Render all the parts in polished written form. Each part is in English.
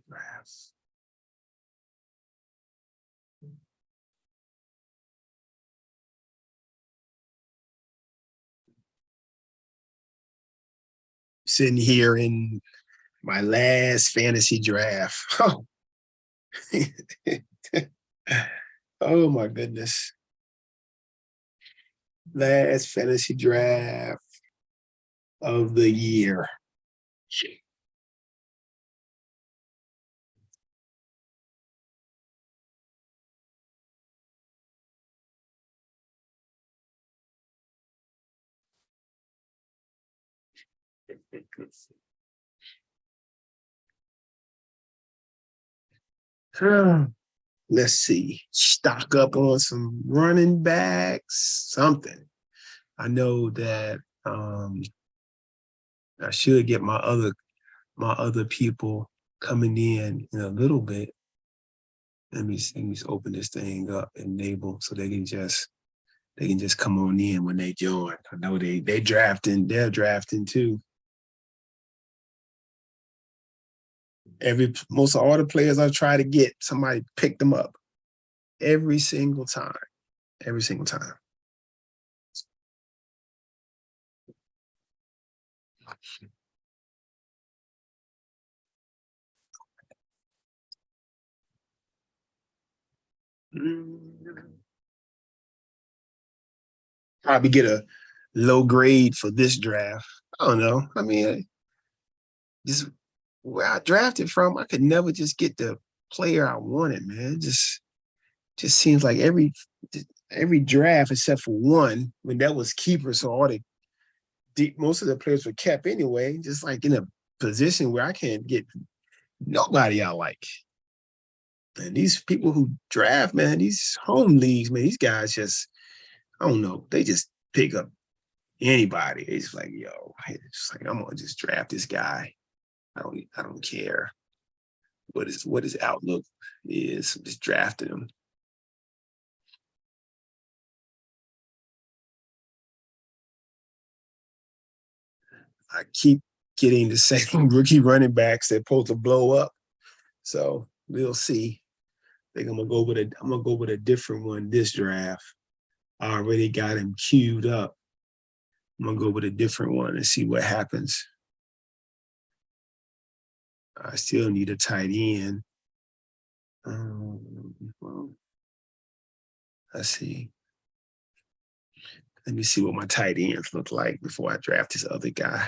Drafts. Sitting here in my last fantasy draft. Oh my goodness. Last fantasy draft of the year. Let's see. Stock up on some running backs, something. I know that I should get my other people coming in a little bit. Let me just open this thing up, enable, so they can just come on in when they join. I know they're drafting too. Most of all the players I try to get, somebody pick them up every single time. Every single time. Probably get a low grade for this draft. I don't know. I mean, just where I drafted from, I could never just get the player I wanted, man. Just seems like every draft except for one, when that was keeper, so most of the players were kept anyway, just like in a position where I can't get nobody I like. And these people who draft, man, these home leagues, man, these guys just, I don't know, they just pick up anybody. It's like, yo, it's like, I'm gonna just draft this guy. I don't care what his outlook is. I'm just drafting him. I keep getting the same rookie running backs that supposed to blow up. So we'll see. I think I'm gonna go with a different one this draft. I already got him queued up. I'm gonna go with a different one and see what happens. I still need a tight end. Well, let's see. Let me see what my tight ends look like before I draft this other guy.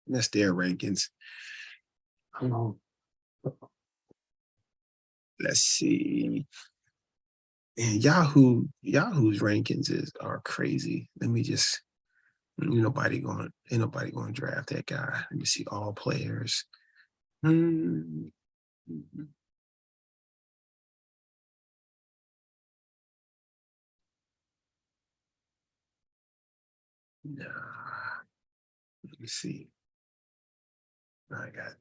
That's their rankings. Let's see. And Yahoo's rankings are crazy. Let me just. Ain't nobody going to draft that guy. Let me see all players. Nah. Let me see. I got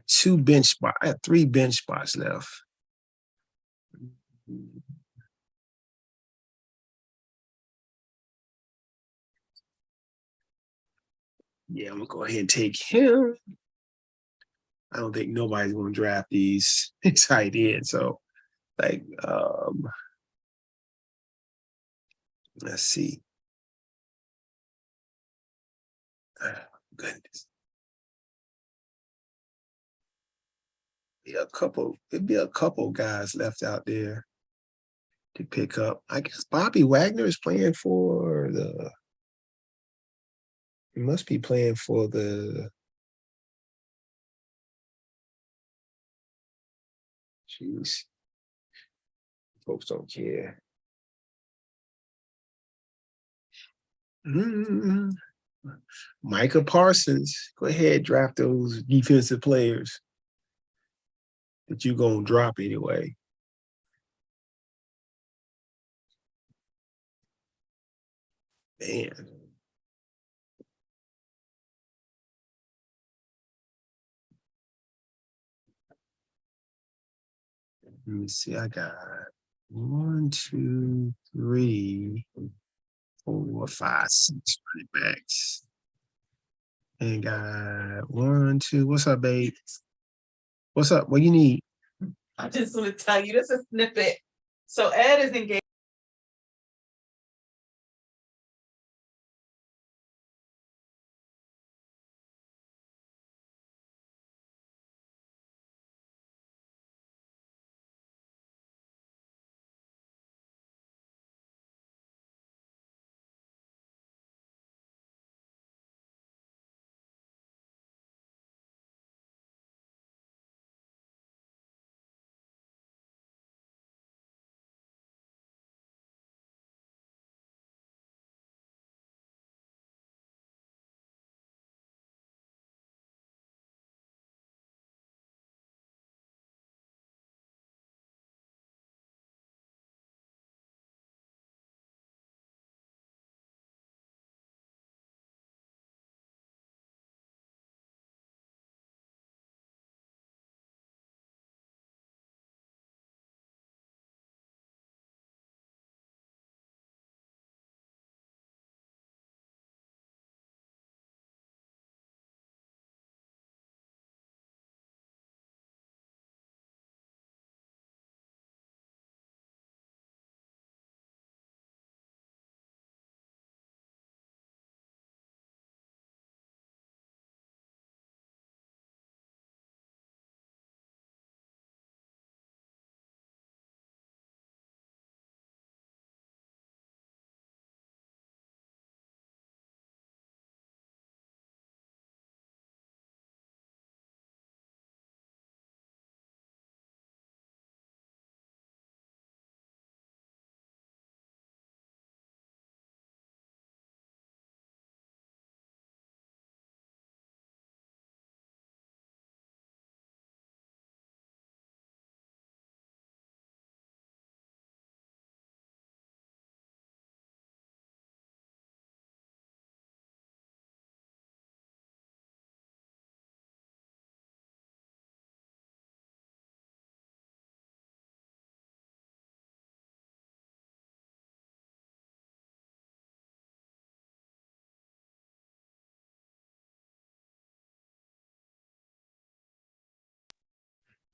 two bench spots. I have 3 bench spots left. Yeah, I'm gonna go ahead and take him. I don't think nobody's gonna draft these tight ends. So, like, let's see. Oh, goodness. It'd be a couple guys left out there to pick up. I guess Bobby Wagner is playing for he must be playing for the jeez. Folks don't care. Micah Parsons. Go ahead, draft those defensive players that you're gonna drop anyway. Man. Let me see. I got 1, 2, 3, 4, 5, 6 running backs. And got 1, 2. What's up, babe? What's up? What you need? I just want to tell you, this is a snippet. So Ed is engaged.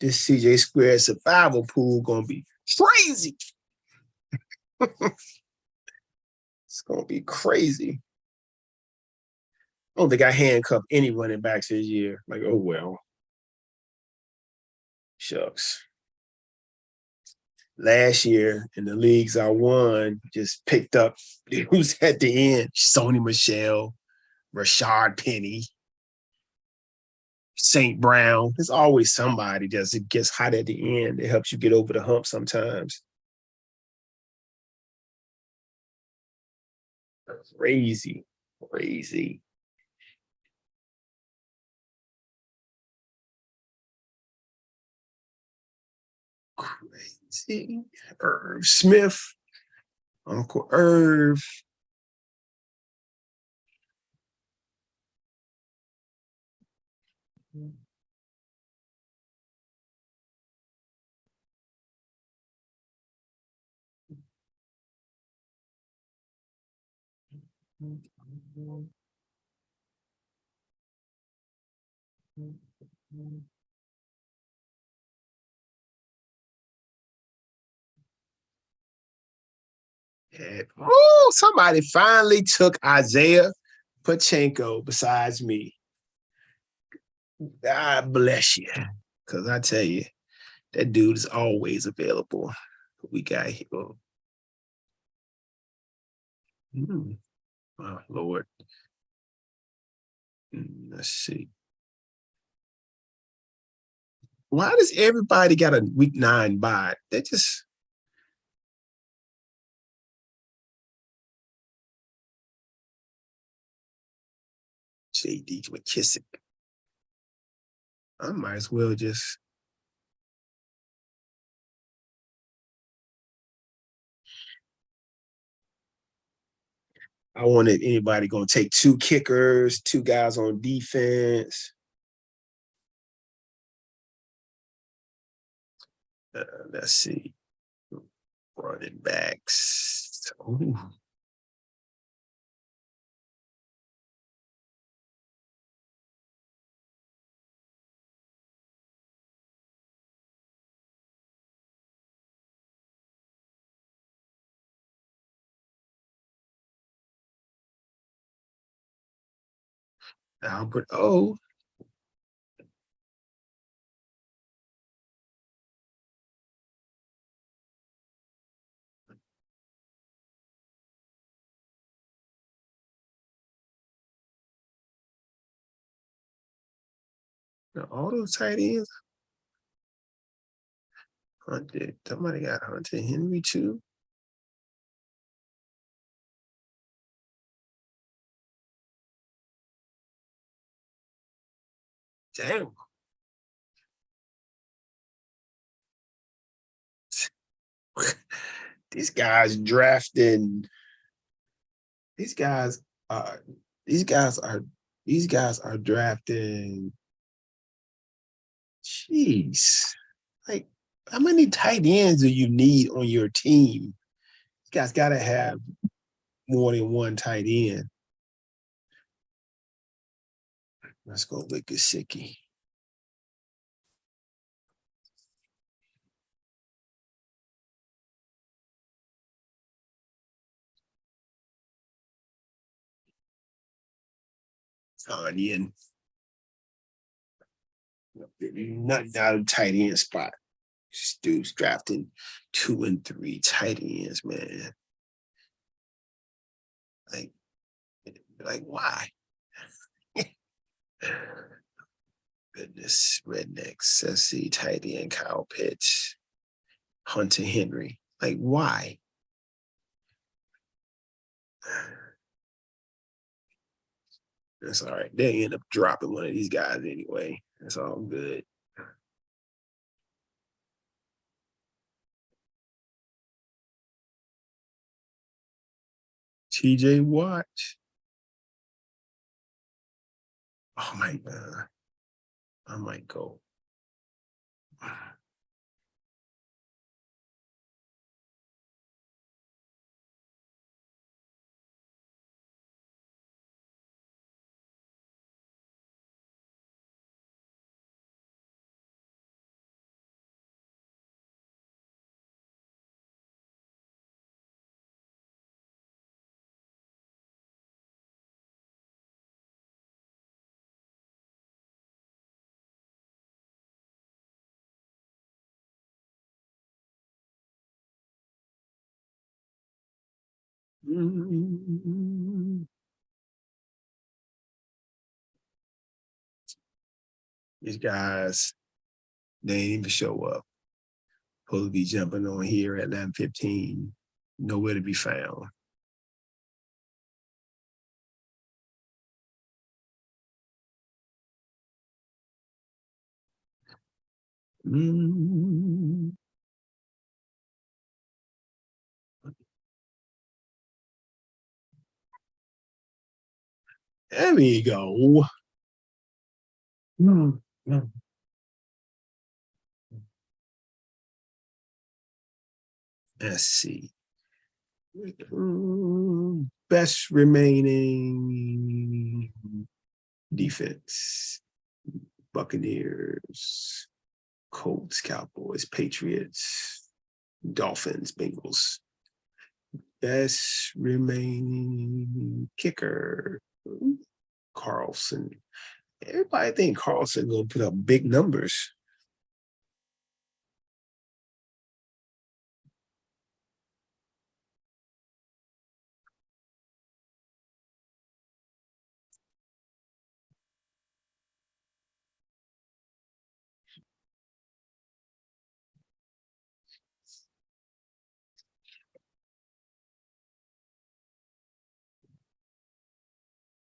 This CJ Square survival pool gonna be crazy. It's gonna be crazy. I don't think I handcuffed any running backs this year. Like, oh well. Shucks. Last year in the leagues I won, just picked up who's at the end. Sony Michel, Rashard Penny, St. Brown. There's always somebody that gets hot at the end. It helps you get over the hump sometimes. Crazy, crazy. Crazy. Irv Smith, Uncle Irv. Somebody finally took Isaiah Pachenko besides me. God bless you. Because I tell you, that dude is always available. We got here. Oh, Lord. Let's see. Why does everybody got a week 9 bye? They just JD McKissick. I might as well just I wanted anybody going to take 2 kickers, 2 guys on defense. Let's see. Running backs. Ooh. Albert O. All those tight ends. Hunter. Somebody got Hunter Henry too. Damn. These guys drafting. These guys are. These guys are. These guys are drafting. Jeez, like how many tight ends do you need on your team? You guys got to have more than one tight end. Let's go with Gesicki. Onion. Nothing out of tight end spot. This dude's drafting 2 and 3 tight ends, man. Like why? Goodness, rednecks. Let's see, tight end Kyle Pitts, Hunter Henry. Like why? That's all right. They end up dropping one of these guys anyway. That's all good. TJ Watt. Oh my God. I might go. These guys, they ain't even show up. Supposed to be jumping on here at 11:15. Nowhere to be found. There we go. Let's see. Best remaining defense. Buccaneers, Colts, Cowboys, Patriots, Dolphins, Bengals. Best remaining kicker. Carlson. Everybody think Carlson gonna put up big numbers.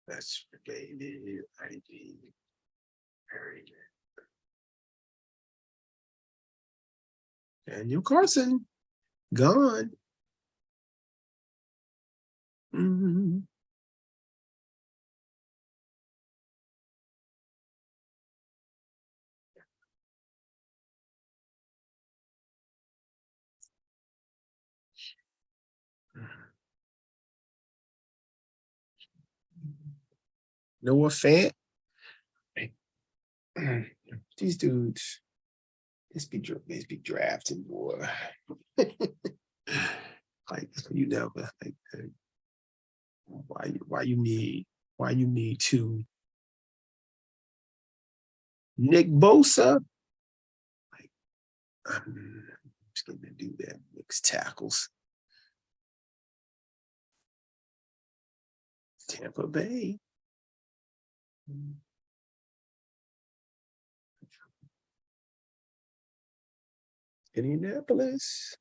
That's related ID. Very good. Daniel Carson, gone. Mm-hmm. Noah Fant. These dudes, this be drafting, boy. Like you never like why you need two Nick Bosa. Like I'm just gonna do that. Mixed tackles. Tampa Bay. Indianapolis.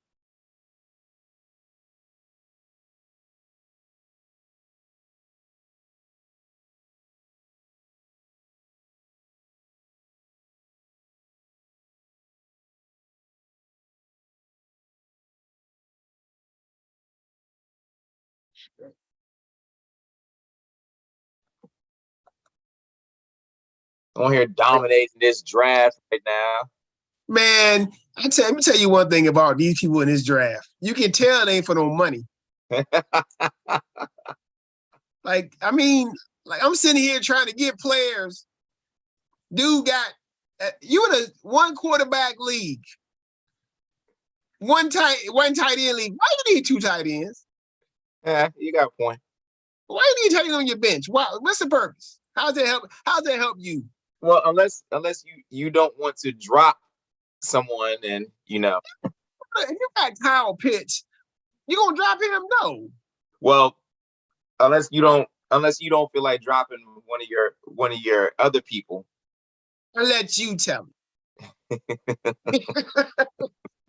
On here dominating this draft right now. Man, let me tell you one thing about these people in this draft. You can tell they ain't for no money. Like, I mean, like I'm sitting here trying to get players. Dude got you in a one quarterback league, one tight end league. Why you need two tight ends? Yeah, you got a point. Why you need tight end on your bench? Why? What's the purpose? How's that help? How's that help you? Well, unless you don't want to drop someone, and you got Kyle Pitts, you gonna drop him? No. Well, unless you don't feel like dropping one of your other people. I'll let you tell me.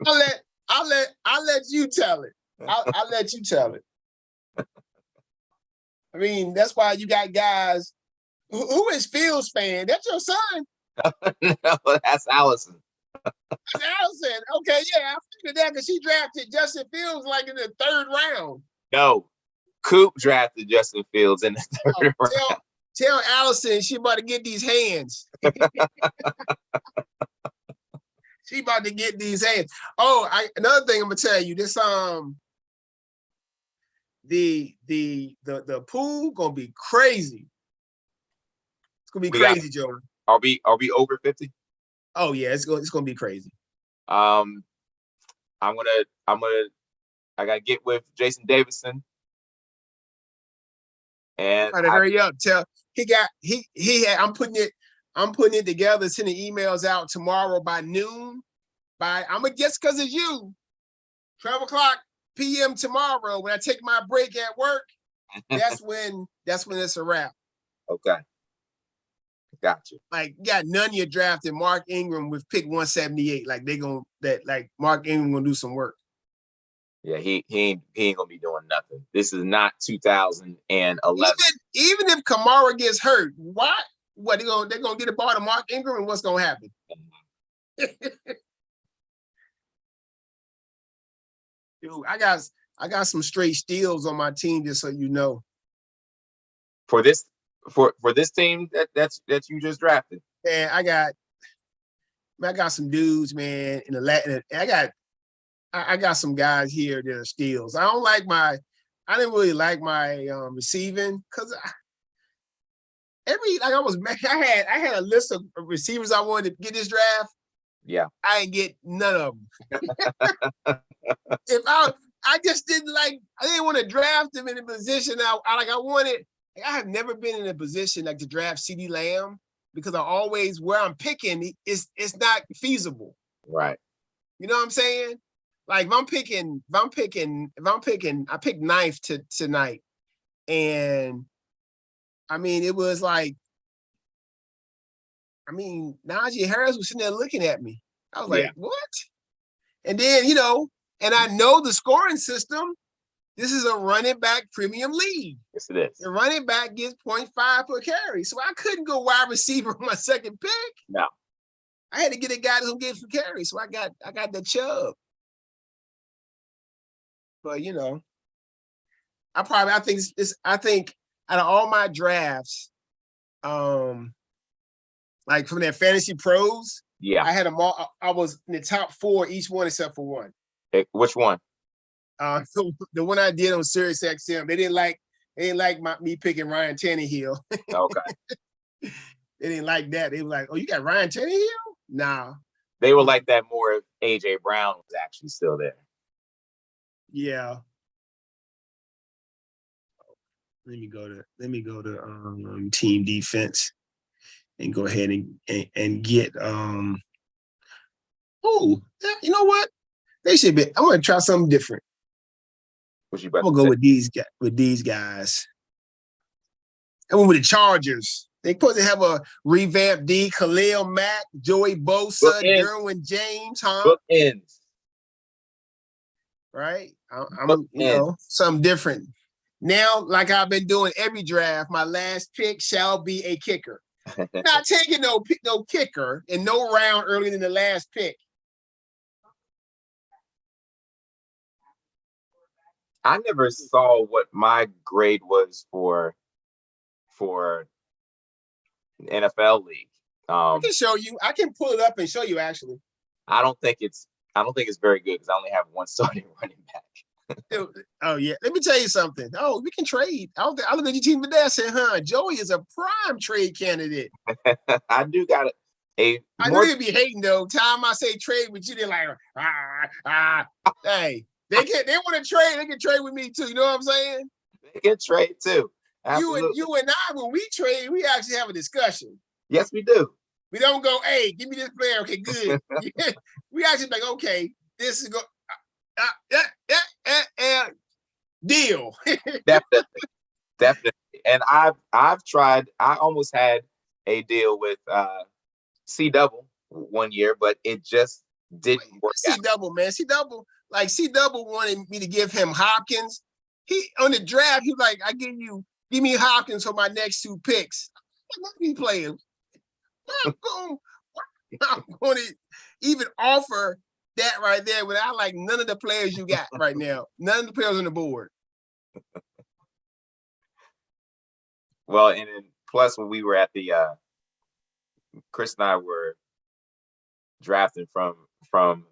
I'll let you tell it. I'll let you tell it. I mean, that's why you got guys. Who is Fields' fan? That's your son. No, that's Allison. That's Allison. Okay, yeah, I figured that because she drafted Justin Fields like in the 3rd round. No, Coop drafted Justin Fields in the 3rd round. Tell Allison she about to get these hands. She about to get these hands. Oh, another thing I'm gonna tell you. This the pool gonna be crazy. It's gonna be crazy, Joe. Are we over 50? Oh yeah, it's gonna be crazy. I gotta get with Jason Davidson. And Try to hurry up. Tell he had. I'm putting it together, sending emails out tomorrow by noon. I'm gonna guess because it's you. 12:00 p.m. tomorrow when I take my break at work. That's when it's a wrap. Okay. Got you. Like, got none of you drafted Mark Ingram with pick 178. Like Mark Ingram gonna do some work. Yeah, he ain't gonna be doing nothing. This is not 2011. Even if Kamara gets hurt, what they're gonna get a ball to Mark Ingram, and what's gonna happen? Dude, I got some straight steals on my team, just so you know. For this team that you just drafted. Man, I got some dudes, man, in the Latin. I got some guys here that are steals. I didn't really like my receiving because I had a list of receivers I wanted to get this draft. Yeah, I didn't get none of them. I just didn't like. I didn't want to draft them in a position I wanted. I have never been in a position like to draft CeeDee Lamb because I always where I'm picking it's not feasible. Right. You know what I'm saying? Like if I'm picking, I picked 9th tonight, and I mean it was like, Najee Harris was sitting there looking at me. I was like, what? And then and I know the scoring system. This is a running back premium league. Yes, it is. The running back gets 0.5 per carry. So I couldn't go wide receiver on my second pick. No. I had to get a guy who gets some carry. So I got the Chubb. But I think out of all my drafts, like from that Fantasy Pros, I had them all. I was in the top 4, each one except for one. Which one? The one I did on Sirius XM, they didn't like They didn't like me picking Ryan Tannehill. Okay. They didn't like that. They were like, "Oh, you got Ryan Tannehill?" Nah. They were like that more if AJ Brown was actually still there. Yeah. Let me go to team defense and go ahead and get you know what? They should be. I'm gonna try something different. What you I'm gonna go with these guys. I went with the Chargers. They supposed to have a revamped D, Khalil Mack, Joey Bosa, Derwin James, huh? Bookends. Right? I'm something different. Now, like I've been doing every draft, my last pick shall be a kicker. Not taking no kicker in no round earlier than the last pick. I never saw what my grade was for NFL league. I can show you. I can pull it up and show you. Actually, I don't think it's very good because I only have one starting running back. Oh yeah, let me tell you something. Oh, we can trade. I look at your team today. I said, Joey is a prime trade candidate. I do got I know they'd be hating though. Time I say trade with you, they're like, hey, they want to trade. They can trade with me too. You know what I'm saying? They can trade too. Absolutely. You and I, when we trade, we actually have a discussion. Yes, we do. We don't go, hey, give me this player. Okay, good. We actually like, okay, this is go. Deal. Definitely. And I've tried. I almost had a deal with C Double one year, but it just didn't work. C Double, man. C Double wanted me to give him Hopkins. He on the draft, he was like, give me Hopkins for my next 2 picks. I'm not be playing. I'm going to even offer that right there without like none of the players you got right now. None of the players on the board. Well, and then plus when we were at the Chris and I were drafting from the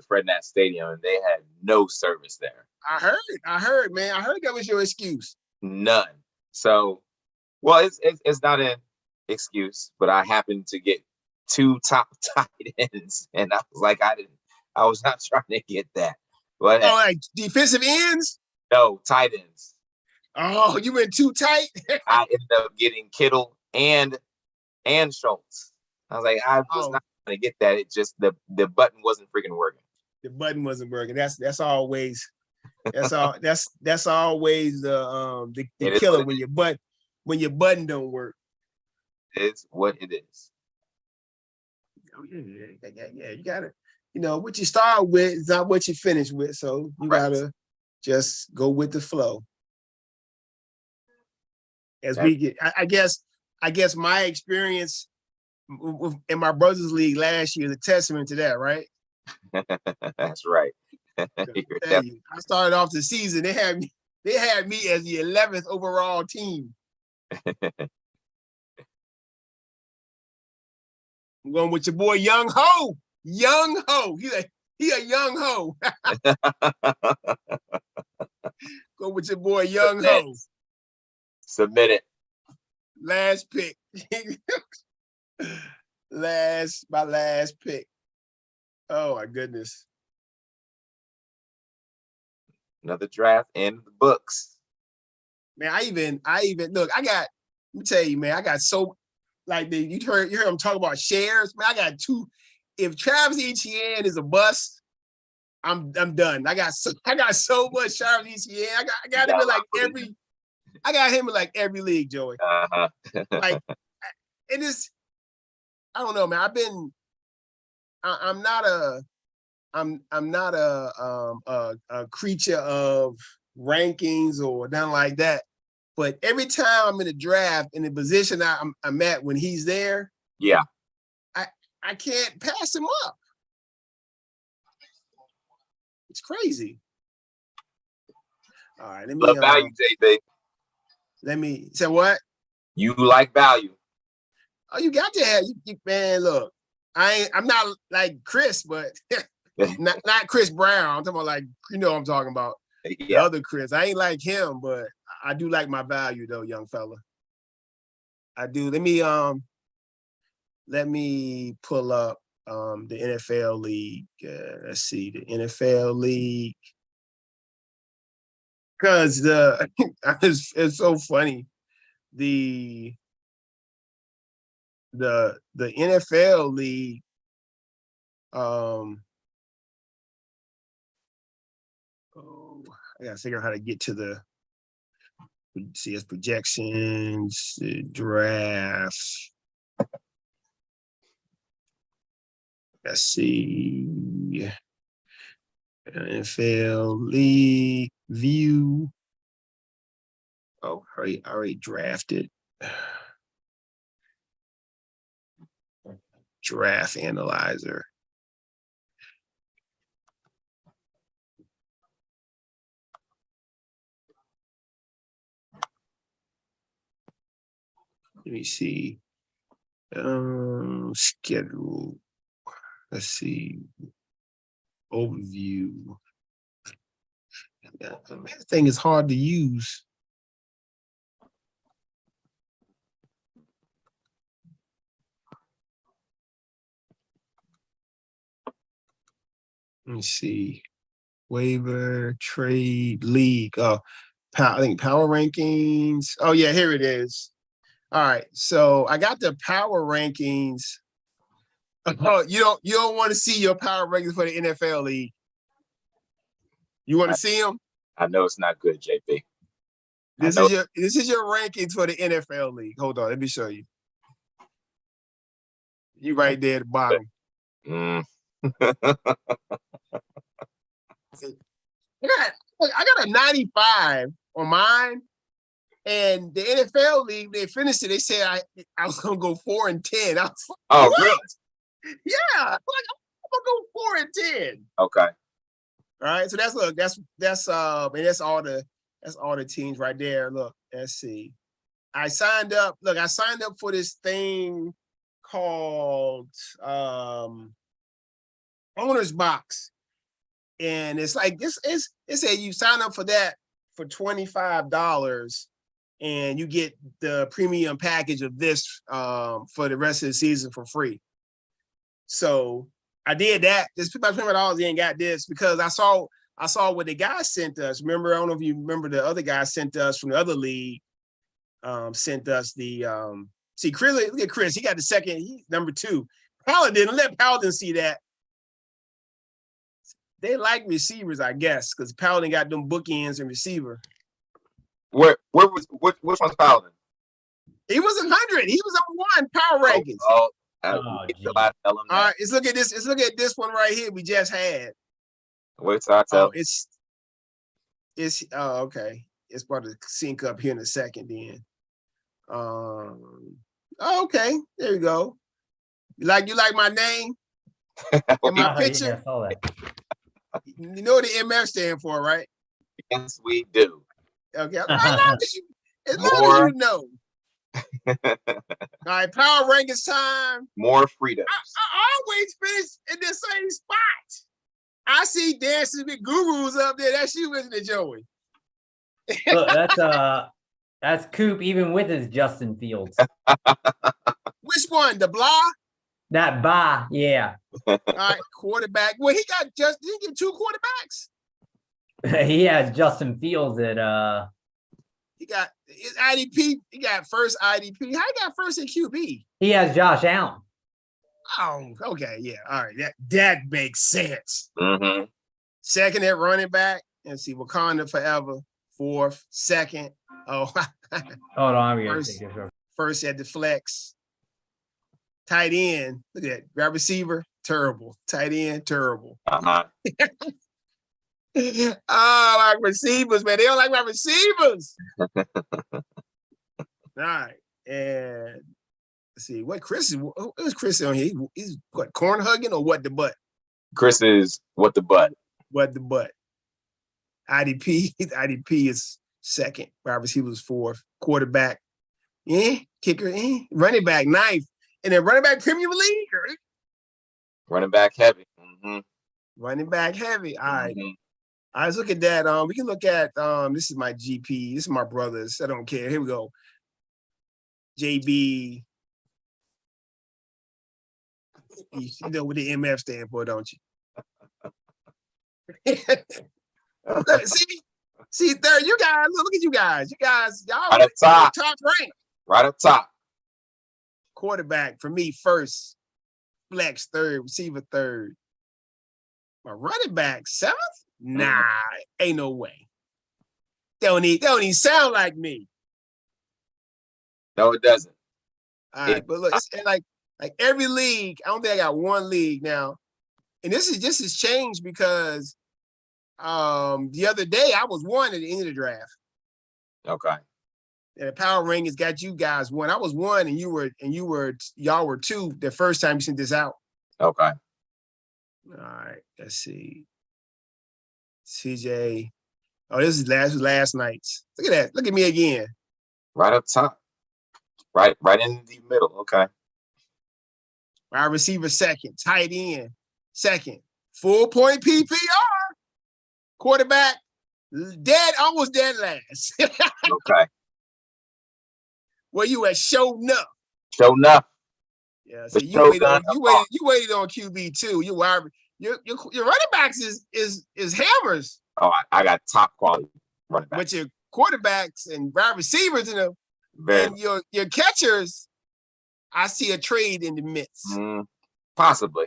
Fred Nat Stadium, and they had no service there. I heard, man. I heard that was your excuse. None. So, well, it's not an excuse, but I happened to get 2 top tight ends, and I was like, I was not trying to get that. But like defensive ends? No, tight ends. Oh, you went too tight? I ended up getting Kittle and Schultz. I was like, I was not going to get that. It just the button wasn't freaking working. The button wasn't working. That's always that's always the killer when your button don't work. It's what it is. Oh yeah. You gotta, what you start with is not what you finish with. So you gotta just go with the flow. As we get, I guess my experience in my brother's league last year is a testament to that, right? That's right. I started off the season. They had me as the 11th overall team. I'm going with your boy Young Ho. Young Ho. He a young ho. Go with your boy Young Ho. Submit it. Last pick. My last pick. Oh my goodness. Another draft in the books. Man, I even look, let me tell you, man, I got so like you heard him talk about shares. Man, I got 2. If Travis Etienne is a bust, I'm done. I got so much Travis Etienne. I got him in like every league, Joey. Like it is. I don't know, man. I'm not a creature of rankings or nothing like that. But every time I'm in a draft in the position I'm at when he's there, yeah, I can't pass him up. It's crazy. All right, let me value, JB. Let me say what? You like value. Oh, you got to have man. Look, I'm not like Chris, but not Chris Brown. I'm talking about like what I'm talking about. The other Chris. I ain't like him, but I do like my value though, young fella. I do. Let me pull up the NFL league. Let's see the NFL league. Because it's so funny. The NFL league I gotta figure out how to get to the CS projections, drafts. Let's see. NFL league view. Oh, I already drafted. Draft analyzer. Let me see. Schedule. Let's see. Overview. That thing is hard to use. Let me see. Waiver, trade, league. Oh, I think power rankings. Oh yeah, here it is. All right, so I got the power rankings. Oh, you don't want to see your power rankings for the NFL league. You want to see them? I know it's not good, JP. This is your rankings for the NFL league. Hold on, let me show you. You right there at the bottom. I got a 95 on mine, and the NFL league, they finished it. They said I was gonna go 4-10. I was like, oh, what? really? Yeah, I'm gonna go 4-10. Okay. All right, so that's all the teams right there. Look, let's see. I signed up for this thing called Owner's Box. And it's like it said you sign up for that for $25 and you get the premium package of this for the rest of the season for free. So I did that. Just put my $20 in, got this because I saw what the guy sent us. Remember, I don't know if you remember the other guy sent us from the other league, sent us the see Chris, look at Chris, he got the second, he's number 2. Paladin, let Paladin see that. They like receivers, I guess, because Paladin got them bookends and receiver. Which one's Paladin? He was 100. He was on 1 power rankings. All right, let's look at this. Let's look at this one right here we just had. Wait till I tell. It's okay. It's about to sync up here in a second. Then, okay, there you go. You like my name and my picture? Yeah, I saw that. You know what the MF stand for, right? Yes, we do. Okay, as long as you know. All right, power rankings time. More freedoms. I always finish in the same spot. I see dances with gurus up there. That's you, isn't it, Joey? Look, that's Coop, even with his Justin Fields. Which one? The blah? That Ba, yeah. All right, quarterback. Well, he got did he get 2 quarterbacks? He has Justin Fields at he got his IDP. He got first IDP. How he got first in QB? He has Josh Allen. Oh, okay, yeah. All right, that makes sense. Mm-hmm. Second at running back. Let's see, Wakanda forever. 4th, second. Oh, Hold on, I'm first at the flex. Tight end. Look at that. Wide receiver, terrible. Tight end, terrible. Uh-huh. Oh, like receivers, man. They don't like my receivers. All right. And let's see. What is Chris on here? He's what, corn hugging or what the butt? Chris is what the butt. What the butt. IDP is second. Wide receiver is 4th. Quarterback. Kicker. Running back, 9th. And then running back Premier League. Running back heavy. Mm-hmm. Running back heavy. All right. Mm-hmm. All right, let's look at that. We can look at this is my GP. This is my brothers. I don't care. Here we go. JB. You know what the MF stand for, don't you? see, third, you guys, look at you guys. You guys, y'all Right up top. top rank. Right up top. Quarterback for me, first. Flex, third. Receiver, third. My running back, seventh? Nah, ain't no way. They don't even sound like me. No, it doesn't. All right, but look, it's like every league, I don't think I got one league now. And this has changed because the other day I was one at the end of the draft. Okay. And the power rankings got you guys one. I was one and y'all were two the first time you sent this out. Okay. All right, let's see. CJ. Oh, this is last night's. Look at that. Look at me again. Right up top. Right in the middle. Okay. Wide receiver second. Tight end second. Full point PPR. Quarterback almost dead last. Okay. Where you at? Show enough. Show enough. Yeah. So you waited on QB too. Your running backs is hammers. Oh, I got top quality running backs. But your quarterbacks and wide receivers and your catchers, I see a trade in the midst. Possibly.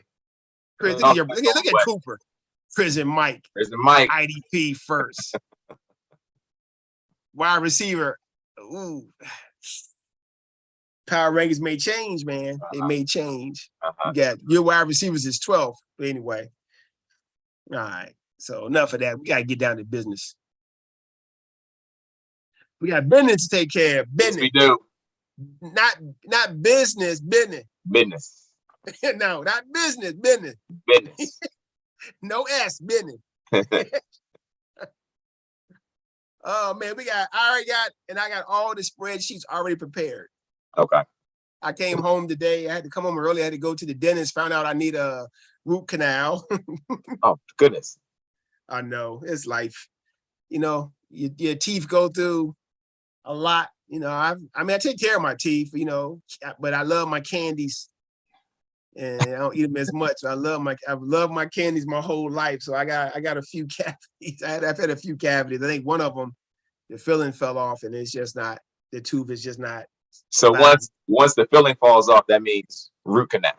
Chris, look at Cooper. Prison Mike. IDP first. Wide receiver. Ooh. Power rankings may change, man. They may change. You got your wide receivers is 12. But anyway. All right. So enough of that. We gotta get down to business. We got business to take care of. Business. Yes, we do. Not business. Business. Business. No, not business. Business. Business. No S. Business. Oh man, I got all the spreadsheets already prepared. Okay. I came home today. I had to come home early. I had to go to the dentist. Found out I need a root canal. Oh goodness. I know, it's life. You know, your teeth go through a lot. You know, I take care of my teeth. You know, but I love my candies, and I don't eat them as much. I've loved my candies my whole life. So I got a few cavities. I've had a few cavities. I think one of them, the filling fell off, and it's just not. The tooth is just not. So once the filling falls off, that means root canal.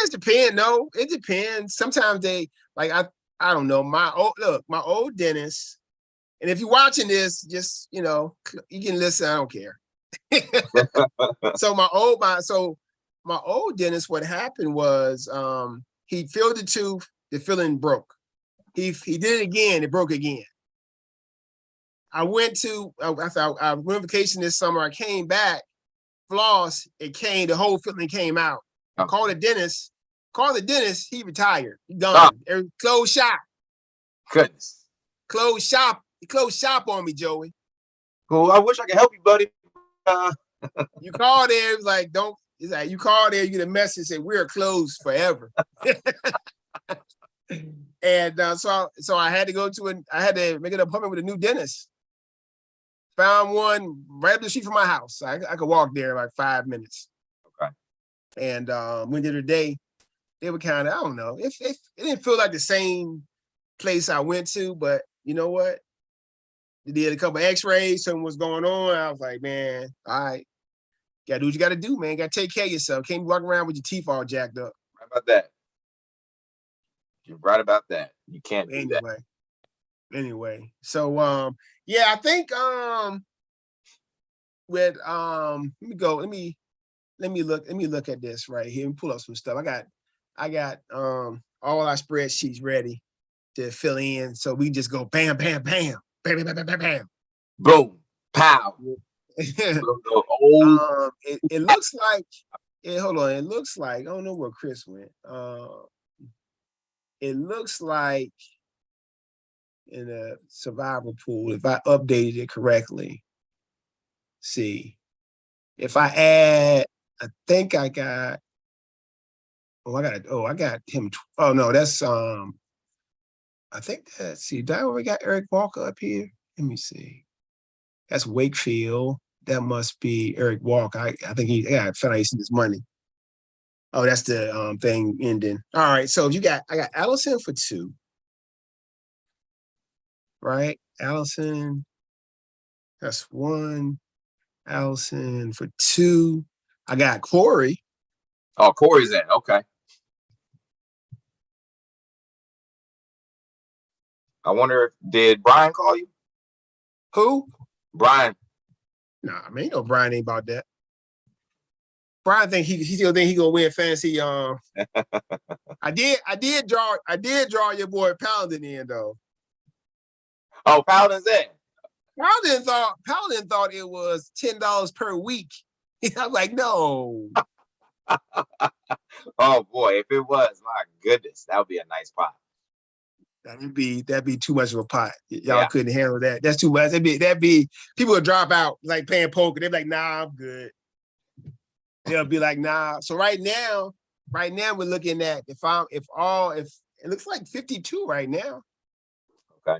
It depends. No, it depends. Sometimes they I don't know. My old dentist. And if you're watching this, just you can listen. I don't care. So my old dentist, what happened was he filled the tooth, the filling broke. He did it again, it broke again. I went on vacation this summer. I came back, floss, the whole filling came out. I called the dentist, he retired. He gone. Closed shop. Goodness. Closed shop. He closed shop on me, Joey. Cool. I wish I could help you, buddy. You call there, it's like, you call there, you get a message saying we're closed forever. And so I had to make an appointment with a new dentist. Found one right up the street from my house. I could walk there in like 5 minutes. Okay. And went there today. They were kind of, I don't know. It didn't feel like the same place I went to, but you know what? They did a couple of x-rays, something was going on. I was like, man, all right. Gotta do what you gotta do, man. Gotta take care of yourself. Can't walk around with your teeth all jacked up. Right about that. You're right about that. You can't do that. Anyway. So I think with let me look at this right here and pull up some stuff. I got all our spreadsheets ready to fill in. So we just go bam, bam, bam, bam, bam, bam, bam, bam. Boom, pow. It looks like hold on. It looks like I don't know where Chris went. It looks like in a survival pool, if I updated it correctly. See, if I add, I think I got. I got him. Oh no, that's I think did I already got Eric Walker up here? Let me see. That's Wakefield. That must be Eric Walker. I think I found out he's this money. Oh, that's the thing ending. All right. So I got Allison for 2. Right? Allison. That's 1. Allison for 2. I got Corey. Oh, Corey's in. Okay. I wonder, did Brian call you? Who? Brian. Nah, man, Brian ain't about that. Brian think he still think he gonna win fantasy. I did draw your boy Paladin in though. Oh, Paladin's in. Paladin thought it was $10 per week. I'm like, no. Oh boy, if it was, my goodness, that would be a nice pot. That'd be too much of a pot. Y'all couldn't handle that. That's too much. That'd be people would drop out like playing poker. They'd be like, nah, I'm good. They'll be like, nah. So right now we're looking at if it looks like 52 right now. Okay.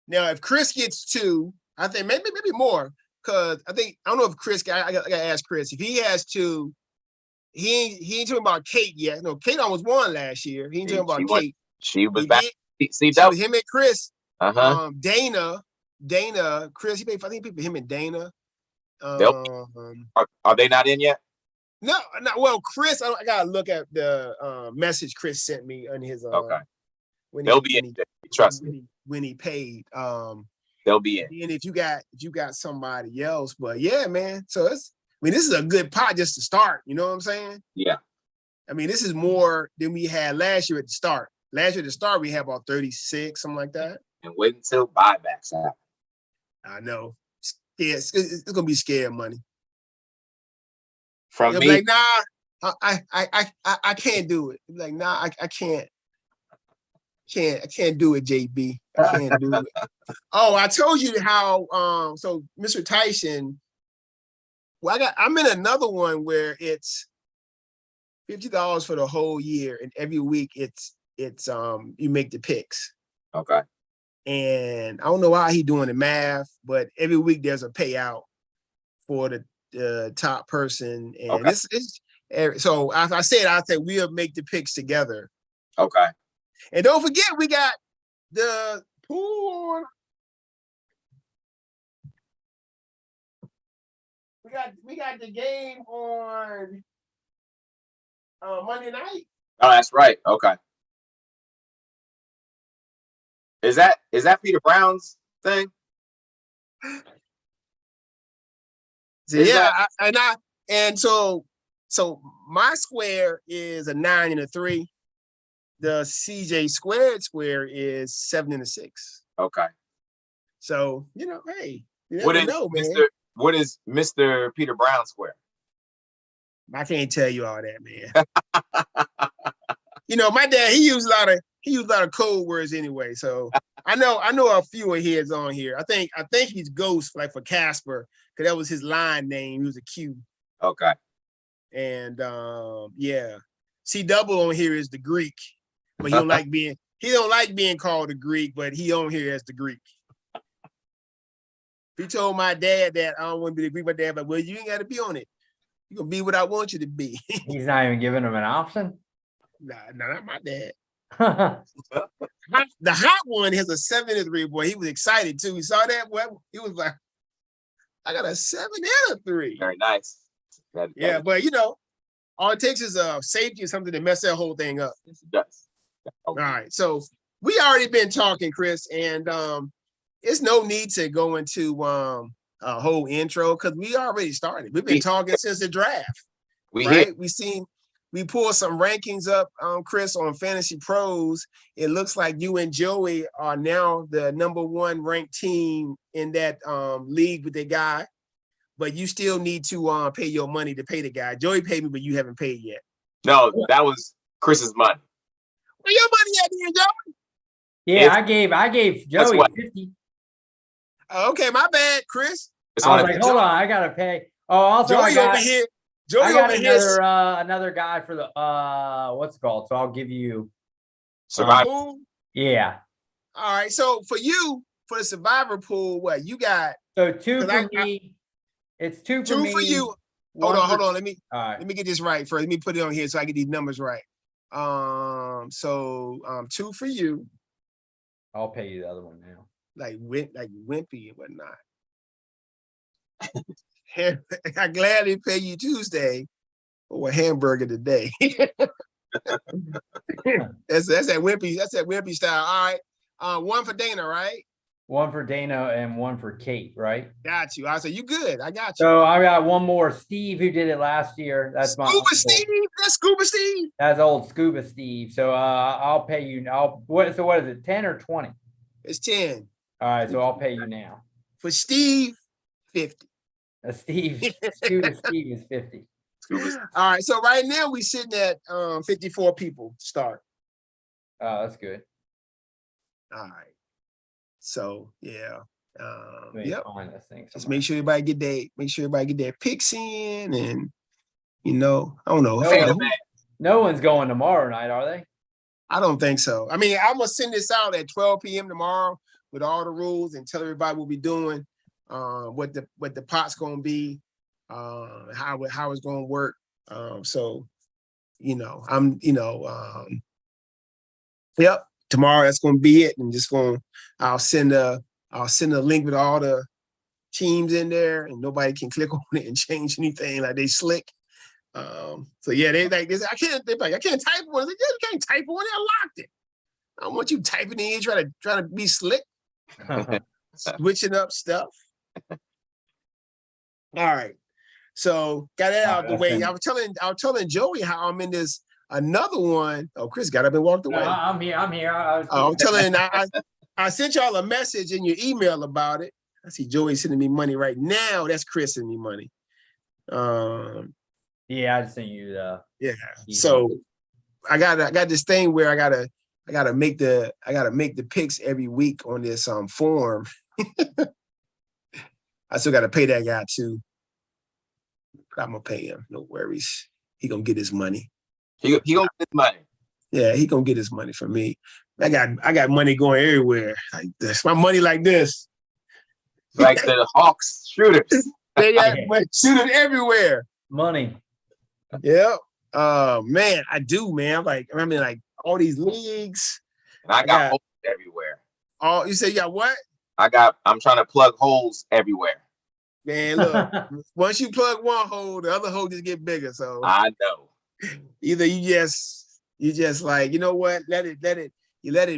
Now if Chris gets 2, I think maybe more. Cause I don't know if Chris I gotta ask Chris if he has 2. He ain't talking about Kate yet. No, Kate almost won last year. He ain't talking about Kate. She was back. See, him and Chris. Dana, Chris. I think he paid for him and Dana. Are they not in yet? No. Well, Chris, I gotta look at the message Chris sent me on his. Okay. They'll be in. Trust me. When he paid. They'll be in. And if you got somebody else, but yeah, man. So this is a good pot just to start. You know what I'm saying? Yeah. I mean, this is more than we had last year at the start. Last year at the start, we had about 36, something like that. And wait until buybacks happen. I know. Yeah, it's gonna be scared money. From me, like, nah, I can't do it. Like, nah, I can't. I can't do it, JB. I can't do it. Oh, I told you how. So Mr. Tyson. Well, I'm in another one where it's $50 for the whole year, and every week it's you make the picks. Okay. And I don't know why he's doing the math, but every week there's a payout for the top person, and okay. So I said we'll make the picks together. Okay. And don't forget we got the pool. We got the game on Monday night. Oh, that's right. Okay. Is that Peter Brown's thing? So my square is a 9 and a 3. The CJ square is 7 and a 6. Okay. So hey, you never know, man. What is Mr. Peter Brown square? I can't tell you all that, man. My dad, he used a lot of code words anyway. So I know a few of his on here. I think he's Ghost, like for Casper, because that was his line name. He was a Q. Okay. And C double on here is the Greek, but he don't like being called the Greek, but he on here as the Greek. He told my dad that I don't want to be the Greek. My dad, but well, you ain't got to be on it. You're gonna be what I want you to be. He's not even giving him an option. Nah, not my dad. The hot one has a 7 and 3. Boy, he was excited too. He saw that. Well, he was like, "I got a 7 and a 3." Very nice. But all it takes is a safety or something to mess that whole thing up. Yes, it does. Okay. All right, so we already been talking, Chris, and it's no need to go into a whole intro because we already started. We've been talking since the draft. We pulled some rankings up, Chris, on Fantasy Pros. It looks like you and Joey are now the #1 ranked team in that league with the guy, but you still need to pay your money to pay the guy. Joey paid me, but you haven't paid yet. No, that was Chris's money. Where your money at, then, Joey? Yeah, I gave Joey 50. Okay, my bad, Chris. I was like, hold on, I gotta pay. Oh, also Joey over here. Joey I got over here. another guy for the what's it called? So I'll give you Survival. Yeah. All right. So for you, for the survivor pool, what you got? So 2 for I, me. It's 2 for 2 me. for you. Hold on. Let me right. let me get this right first. Let me put it on here so I get these numbers right. 2 for you. I'll pay you the other one now. Like Wimpy and whatnot. I gladly pay you Tuesday for a hamburger today. That's that Wimpy style. All right. 1 for Dana, right? 1 for Dana and 1 for Kate, right? Got you. I said you good. I got you. So I got one more. Steve, who did it last year. That's my Scuba Steve. That's Scuba Steve. That's old Scuba Steve. So I'll pay you. What is it? 10 or 20? It's 10. All right, so I'll pay you now. For Steve, 50. Scuba Steve is 50. All right. So right now we sitting at 54 people start. Oh, that's good. All right. So yeah. Yep. Just make sure everybody get their picks in, and I don't know. No one's going tomorrow night, are they? I don't think so. I mean, I'm gonna send this out at 12 p.m. tomorrow with all the rules and tell everybody what we're doing, what the pot's gonna be, how it's gonna work. Yep. Tomorrow that's gonna be it, and I'll send a link with all the teams in there, and nobody can click on it and change anything. Like they slick. So yeah, they like this. I can't type on it. Like, yeah, you can't type on it. I locked it. I don't want you typing in, trying to be slick, switching up stuff. All right. So got that out the way. I was telling Joey how I'm in this another one. Oh, Chris got up and walked away. No, I'm here. I'm telling. I sent y'all a message in your email about it. I see Joey sending me money right now. That's Chris sending me money. Yeah, I just sent you the. Yeah. So I got this thing where I gotta make the picks every week on this form. I still gotta pay that guy too. I'm gonna pay him. No worries. He gonna get his money. He gonna get his money. Yeah, he gonna get his money from me. I got money going everywhere. Like this. My money like this. Like the Hawks shooters. They got shooters everywhere. Money. Yep. Man, I do, man. Like all these leagues. And I got holes everywhere. Oh, you say you got what? I'm trying to plug holes everywhere. Man, look, once you plug one hole, the other hole just get bigger. So I know. Either you just like, you know what, let it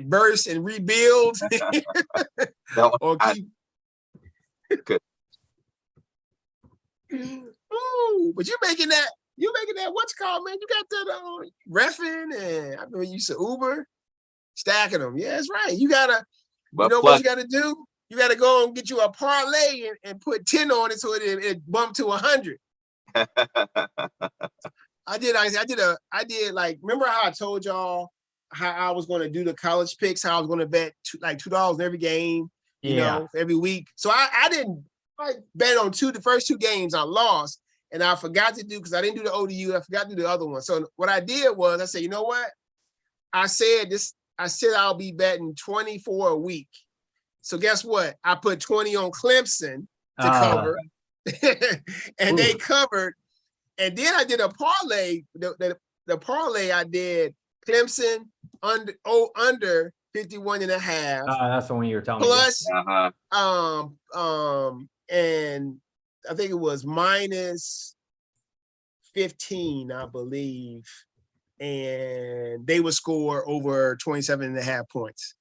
burst and rebuild. Or keep good. Ooh, but you're making that what's called, man. You got that reffing, and I remember you used to Uber, stacking them. Yeah, that's right. You know what you gotta do? You gotta go and get you a parlay and put 10 on it so it bumped to 100. I did like, remember how I told y'all how I was gonna do the college picks, how I was gonna bet $2 in every game, every week. So I bet on the first 2 games. I lost, and I forgot to do, because I didn't do the ODU. I forgot to do the other one. So what I did was I said, you know what? I said I'll be betting 24 a week. So guess what? I put 20 on Clemson to cover, and they covered. And then I did a parlay. The parlay I did Clemson under 51.5. That's the one you were telling plus, me. and I think it was minus 15, I believe, and they would score over 27.5 points.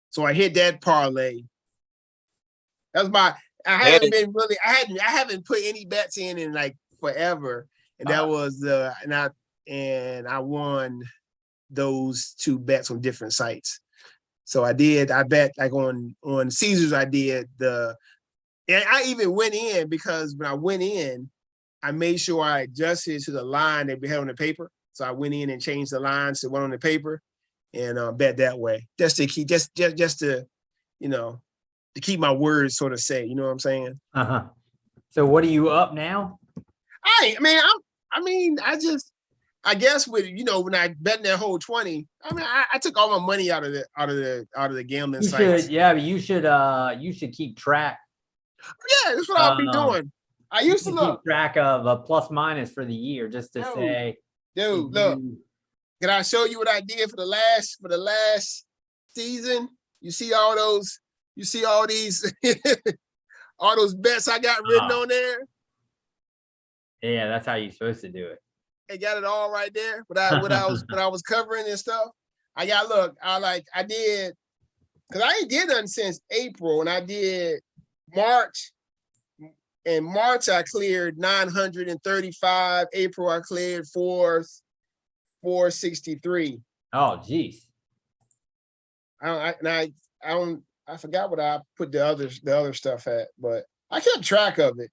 So I hit that parlay. That was I haven't put any bets in like forever, and that was and I won those 2 bets on different sites. So I bet like on Caesars, I did and I even went in, because when I went in, I made sure I adjusted to the line that we had on the paper. So I went in and changed the lines to one on the paper, and bet that way, just to keep to keep my words, sort of say, you know what I'm saying? So what are you up now? I I guess with when I bet that whole 20, I mean I took all my money out of the gambling You sites. should, yeah, but you should keep track. Yeah, that's what I'll be doing. I used to look keep track of a plus minus for the year just to say, dude, look. Can I show you what I did for the last season? You see all these all those bets I got written on there? Yeah, that's how you're supposed to do it. They got it all right there. What I was covering and stuff. I did because I ain't did nothing since April, and I did March. In March, I cleared 935. April, I cleared 463. Oh, geez. I forgot what I put the other stuff at, but I kept track of it.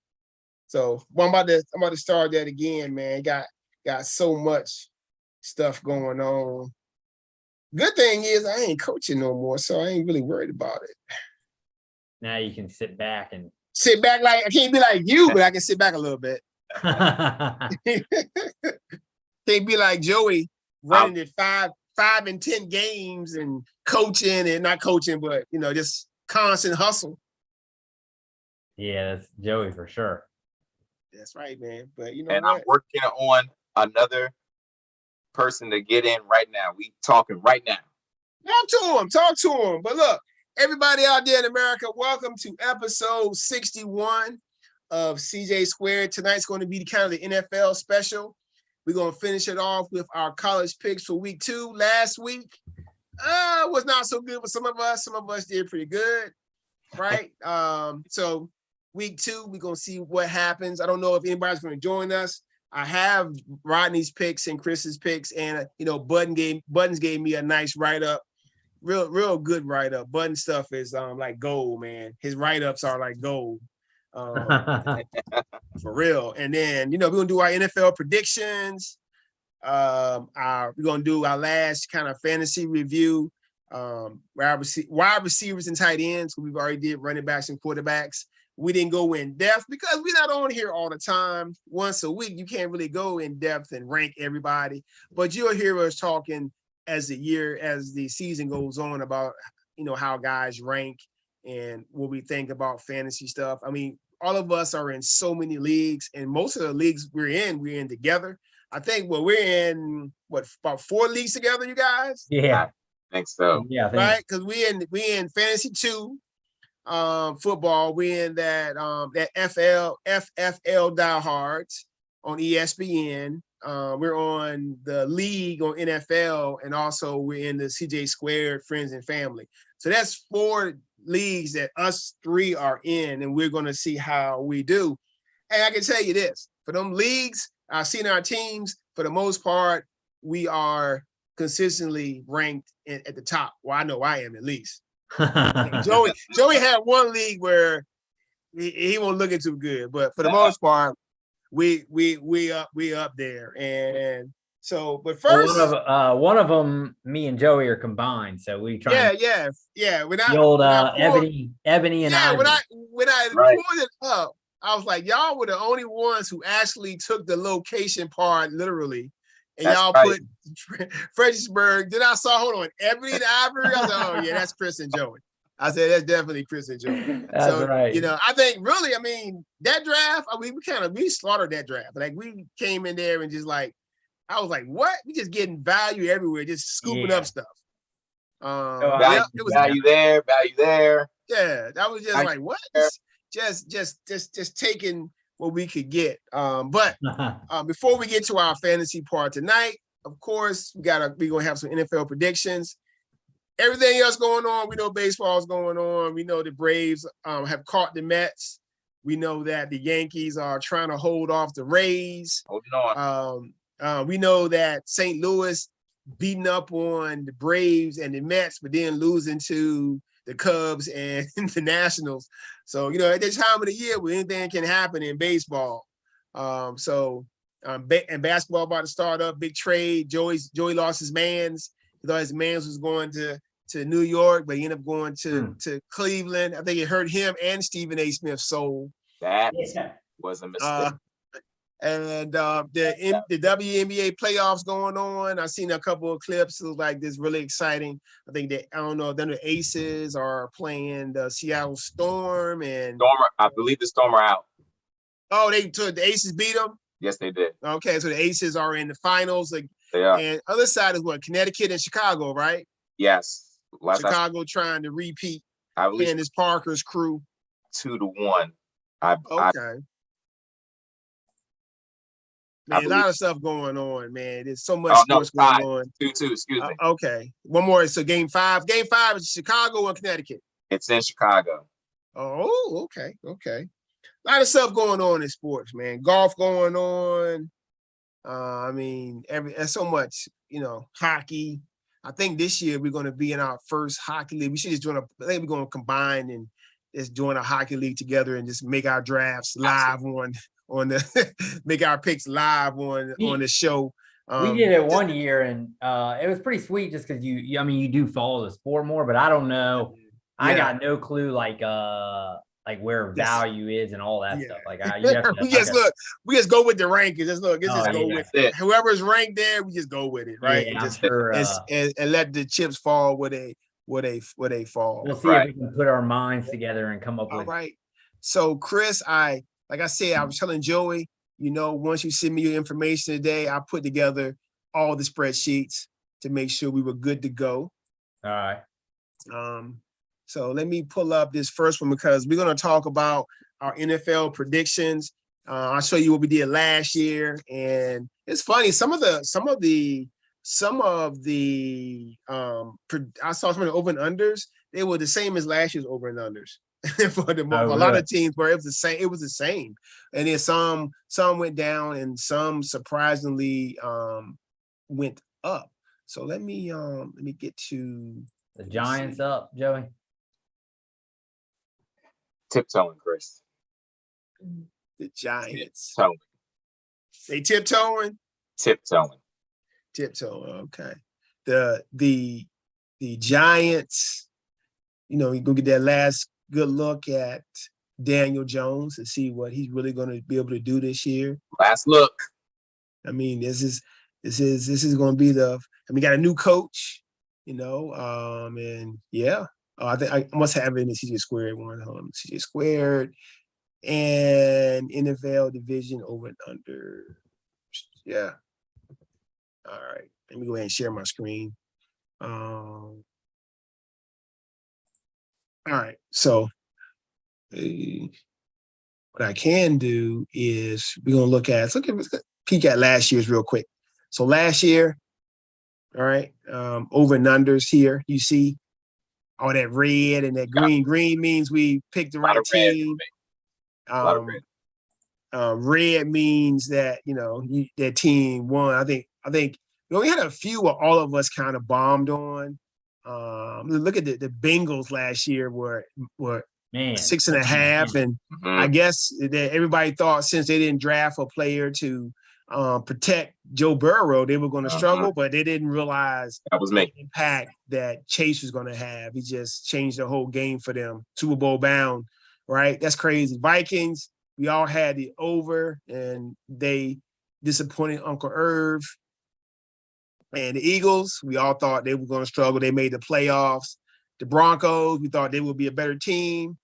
So I'm about to start that again, man. Got so much stuff going on. Good thing is I ain't coaching no more, so I ain't really worried about it. Now you can sit back and like I can't be like you, but I can sit back a little bit. Can't be like Joey running at 5 and 10 games and coaching and not coaching, but just constant hustle. Yeah, that's Joey for sure. That's right, man. But I'm working on another person to get in right now. We talking right now. Talk to him. But look, everybody out there in America, welcome to episode 61 of CJ Squared. Tonight's going to be kind of the NFL special. We're going to finish it off with our college picks for week 2. Last week was not so good for some of us. Some of us did pretty good, right? So week 2, we're going to see what happens. I don't know if anybody's going to join us. I have Rodney's picks and Chris's picks, and Buttons gave me a nice write-up. Real good write-up. Button stuff is like gold, man. His write-ups are like gold. For real. And then we're gonna do our NFL predictions. We're gonna do our last kind of fantasy review. Wide receivers and tight ends. We've already did running backs and quarterbacks. We didn't go in depth because we're not on here all the time. Once a week, you can't really go in depth and rank everybody. But you'll hear us talking as the season goes on about how guys rank and what we think about fantasy stuff. I mean, all of us are in so many leagues, and most of the leagues we're in together. I think we're in about 4 leagues together, you guys? Yeah, I think so. Yeah, right? Because we in fantasy 2 football. We in that FFL diehards on ESPN. We're on the league on NFL, and also we're in the CJ Squared Friends and Family. So that's 4 leagues that us 3 are in, and we're going to see how we do. And I can tell you this, for them leagues, I've seen our teams, for the most part, we are consistently ranked at the top. Well, I know I am at least. Joey had one league where he won't look too good, but for the most part, we up there. And so, but first, one of them, me and Joey are combined, so we try. Yeah. When I the old Ebony and when I Right. pulled it up, I was like, y'all were the only ones who actually took the location part literally, and That's y'all right. put Fredericksburg. Then I saw, hold on, Ebony and Ivory. I was like, oh yeah, that's Chris and Joey. I said that's definitely Chris and Joey. That's right. I think really, I mean, that draft, we slaughtered that draft. Like we came in there and just like, I was like, what? We just getting value everywhere, just scooping up stuff. Value there. Yeah, that was just like, what? Just taking what we could get. But before we get to our fantasy part tonight, of course, we're gonna have some NFL predictions. Everything else going on, we know baseball's going on. We know the Braves have caught the Mets. We know that the Yankees are trying to hold off the Rays. Holding on. We know that St. Louis beating up on the Braves and the Mets, but then losing to the Cubs and the Nationals. So, at this time of the year where anything can happen in baseball. And basketball about to start up, big trade. Joey lost his mans. He thought his mans was going to New York, but he ended up going to Cleveland. I think it hurt him and Stephen A. Smith's soul. That was a mistake. And the WNBA playoffs going on. I've seen a couple of clips. It was like this really exciting. I think that then the Aces are playing the Seattle Storm and Storm. I believe the Storm are out. Oh, the Aces beat them? Yes, they did. Okay, so the Aces are in the finals. They are. And other side is what? Connecticut and Chicago, right? Yes. Chicago trying to repeat I believe Candace Parker's crew. 2-1. Okay. Man, a lot of stuff going on, man. There's so much sports going on. 2-2, excuse me. Okay. One more. So game five. Game 5 is Chicago and Connecticut. It's in Chicago. Oh, okay. Okay. A lot of stuff going on in sports, man. Golf going on. I mean, there's so much, hockey. I think this year we're going to be in our first hockey league. We should just I think we're going to combine and just join a hockey league together and just make our drafts live on the make our picks live on the show. We did it one year and it was pretty sweet just because you do follow the sport more, but I don't know. Yeah. I got no clue like where value is and all that stuff. Like we just go with the rankings. Just go with it. Whoever's ranked there, we just go with it, right? Yeah, and let the chips fall where they fall. We'll see if we can put our minds together and come up with. All right. So Chris, like I said, I was telling Joey, once you send me your information today, I put together all the spreadsheets to make sure we were good to go. All right. So let me pull up this first one because we're going to talk about our NFL predictions. I'll show you what we did last year, and it's funny. Some of the I saw some of the over and unders. They were the same as last year's over and unders. For a lot of teams where it was the same. And then some went down and some surprisingly went up. So let me get to the Giants up, Joey. Tiptoeing, Chris. The Giants. Tiptoeing. They tiptoeing? Tiptoeing. Okay. The Giants, you're gonna get that last good look at Daniel Jones and see what he's really going to be able to do this year. Last look. I mean, this is going to be we got a new coach, and yeah. I think I must have it in the CJ Squared one. CJ Squared and NFL division over and under. Yeah. All right. Let me go ahead and share my screen. All right. So what I can do is we're going to let's peek at last year's real quick. So last year, all right, over and unders here, you see all that red and that green. Green means we picked the right team. Red means that, that team won. I think we only had a few where all of us kind of bombed on. Look at the Bengals last year were 6.5, and I guess that everybody thought since they didn't draft a player to protect Joe Burrow, they were going to struggle, but they didn't realize the impact that Chase was going to have. He just changed the whole game for them. Super Bowl bound, right? That's crazy. Vikings, we all had the over, and they disappointed Uncle Irv. And the Eagles, we all thought they were going to struggle. They made the playoffs. The Broncos, we thought they would be a better team.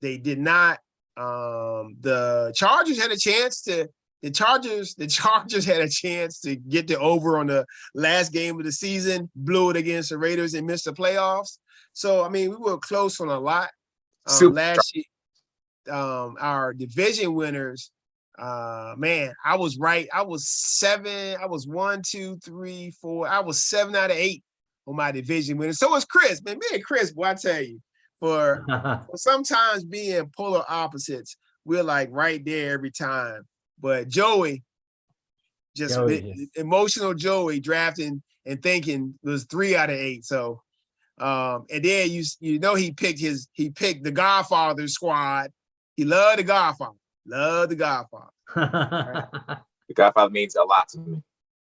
They did not. The Chargers had a chance to. The Chargers had a chance to get the over on the last game of the season. Blew it against the Raiders and missed the playoffs. So I mean, we were close on a lot last year. Our division winners. Man, I was right. I was 7. I was 1, 2, 3, 4. I was 7 out of 8 on my division winners. So was Chris. Man, me and Chris, boy, I tell you, for sometimes being polar opposites, we're like right there every time. But Joey, emotional Joey drafting and thinking was 3 out of 8. So, and then he picked the Godfather squad. He loved the Godfather. Love the Godfather. Right? The Godfather means a lot to me.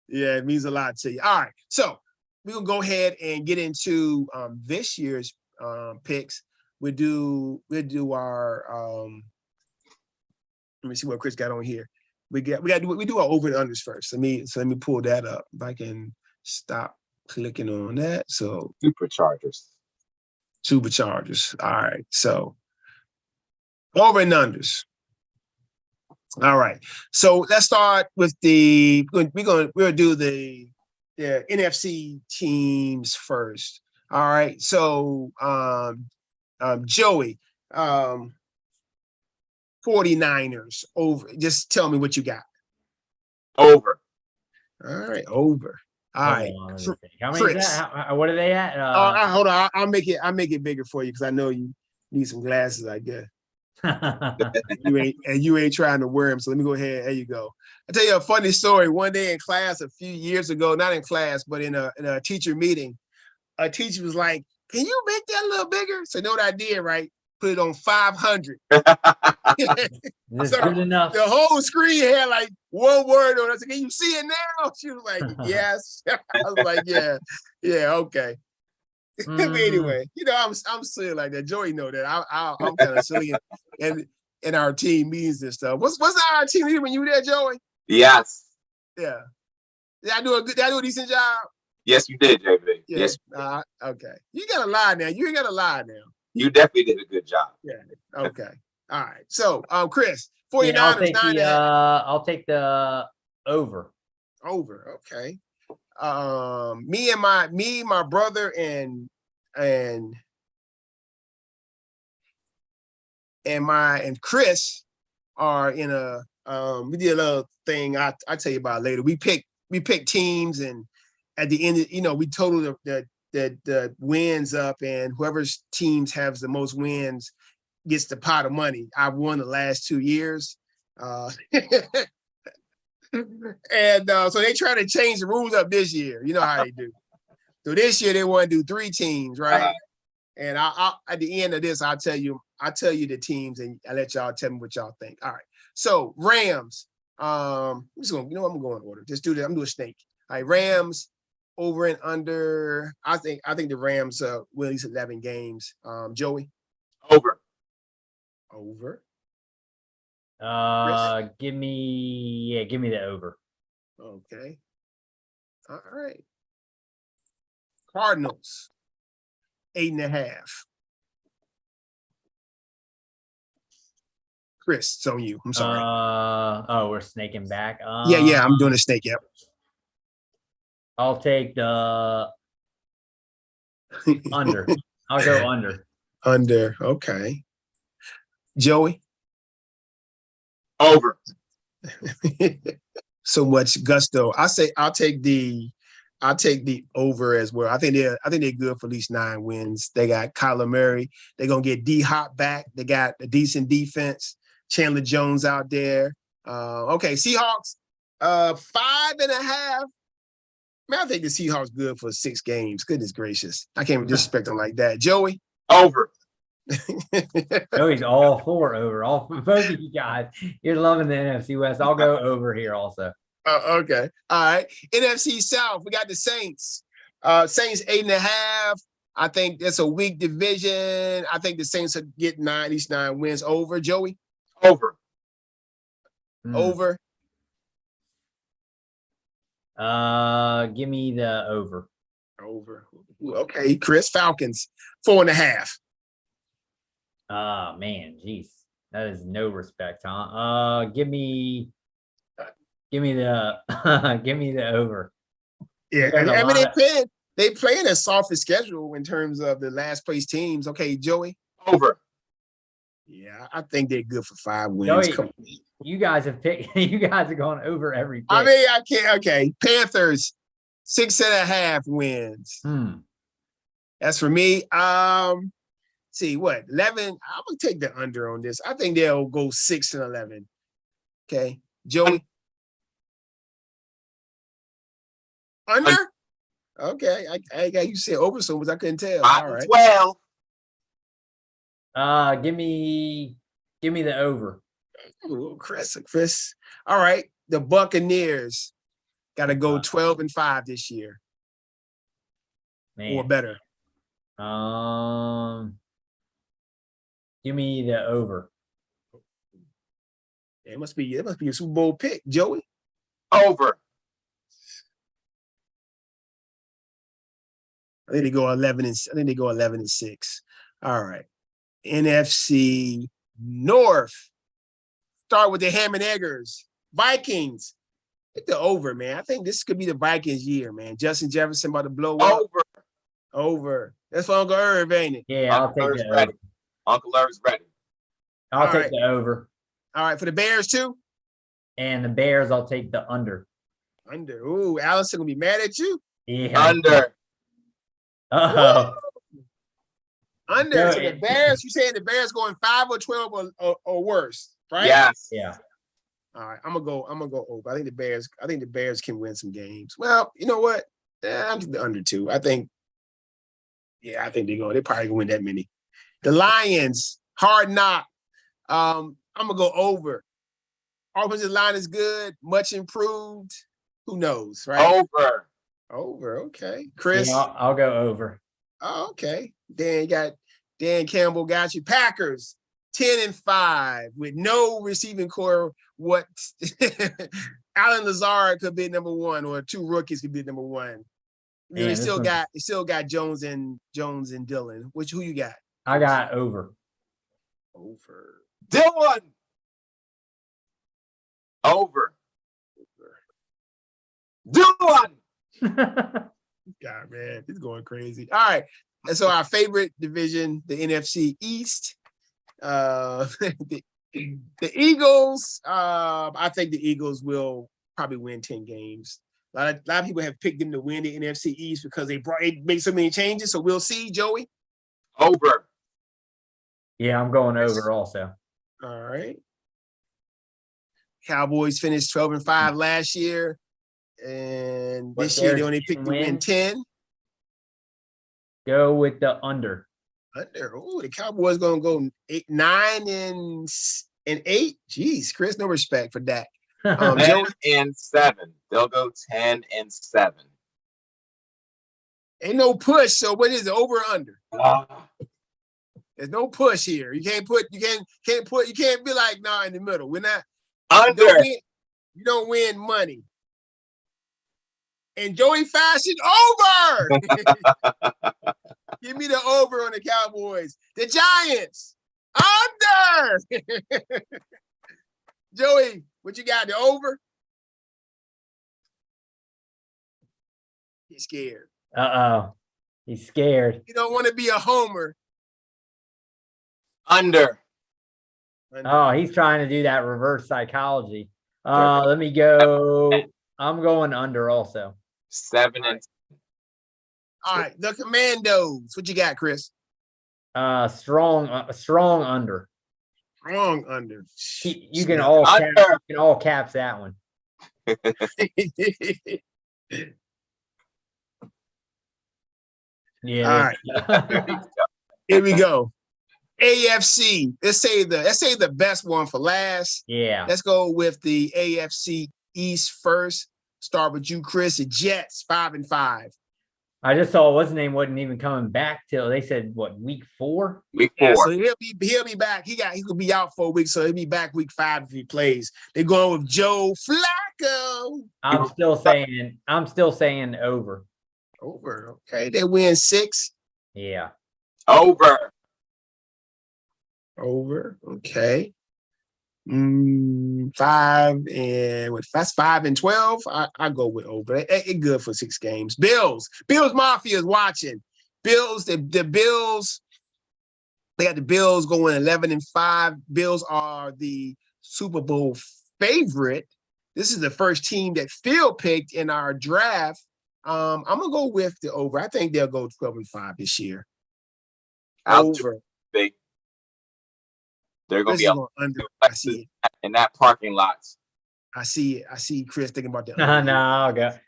Yeah, it means a lot to you. All right, so we're gonna go ahead and get into this year's picks. We'll do our let me see what Chris got on here. we do our over and unders first. Let me pull that up. If I can stop clicking on that. So Superchargers. All right. So over and unders. All right. So let's start with we'll do the NFC teams first. All right. So Joey, 49ers over. Just tell me what you got. Over. All right, over. All right. How many is that? What are they at? Hold on. I'll make it bigger for you because I know you need some glasses, I guess. you ain't trying to wear them. So let me go ahead. There you go. I'll tell you a funny story. One day in class a few years ago, not in class, but in a teacher meeting, a teacher was like, "Can you make that a little bigger?" So you know what I did, right? Put it on 500. This is good enough. The whole screen had like one word on it. I said, "Can you see it now?" She was like, "Yes." I was like, "Yeah, okay." But anyway, I'm silly like that. Joey know that. I'm kind of silly in our team meetings and stuff. What's our team meeting when you were there, Joey? Yes. Yeah. Did I do a decent job? Yes, you did, JB. Yeah. Yes. Okay. You gotta lie now. You ain't gotta lie now. You definitely did a good job. Yeah. Okay. All right. So, Chris, 49ers, I'll take the over. Over. Okay. Me, my brother, and Chris are in a we did a little thing I'll tell you about later. We picked teams, and at the end, we totaled the wins up, and whoever's teams has the most wins gets the pot of money. I've won the last 2 years. And so they try to change the rules up this year. You know how they do. So this year they want to do 3 teams, right? And I'll at the end of this, I'll tell you the teams, and I'll let y'all tell me what y'all think. All right. So Rams. I'm going in order. Just do that. I'm doing a snake. All right, Rams over and under. I think the Rams win at least 11 games. Joey. Over. Give me the over. Okay. All right. Cardinals 8.5. Chris, it's on you. I'm sorry. We're snaking back. Yeah, I'm doing a snake. Yep. I'll take the under. I'll go under. Under. Okay. Joey. Over. So much gusto. I'll take the over as well. I think they're good for at least 9 wins. They got Kyler Murray. They're gonna get D-Hop back. They got a decent defense. Chandler Jones out there. Okay, Seahawks, 5.5. Man, I think the Seahawks good for 6 games. Goodness gracious. I can't disrespect them like that. Joey? Over. Joey's all for over. Both of you guys. You're loving the NFC West. I'll go over here also. Okay. All right. NFC South, we got the Saints. Saints 8.5. I think that's a weak division. I think the Saints will get at least 9 wins. Over, Joey? Over. Over. Give me the over. Over. Okay, Chris, Falcons 4.5. Man, geez, that is no respect, huh? Give me the give me the over. Yeah, I mean they playing a softest schedule in terms of the last place teams. Okay, Joey? Over. Yeah, I think they're good for 5 wins. Joey, you guys have picked. You guys are going over every pick. I mean, I can't. Okay, Panthers 6.5 wins. That's for me. See what 11. I'm gonna take the under on this. I think they'll go 6-11. Okay, Joey. Under. Okay, I got you said over so much I couldn't tell. All right. 12. Give me the over. Ooh, Chris. All right, the Buccaneers got to go 12-5 this year, or better. Give me the over. It must be a Super Bowl pick, Joey. Over. I think they go 11-6. All right. NFC North. Start with the ham and eggers. Vikings. Hit the over, man. I think this could be the Vikings year, man. Justin Jefferson about to blow up. Over. That's for Uncle Irv, ain't it? Yeah, I'll take the over. Uncle Irv's ready. I'll take the over. All right, for the Bears too? And the Bears, I'll take the under. Under. Ooh, Allison gonna be mad at you. Yeah. Under. Uh-oh. Under. So the Bears, you saying the Bears going 5 or 12 or worse, right? Yes. Yeah. All right, I'm gonna go over. I think the Bears can win some games. Well, you know what? I'm the under 2. I think they're probably gonna win that many. The Lions, hard knock. I'm gonna go over. Offensive line is good, much improved. Who knows, right? Over, okay. Chris? Yeah, I'll go over. Oh, okay. Dan Campbell got you. Packers, 10-5 with no receiving core. What Alan Lazard could be number 1, or 2 rookies could be number 1. They still got Jones and Dillon. Who you got? I got over. Over. Dillon. Over. Dillon. God, man, it's going crazy. All right. And so our favorite division, the NFC East. The Eagles, I think the Eagles will probably win 10 games. A lot of people have picked them to win the NFC East because they made so many changes. So we'll see, Joey. Over. Yeah, I'm going over also. All right. Cowboys finished 12-5 last year. And this year they only picked to win 10. Go with the under. Under. Oh, the Cowboys gonna go 9-8. Jeez, Chris, no respect for that. 10-7. They'll go 10-7. Ain't no push. So what is it? Over or under? There's no push here. You can't be like, nah, in the middle. We're not under. You don't win money. And Joey Fashion, over. Give me the over on the Cowboys. The Giants, under. Joey, what you got? The over? He's scared. Uh-oh. He's scared. You don't want to be a homer. Under. Oh, he's trying to do that reverse psychology. Let me go. I'm going under also. 7 and. All right, the Commandos. What you got, Chris? Strong under. Strong under. You can all caps that one. Yeah. All right. Here we go. AFC. Let's say the best one for last. Yeah. Let's go with the AFC East first. Start with you, Chris. The Jets, 5-5. I just saw what's his name wasn't even coming back till they said what, week 4? Week 4. Yeah, so he'll be back. He could be out for a week, so he'll be back week 5 if he plays. They're going with Joe Flacco. I'm still saying over. Over. Okay. They win 6. Yeah. Over. Okay. 5 and that's 5-12. I go with over. It's good for 6 games. Bills Mafia is watching. The Bills. They got the Bills going 11-5. Bills are the Super Bowl favorite. This is the first team that Phil picked in our draft. I'm gonna go with the over. I think they'll go 12-5 this year. Over. They're going to be under. I see it. In that parking lot. I see it. I see Chris thinking about the under. No,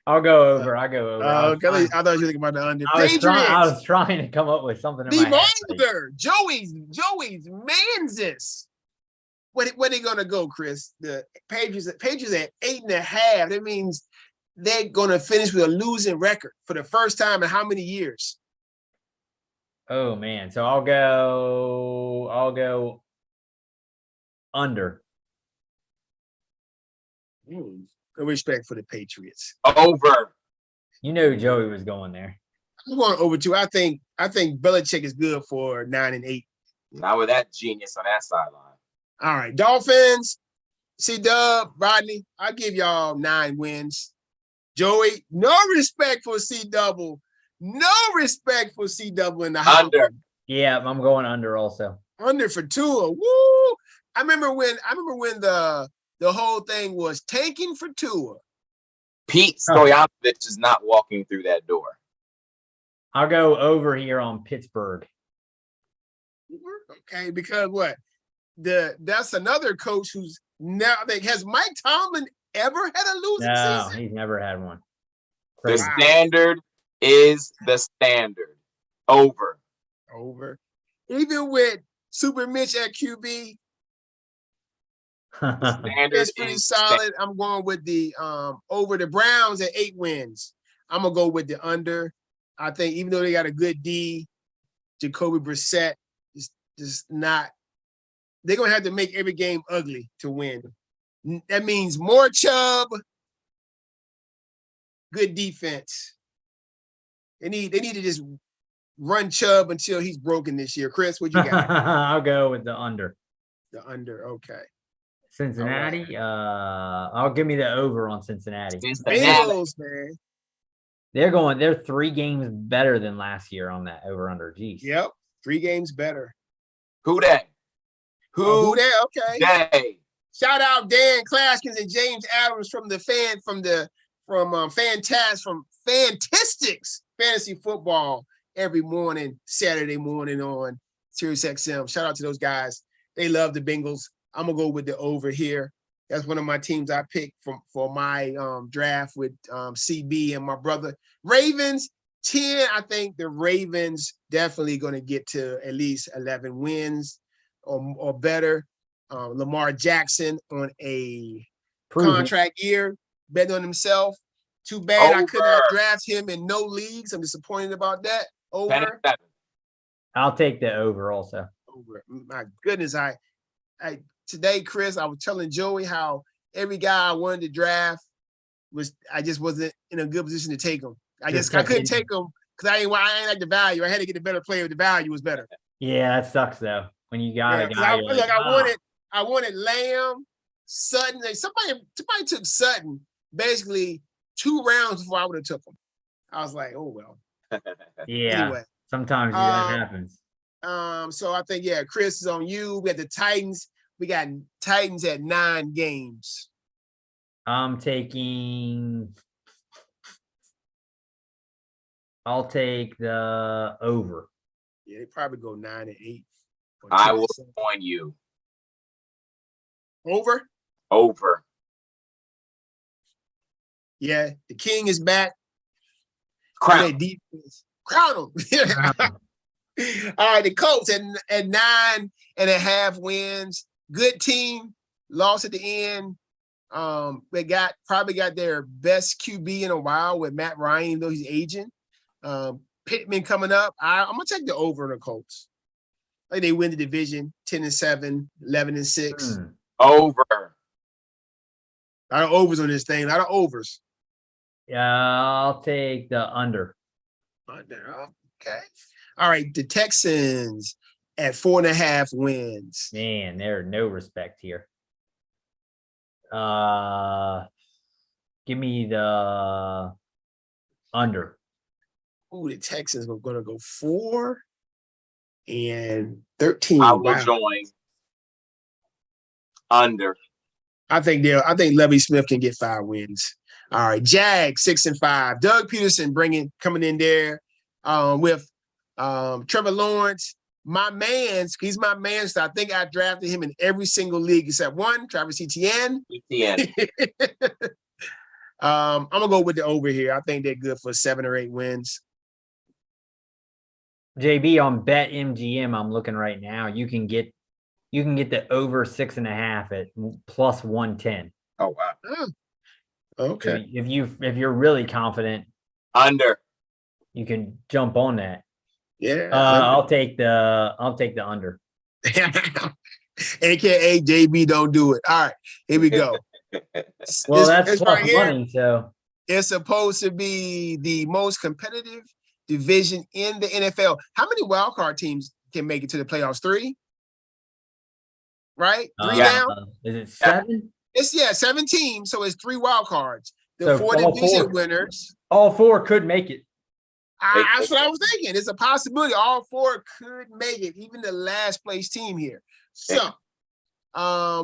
I'll go over. I go over. I thought you were thinking about the under. I was trying to come up with something in my head. Under. Joey's Mansis. Where they gonna go, Chris? The Patriots at 8.5. That means they're gonna finish with a losing record for the first time in how many years? Oh man. So I'll go under. No respect for the Patriots. Over. You know Joey was going there. I'm going over 2. I think Belichick is good for 9 and 8. Not with that genius on that sideline. All right, Dolphins. C-Dub, Rodney, I give y'all 9 wins. Joey, no respect for C-Double. No respect for C-Double in the house. Under. Yeah, I'm going under also. Under for Tua. Woo! I remember when the whole thing was tanking for Tua. Pete Stoyanovich is not walking through that door. I'll go over here on Pittsburgh. Okay, because what? That's another coach who's now. Has Mike Tomlin ever had a losing season? He's never had one. The standard is the standard. Over. Even with Super Mitch at QB, it's pretty solid. I'm going with the over the Browns at 8 wins. I'm gonna go with the under. I think even though they got a good D, Jacoby Brissett is just not. They're gonna have to make every game ugly to win. That means more Chubb, good defense. They need to just run Chubb until he's broken this year. Chris, what you got? I'll go with the under. The under, okay. Cincinnati. Right. I'll give me the over on Cincinnati. Bengals, man. They're 3 games better than last year on that over under. Geez. Yep. 3 games better. Who that? Who that? Okay. Day. Shout out Dan Claskins and James Adams from Fantastics Fantasy Football every morning, Saturday morning on Sirius XM. Shout out to those guys. They love the Bengals. I'm gonna go with the over here. That's one of my teams I picked for my draft with CB and my brother. Ravens 10. I think the Ravens definitely gonna get to at least 11 wins or better. Lamar Jackson on a contract year, betting on himself. Too bad I could not draft him in no leagues. I'm disappointed about that. Over. I'll take the over also. Over. My goodness, I today, Chris, I was telling Joey how every guy I wanted to draft I just wasn't in a good position to take him. I couldn't take him because I ain't like the value. I had to get a better player. The value was better. Yeah, that sucks though. When you got a guy, I wanted Lamb, Sutton. Somebody took Sutton basically 2 rounds before I would have took him. I was like, oh well. Yeah. Anyway, sometimes that happens. So I think Chris is on you. We got the Titans. We got Titans at 9 games. I'll take the over. Yeah, they probably go 9 and 8. I will join you. Over? Over. Yeah, the King is back. Crown. Defense. Crown him. All right, the Colts at 9.5 wins. Good team. Lost at the end. They probably got their best QB in a while with Matt Ryan, though he's aging. Pittman coming up. I'm gonna take the over on the Colts. I think they win the division 10-7, 11-6. Over. A lot of overs on this thing. A lot of overs. Yeah, I'll take the under. Under. Okay. All right. The Texans at 4.5 wins. Man, there's no respect here. Give me the under. Ooh, the Texans are going to go 4 and 13. I will join. Under. I think Lovie Smith can get 5 wins. All right, Jags 6-5. Doug Peterson coming in there with Trevor Lawrence. He's my man. So I think I drafted him in every single league except one, Travis Etienne. I'm gonna go with the over here. I think they're good for 7 or 8 wins. JB on BetMGM, I'm looking right now. You can get the over 6.5 at plus 110. Oh wow. Okay. So if you're really confident, under, you can jump on that. Yeah. I'll take the under. AKA JB don't do it. All right, here we go. Well, that's it's plus right here. money, so It's supposed to be the most competitive division in the NFL. How many wild card teams can make it to the playoffs? 3, right? 3 now. Is it 7? It's 7 teams, so it's 3 wild cards. The So 4 all division 4. winners. All 4 could make it. That's what I was thinking. It's a possibility. All 4 could make it, even the last place team here. So,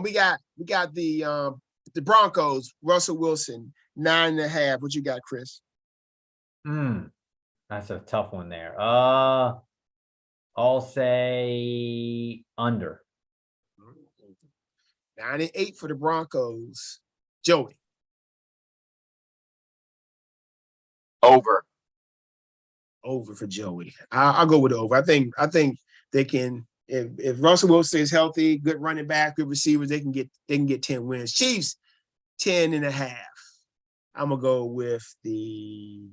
we got the Broncos, Russell Wilson, 9.5. What you got, Chris? That's a tough one there. I'll say under. 9-8 for the Broncos. Joey. Over for Joey. I'll go with over. I think they can. If Russell Wilson is healthy, good running back, good receivers, they can get 10 wins. Chiefs 10.5. I'm gonna go with the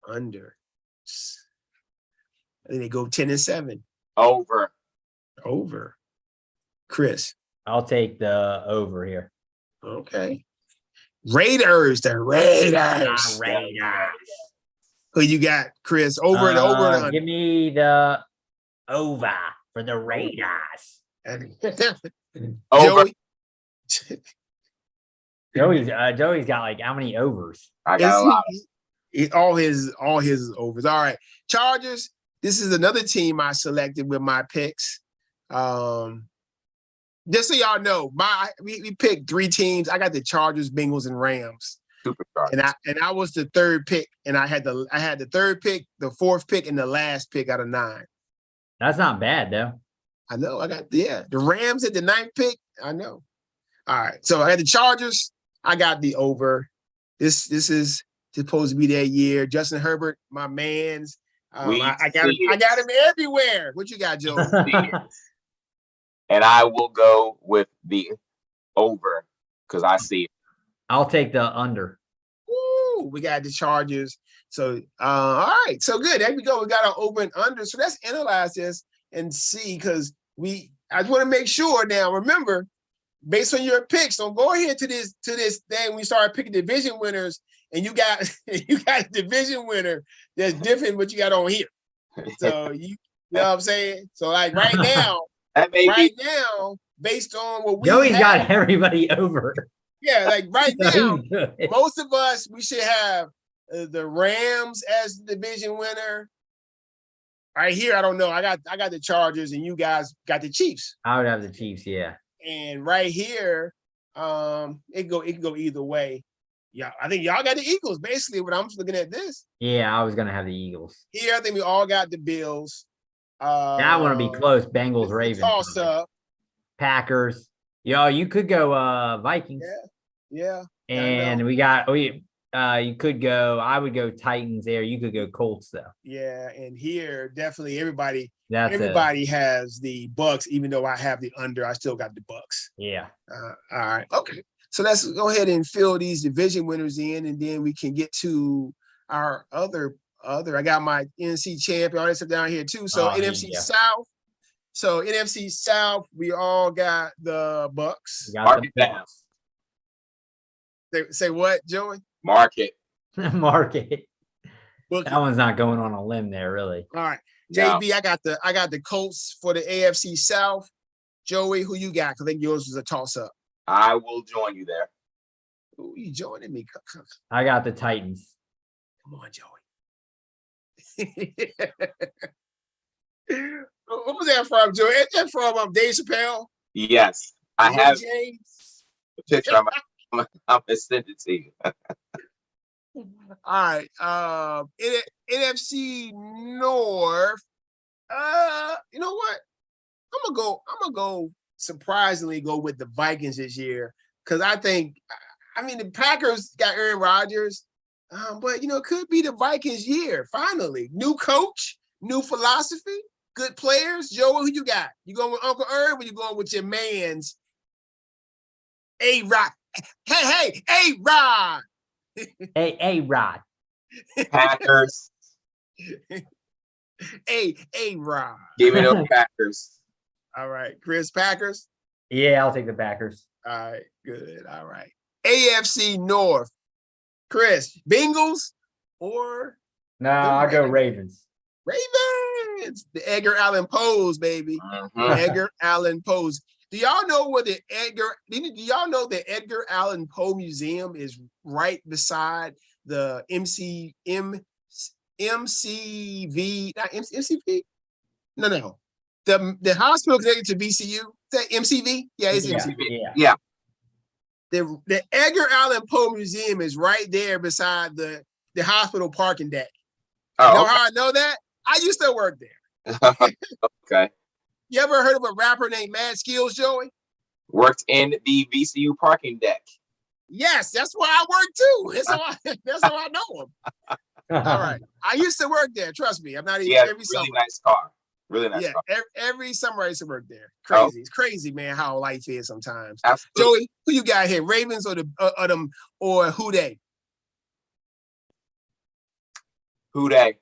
under. I think they go 10-7. Over. Chris. I'll take the over here. Okay. Raiders. The Raiders. Who you got, Chris? Over and over and under. Give me the over for the Raiders. Over. Joey's got like how many overs? I got a lot. All his overs. All right. Chargers. This is another team I selected with my picks. Just so y'all know, we picked 3 teams. I got the Chargers, Bengals, and Rams. Super Chargers. And I was the 3rd pick, and I had the 3rd pick, the 4th pick, and the last pick out of 9. That's not bad though. I know. I got the Rams at the 9th pick. I know. All right. So I had the Chargers. I got the over. This is supposed to be their year. Justin Herbert, my man's. I got him everywhere. What you got, Joe? And I will go with the over because I see it. I'll take the under. Ooh, we got the Chargers. So, all right. So good. There we go. We got our over and under. So let's analyze this and see, because I just want to make sure now. Remember, based on your picks, don't go ahead to this thing. We start picking division winners, and you got a division winner that's different what you got on here. So you know what I'm saying? So like right now, based on what we Joey's got everybody over. Yeah, like right now, most of us, we should have the Rams as the division winner. Right here, I don't know. I got the Chargers, and you guys got the Chiefs. I would have the Chiefs, yeah. And right here, it can go either way. Yeah, I think y'all got the Eagles. Basically, when I'm looking at this. Yeah, I was gonna have the Eagles. Here, I think we all got the Bills. That one to be close. Bengals, Ravens, toss up. Packers. Yo, you could go Vikings. Yeah. And we got you could go. I would go Titans there. You could go Colts though. Yeah, and here definitely everybody has the Bucks. Even though I have the under, I still got the Bucks. Yeah. All right. Okay. So let's go ahead and fill these division winners in, and then we can get to our other. I got my NFC champion. All that stuff down here too. So NFC South. So NFC South, we all got the Bucks. Mark it down. Say what, Joey? Mark it. Mark it. That one's not going on a limb there, really. All right, JB, no. I got the Colts for the AFC South. Joey, who you got? Because I think yours was a toss-up. I will join you there. Who you joining me? I got the Titans. Come on, Joey. What was that from, Joey? Is that from Dave Chappelle? Yes, I have the picture. I'm gonna send it to you. All right. NFC North. You know what? I'm gonna go surprisingly go with the Vikings this year. Because the Packers got Aaron Rodgers. But it could be the Vikings year. Finally. New coach, new philosophy, good players. Joe, who you got? You going with Uncle Irv, or you going with your man's A-Rod? Hey, A-Rod. Hey, A-Rod. Packers. A-Rod. Give me those Packers. All right. Chris, Packers? Yeah, I'll take the Packers. All right, good. All right. AFC North. Chris, Bengals or No, I'll go Ravens. Ravens? The Edgar Allan Poe's, baby. Edgar Allan Poe's. Do y'all know where the Edgar Allan Poe Museum is right beside the MCV? Not MCV? No. The hospital connected to BCU. Is that MCV? Yeah, it's MCV. Yeah. The Edgar Allan Poe Museum is right there beside the hospital parking deck. Oh, you know how I know that? I used to work there. Okay. You ever heard of a rapper named Mad Skills, Joey? Worked in the VCU parking deck. Yes, that's where I work too. That's how I know him. All right. I used to work there. Trust me. I'm not even every summer. Nice car. Really nice car. Every summer I used to work there. Crazy. Oh. It's crazy, man, how life is sometimes. Absolutely. Joey, who you got here? Ravens or who they? Who they?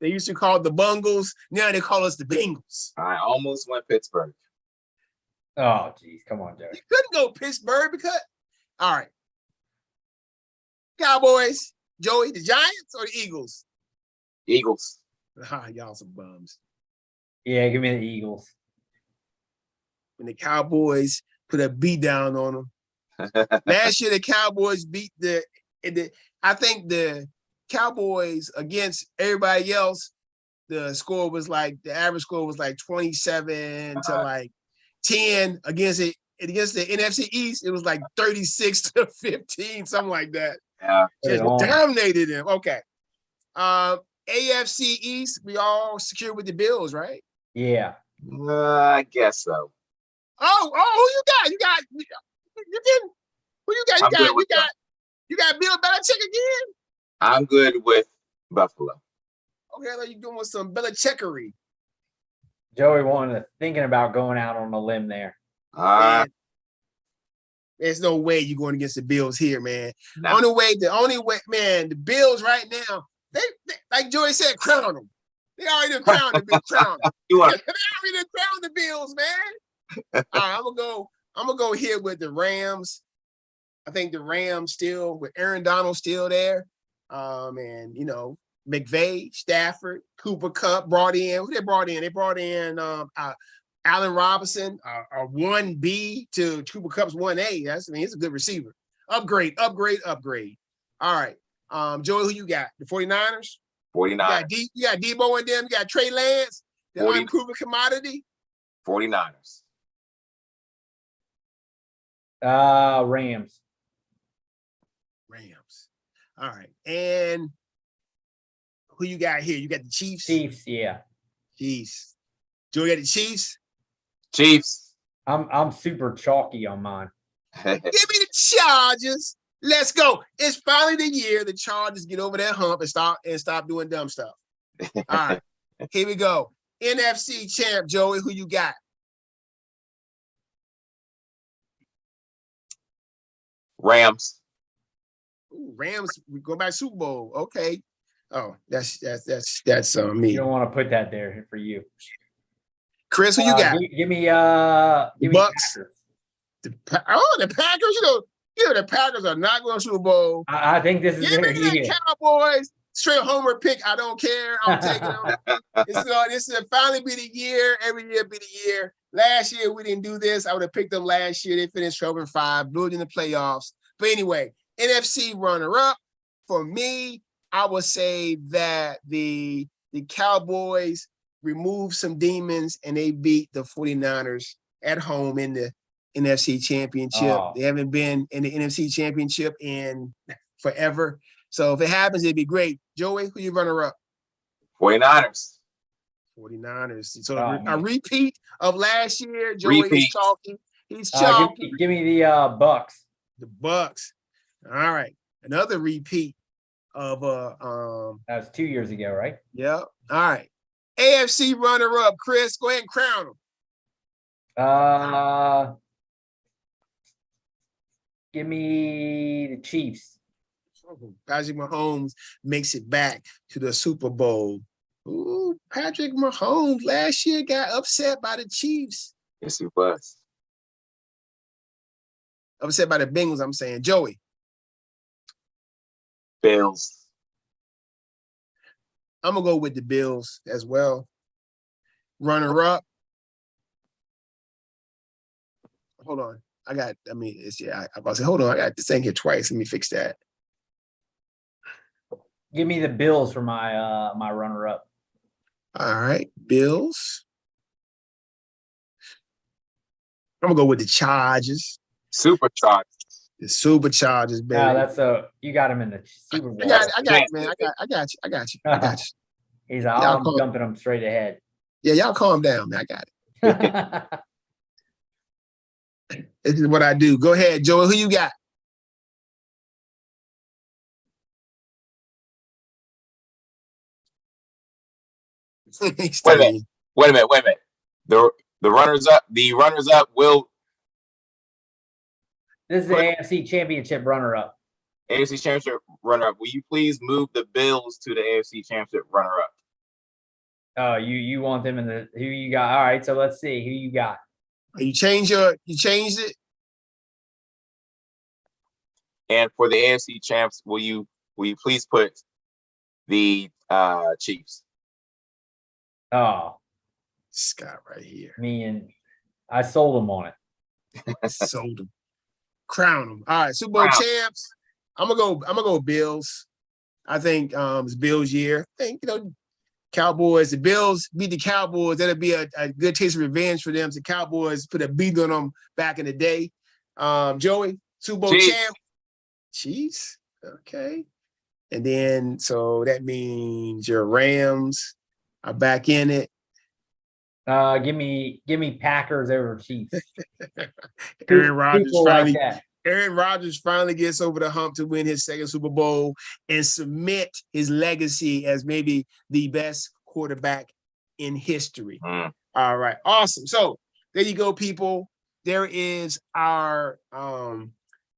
They used to call it the Bungles. Now they call us the Bengals. I almost went Pittsburgh. Oh, geez. Come on, Joey. You couldn't go Pittsburgh because. All right. Cowboys. Joey, the Giants or the Eagles? Eagles. Y'all some bums. Yeah, give me the Eagles. When the Cowboys put a beat down on them. Last year, the Cowboys beat I think the Cowboys against everybody else, the average score was like 27 to like 10 against the NFC East. It was like 36-15, something like that. Yeah. Just dominated them. Okay. AFC East, we all secure with the Bills, right? Yeah. I guess so. Oh, who you got? You got Bill Belichick again? I'm good with Buffalo. Okay, I thought you doing some Belichickery. Joey thinking about going out on a limb there. There's no way you're going against the Bills here, man. No. The only way, man, the Bills right now, they like Joey said, crown them. They already crowned the crown. They already crowned the Bills, man. All right, I'm gonna go here with the Rams. I think the Rams still with Aaron Donald still there. And McVay, Stafford, Cooper Kupp brought in. Who they brought in? They brought in Allen Robinson, a 1B to Cooper Kupp's 1A. He's a good receiver. Upgrade. All right. Joey, who you got? The 49ers? 49ers. You got Debo and them. You got Trey Lance, the unproven commodity. 49ers. Rams. All right. And who you got here? You got the Chiefs? Chiefs, yeah. Chiefs. Joey got the Chiefs? Chiefs. I'm super chalky on mine. Give me the Chargers. Let's go. It's finally the year the Chargers get over that hump and stop doing dumb stuff. All right. Here we go. NFC champ, Joey, who you got? Rams. Ooh, Rams, we go back Super Bowl. Okay. Oh, that's me. You don't want to put that there for you. Chris, who you got? Give me Bucks. Packers. The Packers. The Packers are not going to Super Bowl. I think this is their year. Cowboys. Straight homer pick. I don't care. I'm taking them. This will finally be the year. Every year be the year. Last year we didn't do this. I would have picked them last year. They finished 12-5, blew it in the playoffs. But anyway, NFC runner-up for me. I would say that the Cowboys removed some demons and they beat the 49ers at home in the NFC Championship. Oh. They haven't been in the NFC Championship in forever. So if it happens, it'd be great. Joey, who you runner up? 49ers. 49ers. So a repeat of last year. Joey is chalky. He's chalky. Give me the Bucks. The Bucks. All right. Another repeat of that was 2 years ago, right? Yep. All right. AFC runner-up, Chris. Go ahead and crown him. Give me the Chiefs. Patrick Mahomes makes it back to the Super Bowl. Ooh, Patrick Mahomes last year got upset by the Chiefs. Yes, he was. Upset by the Bengals, I'm saying. Joey. Bills. I'm going to go with the Bills as well. Runner up. Hold on. I about to say, hold on. I got this thing here twice. Let me fix that. Give me the Bills for my my runner up. All right. Bills. I'm going to go with the Chargers. Supercharged. The Superchargers, baby. You got him in the Super Bowl. I got you, man. I got you. He's like, I'm dumping him straight ahead. Yeah, y'all calm down, man. I got it. This is what I do. Go ahead, Joey. Who you got? Wait a minute. The runners up will. This is the AFC Championship runner up. AFC Championship runner up. Will you please move the Bills to the AFC Championship runner up? Oh, you want them in the who you got? All right, so let's see who you got. You changed it? And for the AFC champs, will you please put the Chiefs? Oh, Scott right here. I sold him on it. Sold him. Crown them. All right, Super Bowl champs. I'm gonna go Bills. I think it's Bills' year. I think Cowboys. The Bills beat the Cowboys. That'll be a good taste of revenge for them. The Cowboys put a beat on them back in the day. Joey, Super Bowl champ. Chiefs. Okay. And then so that means your Rams are back in it. Give me Packers over Chiefs. Aaron Rodgers finally gets over the hump to win his second Super Bowl and cement his legacy as maybe the best quarterback in history. All right, awesome. So there you go, people. There is our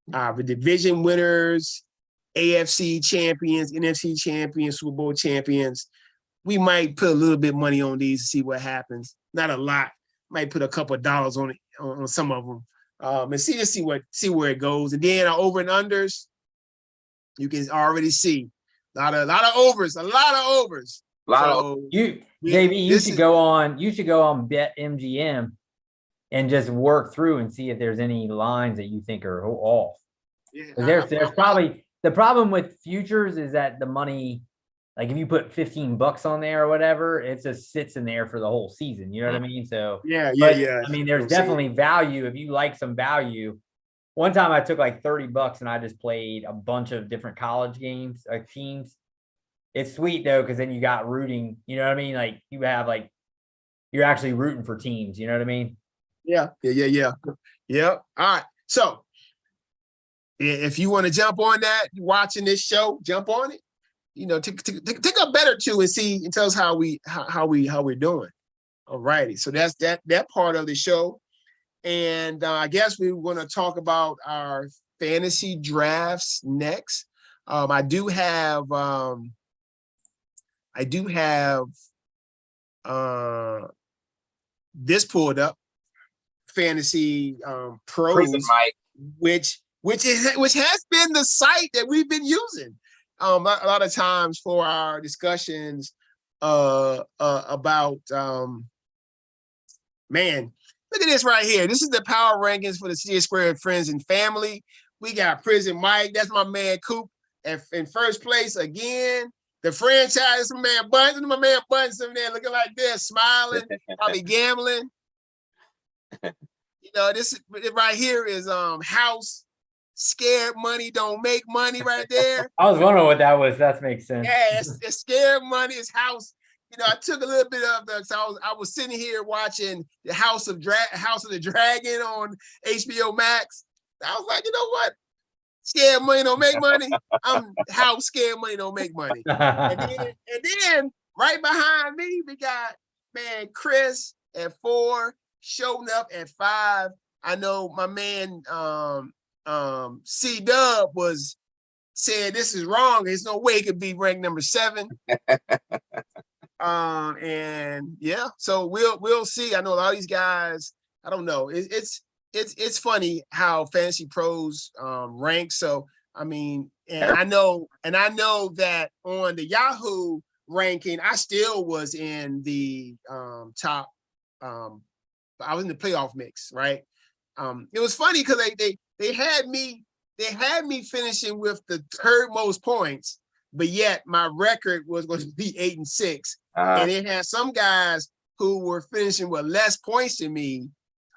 division winners, AFC champions, NFC champions, Super Bowl champions. We might put a little bit of money on these to see what happens. Not a lot. Might put a couple of dollars on it on some of them, and see where it goes. And then our over and unders, you can already see a lot of overs. You should go on Bet MGM and just work through and see if there's any lines that you think are off. Yeah, there's probably the problem with futures is that the money. Like if you put $15 on there or whatever, it just sits in there for the whole season. You know what I mean? So yeah. I mean, there's definitely value if you like some value. One time I took like $30 and I just played a bunch of different college games, like teams. It's sweet though, because then you got rooting. You know what I mean? Like you have you're actually rooting for teams. You know what I mean? Yeah. All right. So if you want to jump on that, watching this show, jump on it. Take a bet or two and see and tell us how we're doing. All righty. So that's that part of the show. And I guess we're going to talk about our fantasy drafts next. I do have this pulled up, Fantasy Pros, which has been the site that we've been using. A lot of times for our discussions about man, look at this right here. This is the power rankings for the CA Squared friends and family. We got Prison Mike. That's my man Coop. And in first place again, the franchise, my man Buttons in there looking like this, smiling, probably gambling. This right here is House. Scared money don't make money right there. I was wondering what that was. That makes sense. Yeah, it's scared money. It's House. I took a little bit of the. So I was sitting here watching the House of the Dragon on HBO Max. I was like, you know what? Scared money don't make money. I'm House. Scared money don't make money. and then right behind me we got man Chris at 4, showing up at 5. I know my man C Dub was saying this is wrong. There's no way it could be ranked number 7. And yeah, so we'll see. I know a lot of these guys. I don't know. It's funny how Fantasy Pros rank. So I mean, and I know that on the Yahoo ranking, I still was in the top. I was in the playoff mix, right? It was funny because they had me finishing with the third most points, but yet my record was going to be 8-6, and it had some guys who were finishing with less points than me,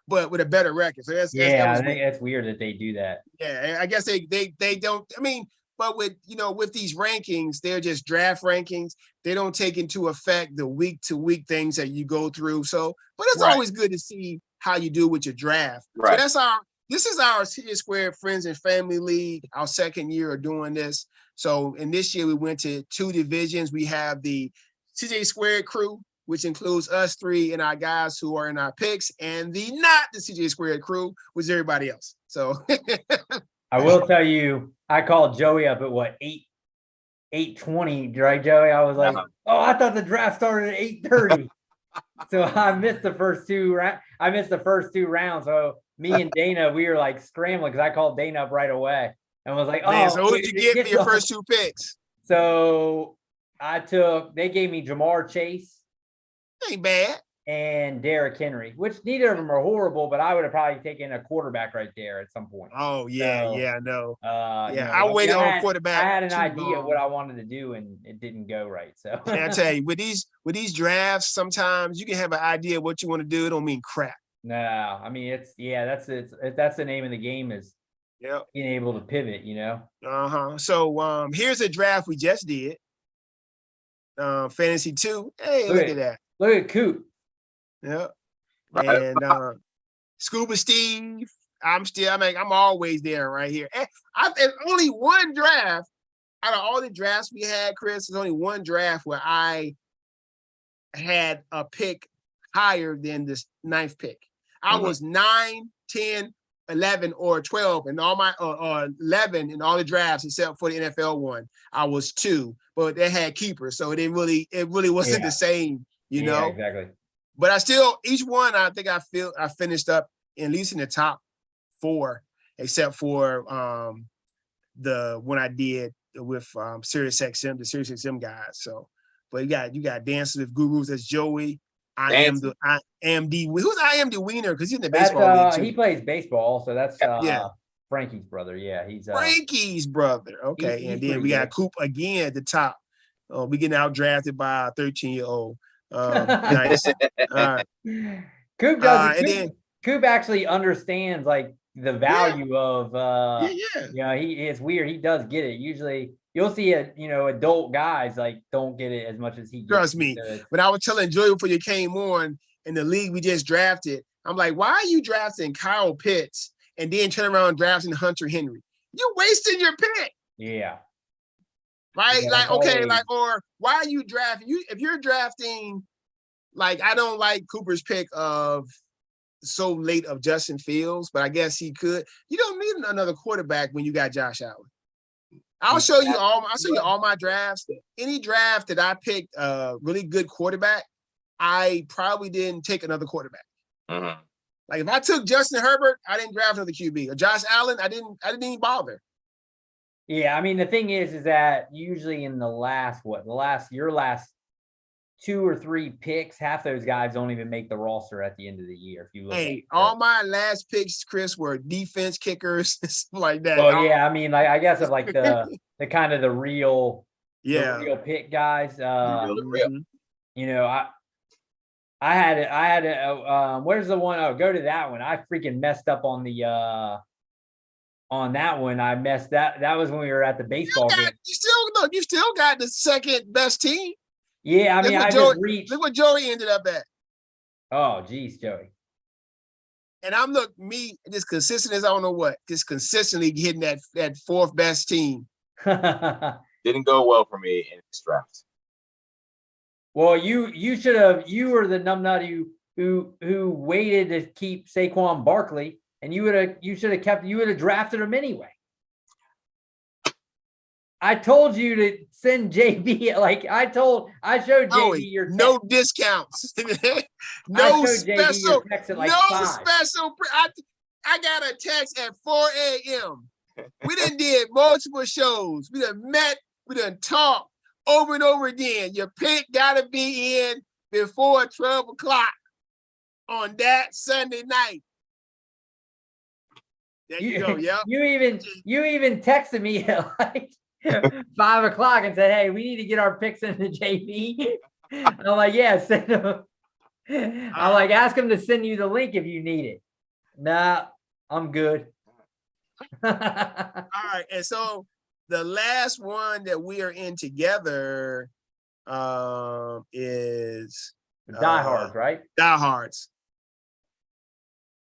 but with a better record. So that's I think that's weird that they do that. Yeah, I guess they don't. I mean, but with these rankings, they're just draft rankings. They don't take into effect the week to week things that you go through. So, but it's always good to see how you do with your draft. Right. So this is our CJ Squared Friends and Family League, our second year of doing this. So in this year, we went to 2 divisions. We have the CJ Squared crew, which includes us 3 and our guys who are in our picks, and not the CJ Squared crew, which is everybody else. So I will tell you, I called Joey up at what 8:20, right, Joey? I was like, oh, I thought the draft started at 8:30. So I missed the first 2 rounds. So me and Dana, we were like scrambling because I called Dana up right away and was like, man, so who did you get for your first 2 picks? So they gave me Jamar Chase. Ain't bad. And Derrick Henry, which neither of them are horrible, but I would have probably taken a quarterback right there at some point. Oh yeah, so, I know. I waited on quarterback. I had an idea of what I wanted to do, and it didn't go right. So I tell you, with these drafts, sometimes you can have an idea of what you want to do. It don't mean crap. No, I mean that's the name of the game is being able to pivot. So here's a draft we just did. Fantasy 2. Hey, look at that. Look at Coop. Yeah. And Scuba Steve, I'm always there right here. There's only one draft out of all the drafts we had, Chris. There's only one draft where I had a pick higher than this 9th pick. I was 9, 10, 11, or 12 and all my 11 in all the drafts except for the NFL one. I was 2, but they had keepers, so it really wasn't the same, you know. Exactly. But each one, I think I finished up at least in the top 4, except for the one I did with SiriusXM, the SiriusXM guys. So, but you got Dancing with Gurus. That's Joey. I am the Wiener because he's in the baseball league too. He plays baseball, so that's Frankie's brother. Yeah, he's Frankie's brother. Okay, and then we got Coop again at the top. We getting out drafted by a 13-year-old. Nice. Coop does. Coop actually understands like the value of. It's weird. He does get it. Usually, you'll see adult guys like don't get it as much as he gets. Trust me. When I was telling Joey before you came on in the league we just drafted, I'm like, why are you drafting Kyle Pitts and then turn around drafting Hunter Henry? You're wasting your pick. Yeah. Right? Or why are you drafting? If you're drafting, like, I don't like Cooper's pick of so late of Justin Fields, but I guess he could. You don't need another quarterback when you got Josh Allen. I'll show you all my drafts. Any draft that I picked a really good quarterback, I probably didn't take another quarterback. Like if I took Justin Herbert, I didn't draft another QB. Or Josh Allen, I didn't even bother. Yeah, I mean the thing is that usually in your last 2 or 3 picks, half those guys don't even make the roster at the end of the year. If you look, all my last picks, Chris, were defense kickers, stuff like that. Well, yeah, I mean, like I guess of like the kind of the real pick guys. I had where's the one? Oh, go to that one. I freaking messed up on the on that one. I messed that. That was when we were at the baseball game. You still got the second best team. Yeah, I mean, just reached. Look what Joey ended up at. Oh, geez, Joey. And I'm just consistent as I don't know what, just consistently hitting that 4th best team. Didn't go well for me in this draft. Well, you should have. You were the numbnut who waited to keep Saquon Barkley, and you would have drafted him anyway. I told you to send JB. Like I showed JB your text. No discounts. I No showed JB your special. text at like No 5. special. I got a text at 4 a.m. We done did multiple shows. We done met. We done talked over and over again. Your pick got to be in before 12 o'clock on that Sunday night. There you go. Yep. You even texted me at like 5 o'clock and said, "Hey, we need to get our picks into JB." I'm like, "Yeah, send them." I'm like, "Ask him to send you the link if you need it." Nah, I'm good. All right, and so the last one that we are in together is Diehards, right? Diehards.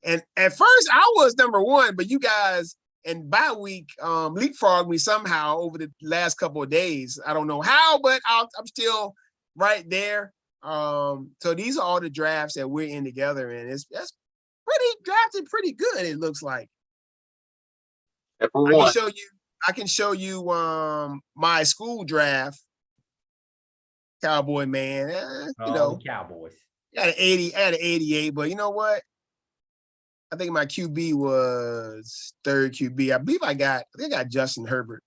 And at first I was number 1, but you guys and bye week leapfrogged me somehow over the last couple of days. I don't know how, but I'm still right there. So these are all the drafts that we're in together, and that's drafted pretty good. It looks like. I can show you my school draft. Cowboy man, you know, Cowboys. I had an 88, but you know what? I think my QB was 3rd QB. I believe I got Justin Herbert.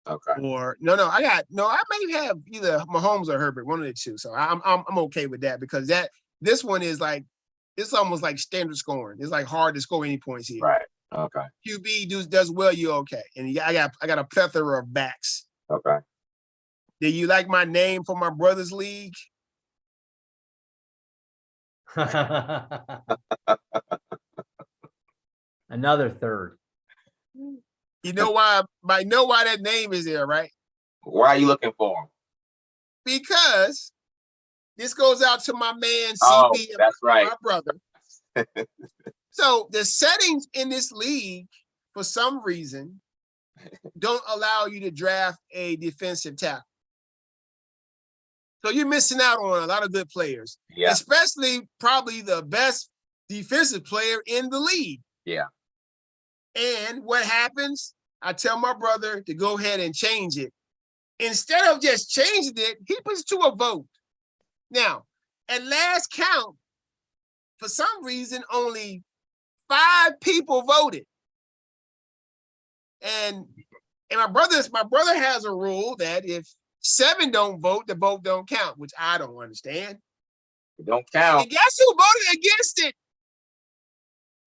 Okay. Or I may have either Mahomes or Herbert, one of the two. So I'm okay with that because this one is like it's almost like standard scoring. It's like hard to score any points here. Right. Okay. QB does well, you're okay. And I got a plethora of backs. Okay. Do you like my name for my brother's league? Another 3rd. You know why? I know why that name is there, right? Why are you looking for him? Because this goes out to my man Oh, CB, that's right, my brother. So the settings in this league, for some reason, don't allow you to draft a defensive tackle. So you're missing out on a lot of good players, especially probably the best defensive player in the league. Yeah. And what happens? I tell my brother to go ahead and change it. Instead of just changing it, he puts it to a vote. Now, at last count, for some reason, only 5 people voted. And my brother has a rule that if 7 don't vote, the vote don't count, which I don't understand. It don't count. And guess who voted against it?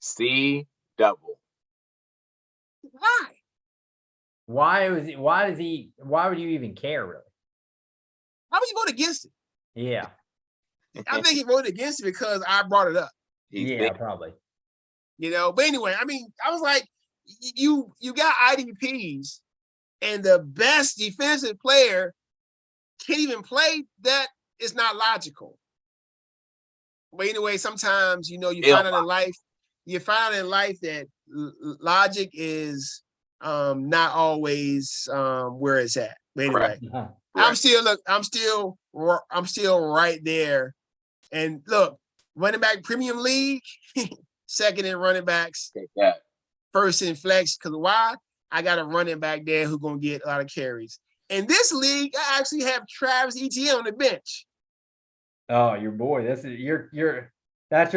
C double. Why? Why would you even care, really? Why would you vote against it? Yeah. I think he voted against it because I brought it up. Probably. You know, but anyway, I mean, I was like, you got IDPs and the best defensive player can't even play. That is not logical. But anyway, sometimes, you find out in life that logic is not always where it's at. But anyway, I'm still right there. And look, running back premium league, second in running backs, first in flex. Because why? I got a running back there who's gonna get a lot of carries. In this league, I actually have Travis Etienne on the bench. Oh, your boy. That's your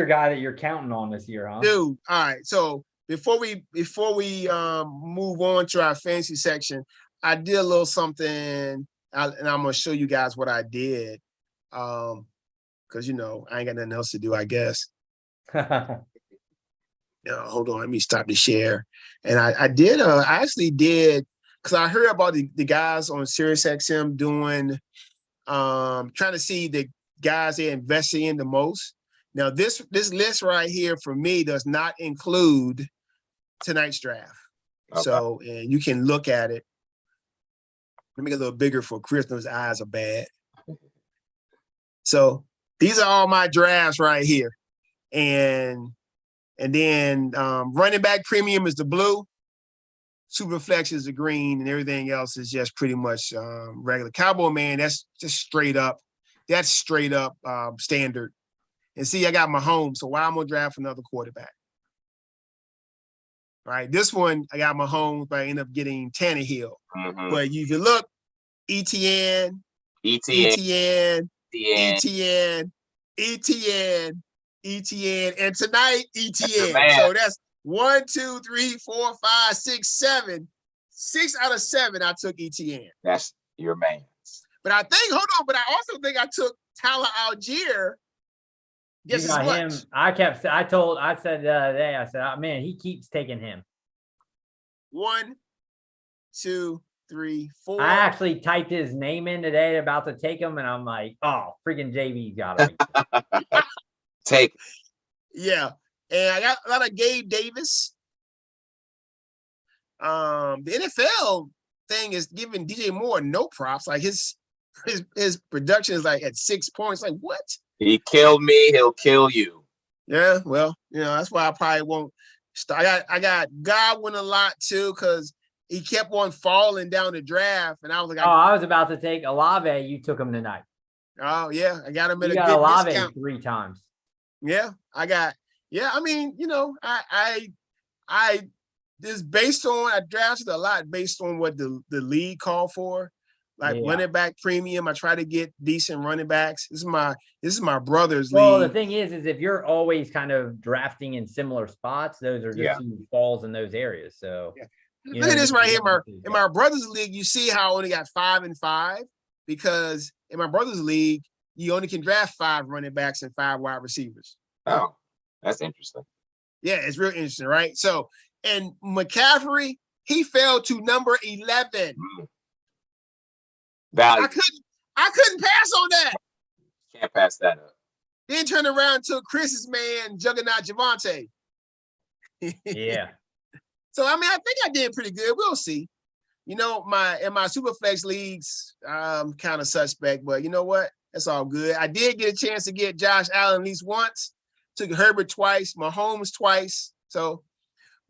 guy that you're counting on this year, huh? Dude, all right. So before we move on to our fantasy section, I did a little something, and I'm gonna show you guys what I did. Because I ain't got nothing else to do, I guess. Hold on, let me stop the share. And I actually did, because I heard about the guys on SiriusXM doing trying to see the guys they're investing in the most. Now, this list right here for me does not include tonight's draft. Okay. So, and you can look at it. Let me get a little bigger for Christmas. Eyes are bad. So these are all my drafts right here. And then running back premium is the blue. Superflex is the green, and everything else is just pretty much regular. Cowboy man, that's just straight up. That's straight up standard. And see, I got Mahomes, so why I'm gonna draft another quarterback? Right. This one, I got Mahomes, but I end up getting Tannehill. Mhm. But if you look, ETN, ETN. and tonight, ETN. man. So that's 1, 2, 3, 4, 5, 6, 7. 6 out of 7, I took ETN. That's your man. But I think, hold on, but I also think I took Tyler Algier. You Guess got as much. him. I said the other day, I said, oh, man, he keeps taking him. 1, 2, 3, 4. I actually typed his name in today about to take him, and I'm like, oh, freaking JV's got him. Take. Yeah. And I got a lot of Gabe Davis. The NFL thing is giving DJ Moore no props. Like his production is like at 6 points. Like what? He killed me. He'll kill you. Yeah, well, that's why I probably won't start. I got Godwin a lot too, because he kept on falling down the draft, and I was like, I was about to take Olave. You took him tonight. Oh yeah, I got him at You a got good Olave discount 3 times. Yeah, I mean, I just based on, I drafted a lot based on what the league called for, like running back premium. I try to get decent running backs. This is my brother's league. Well, the thing is if you're always kind of drafting in similar spots, those are just who falls in those areas. So look at this right here. In my brother's league, you see how I only got 5 and 5, because in my brother's league, you only can draft 5 running backs and 5 wide receivers. Oh, that's interesting. Yeah, it's real interesting, right? So, and McCaffrey, he fell to number 11. Value. I couldn't pass on that. Can't pass that up. Then turn around to Chris's man, Juggernaut Devonte. Yeah. So, I mean, I think I did pretty good. We'll see. In my Superflex leagues, kind of suspect, but you know what? That's all good. I did get a chance to get Josh Allen at least once. Took Herbert twice, Mahomes twice. So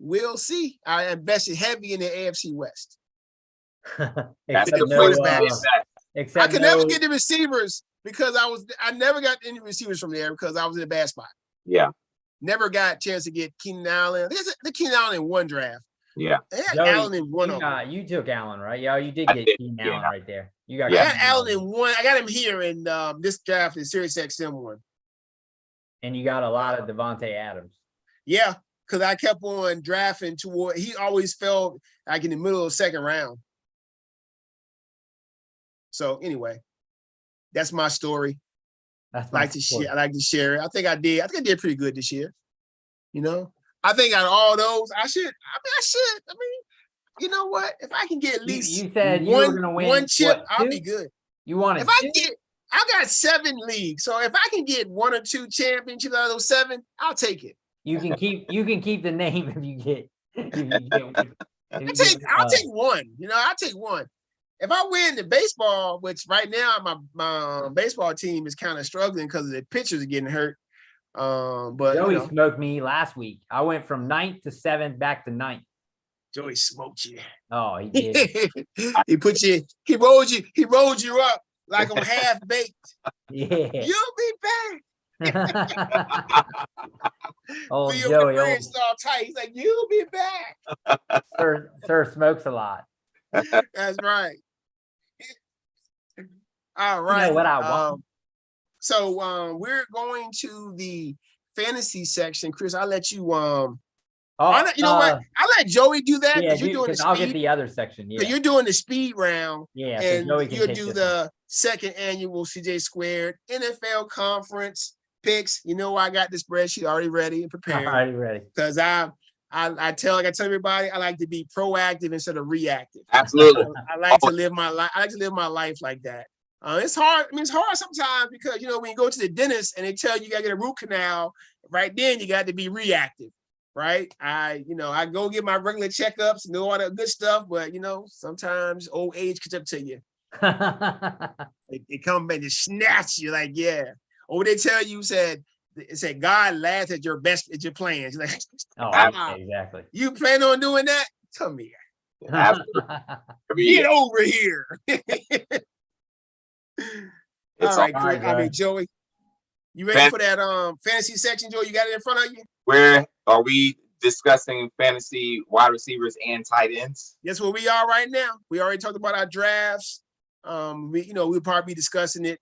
we'll see. I invested heavy in the AFC West. That's the quarterbacks. Except I could never get the receivers because I never got any receivers from there because I was in a bad spot. Yeah. Never got a chance to get Keenan Allen. The Keenan Allen in one draft. Yeah. They had Joey, Allen in one. You took Allen, right? Yeah, you did get Keenan Allen right there. You got. I had Allen in one. I got him here in this draft in Sirius XM one. And you got a lot of Devonte Adams. Yeah, because I kept on drafting toward. He always fell like in the middle of the second round. So anyway, that's my story. That's I like to share it. I think I did pretty good this year. I think out of all those, I should. I mean, you know what? If I can get at least you said you were gonna win one chip, what, I'll be good. You wanted if I got 7 leagues, so if I can get 1 or 2 championships out of those 7, I'll take it. You can keep the name if you get. I'll take one. I'll take one. If I win the baseball, which right now my baseball team is kind of struggling because the pitchers are getting hurt. But Joey smoked me last week. I went from 9th to 7th back to 9th. Joey smoked you. Oh, he did. He rolled you up like I'm half baked. Yeah. You'll be back. Oh, so Joey. All tight. He's like, you'll be back. Sir smokes a lot. That's right. All right. You know what I want. So we're going to the fantasy section. Chris, I'll let you what? I'll let Joey do that because you're doing the speed. I'll get the other section. Yeah, you're doing the speed round. Yeah, and so Joey you'll do the second annual CJ Squared NFL conference picks. I got the spreadsheet already ready and prepared. Already ready. Because I tell everybody I like to be proactive instead of reactive. Absolutely. I like to live my life. I like to live my life like that. It's hard. It's hard sometimes because when you go to the dentist and they tell you got to get a root canal, right then you got to be reactive, right? I go get my regular checkups and do all that good stuff, but sometimes old age catch up to you. It come back and snatch you, like or they tell you said God laughs at your plans. Like, exactly. You plan on doing that? Tell me. Absolutely. Get over here. All right, Joey. You ready for that fantasy section, Joey? You got it in front of you? Where are we discussing fantasy wide receivers and tight ends. That's where we are right now. We already talked about our drafts. We'll probably be discussing it,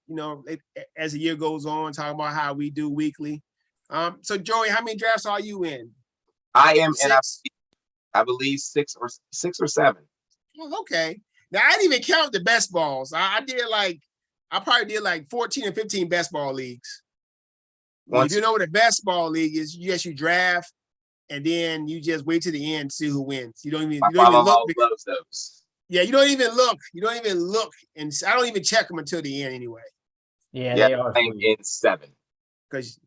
as the year goes on, talking about how we do weekly. So Joey, how many drafts are you in? I am, 6? and I believe 6 or 7. Oh, okay. Now I didn't even count the best balls. I probably did like 14 or 15 best ball leagues. If you know what a best ball league is, you draft and then you just wait to the end to see who wins. You don't even look. Loves those. Yeah, you don't even look. And I don't even check them until the end anyway. Yeah, they are in 7. Because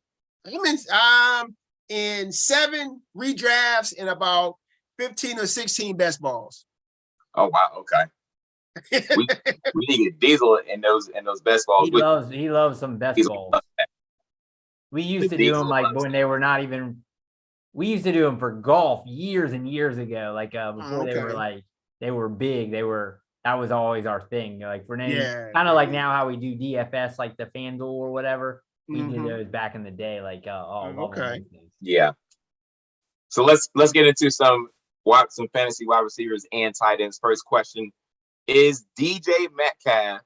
I'm in 7 redrafts and about 15 or 16 best balls. Oh wow, okay. we need to get Diesel in those best balls. He loves some best balls. We used to do them like when they were not even. We used to do them for golf years and years ago, like before they were big. That was always our thing. Like for kind of like now how we do DFS, like the FanDuel or whatever. We did those back in the day, like Yeah. So let's get into some fantasy wide receivers and tight ends. First question: is DJ Metcalf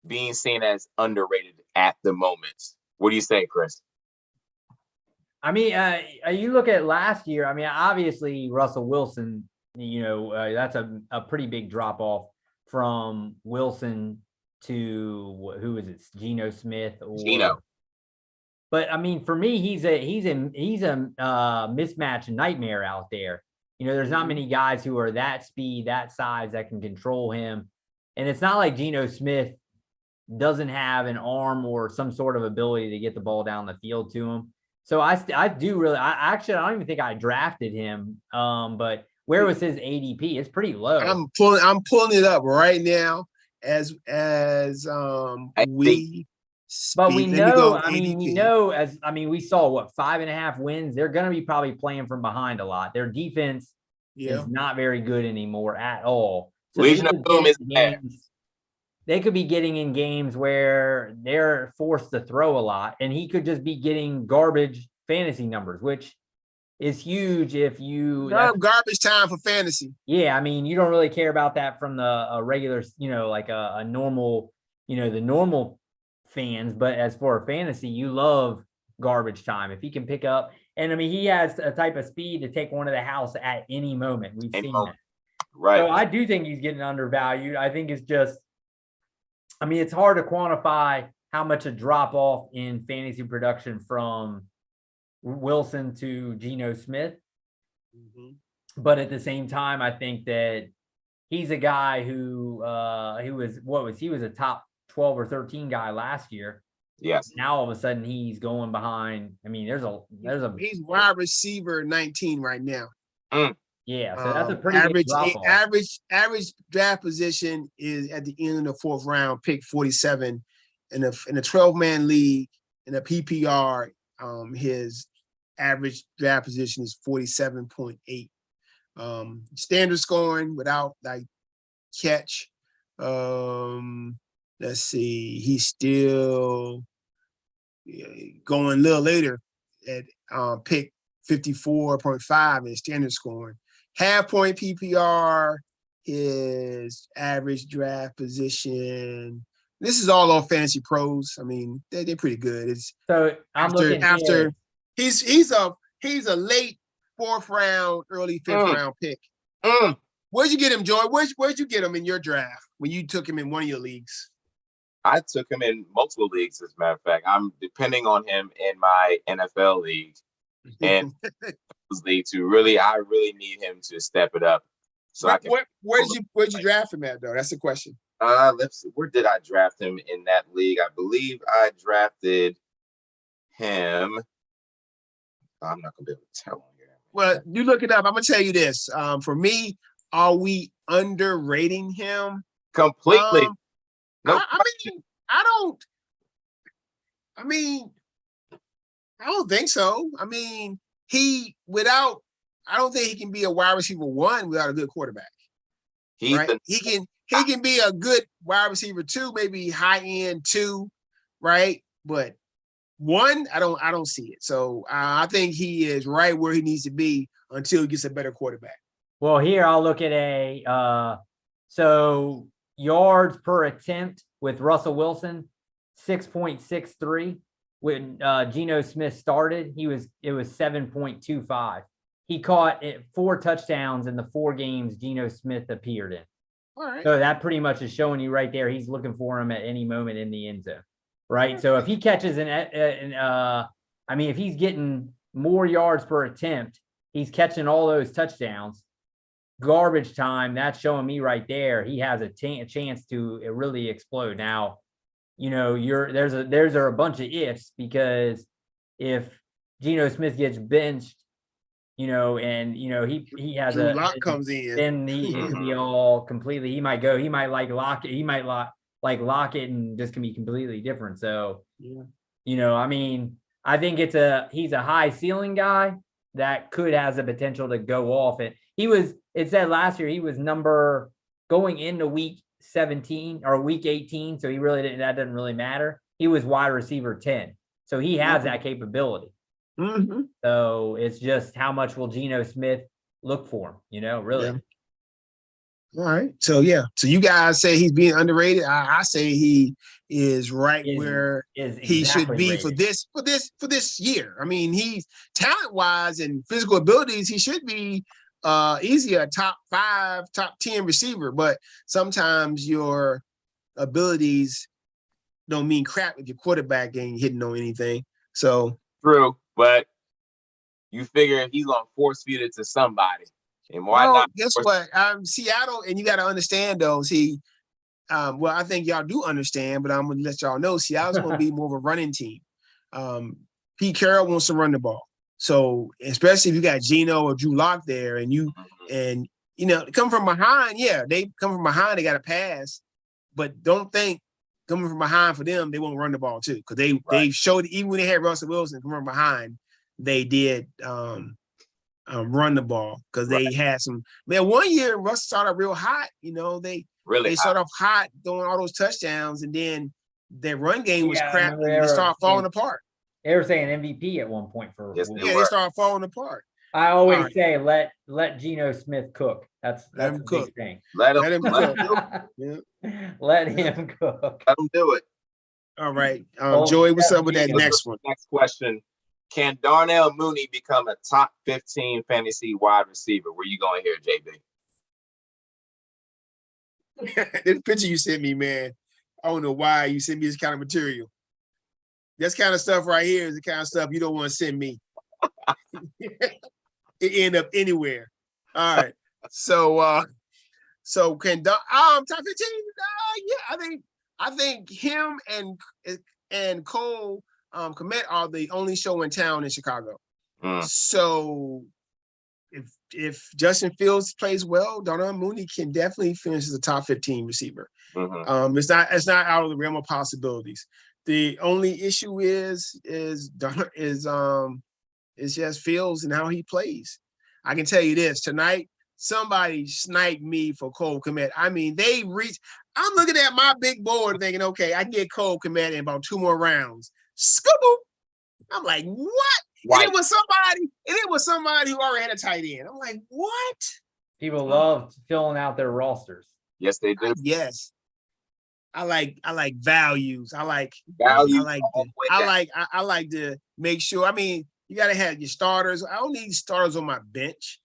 being seen as underrated at the moment? What do you say, Chris? I mean, you look at last year. I mean, obviously Russell Wilson. That's a pretty big drop off from Wilson to who is it? Geno Smith or Geno. But I mean, for me, he's a mismatch nightmare out there. There's not many guys who are that speed, that size that can control him, and it's not like Geno Smith doesn't have an arm or some sort of ability to get the ball down the field to him. So I don't even think I drafted him. But where was his ADP? It's pretty low. I'm pulling it up right now as we speak. But we know, we saw 5.5 wins. They're going to be probably playing from behind a lot. Their defense is not very good anymore at all. So Legion of Boom is there. They could be getting in games where they're forced to throw a lot, and he could just be getting garbage fantasy numbers, which is huge if you garbage time for fantasy. Yeah, I mean, you don't really care about that from the regular, like a normal, the normal fans, but as for fantasy, you love garbage time. If he can pick up, and I mean, he has a type of speed to take one to the house at any moment. We've seen that. Right. So I do think he's getting undervalued. I think it's just, I mean, it's hard to quantify how much a drop off in fantasy production from Wilson to Geno Smith. But at the same time, I think that he's a guy who he was a top 12 or 13 guy last year. Yes. Now all of a sudden he's going behind. I mean, he's wide receiver 19 right now. Yeah, so that's a pretty big drop-off. Average draft position is at the end of the 4th round, pick 47 in a 12-man league in a PPR. His average draft position is 47.8. Standard scoring without like catch. Let's see, he's still going a little later at pick 54.5 in standard scoring. Half point PPR, his average draft position. This is all on Fantasy Pros. I mean, they're pretty good. It's so after he's a late 4th round, early 5th round pick. Where'd you get him, Joy? Where'd you get him in your draft when you took him in one of your leagues? I took him in multiple leagues, as a matter of fact. I'm depending on him in my NFL league. And league to I really need him to step it up. So where'd you draft him at though? That's the question. Let's see. Where did I draft him in that league? I believe I drafted him. I'm not gonna be able to tell him here. Well, you look it up. I'm gonna tell you this. For me, are we underrating him? Completely. I don't think so. I mean, I don't think he can be a wide receiver 1 without a good quarterback. Right? He can be a good wide receiver 2, maybe high end 2, right? But One, I don't see it. So I think he is right where he needs to be until he gets a better quarterback. Well, here I'll look at so yards per attempt with Russell Wilson, 6.63. When Geno Smith started, it was 7.25. He caught 4 touchdowns in the 4 games Geno Smith appeared in. All right. So that pretty much is showing you right there. He's looking for him at any moment in the end zone, right? So if he catches if he's getting more yards per attempt, he's catching all those touchdowns. Garbage time, that's showing me right there. He has a chance to really explode. Now, there's a bunch of ifs, because if Geno Smith gets benched, he has Drew Lock comes in, then it could be all completely. He might lock it. He might lock it, and this can be completely different. So, I think he's a high ceiling guy that has the potential to go off. It said last year he was number going into week 17 or week 18. So that doesn't really matter. He was wide receiver 10. So he has that capability. Mm-hmm. So it's just how much will Geno Smith look for him, really. Yeah. All right. So you guys say he's being underrated. I say he is right where he should be for this year. I mean, he's talent-wise and physical abilities, he should be easy a top 5, top 10 receiver, but sometimes your abilities don't mean crap if your quarterback ain't hitting on anything. So true, but you figure he's gonna force feed it to somebody. And why not? Guess what? Seattle, and you got to understand though. I think y'all do understand, but I'm gonna let y'all know Seattle's gonna be more of a running team. Pete Carroll wants to run the ball, so especially if you got Geno or Drew Lock there, and come from behind. Yeah, they come from behind. They got to pass, but don't think coming from behind for them they won't run the ball too, because they showed even when they had Russell Wilson come from behind, they did. Run the ball because they had some. Man, one year Russ started real hot. They started off hot, throwing all those touchdowns, and then their run game was crap, and they started falling apart. They were saying MVP at one point for. Yes, they started falling apart. I always say let Geno Smith cook. That's a big thing. Let him cook. Let him cook. Let him do it. All right, Joey, what's up with that next one? Next question. Can Darnell Mooney become a top 15 fantasy wide receiver? Where you going here, JB? This picture you sent me, man. I don't know why you sent me this kind of material. This kind of stuff right here is the kind of stuff you don't want to send me. It end up anywhere. All right. So can top 15? I think him and Cole Kmet are the only show in town in Chicago. So if Justin Fields plays well, Darnell Mooney can definitely finish as a top 15 receiver. It's not out of the realm of possibilities. The only issue is just Fields and how he plays. I can tell you this tonight. Somebody sniped me for Cole Kmet. I mean, I'm looking at my big board thinking, okay, I can get Cole Kmet in about 2 more rounds. Scooby. I'm like, what? And it was somebody who already had a tight end. I'm like, what? People love filling out their rosters. Yes, they do. Yes. I like values. I like to make sure. I mean, you gotta have your starters. I don't need starters on my bench.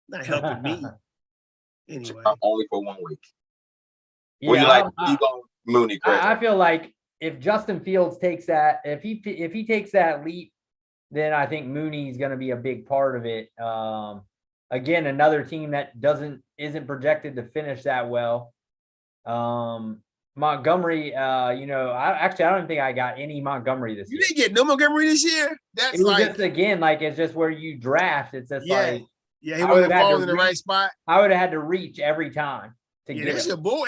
Not helping me. Anyway. Only for 1 week. Yeah, Mooney. I feel like if Justin Fields takes that, if he takes that leap, then I think Mooney's going to be a big part of it. Again, another team that isn't projected to finish that well. Montgomery, I don't think I got any Montgomery this year. You didn't get no Montgomery this year? That's it was just, again, it's just where you draft. It's just he wasn't falling in the right spot. I would have had to reach every time to get that's him. Your boy.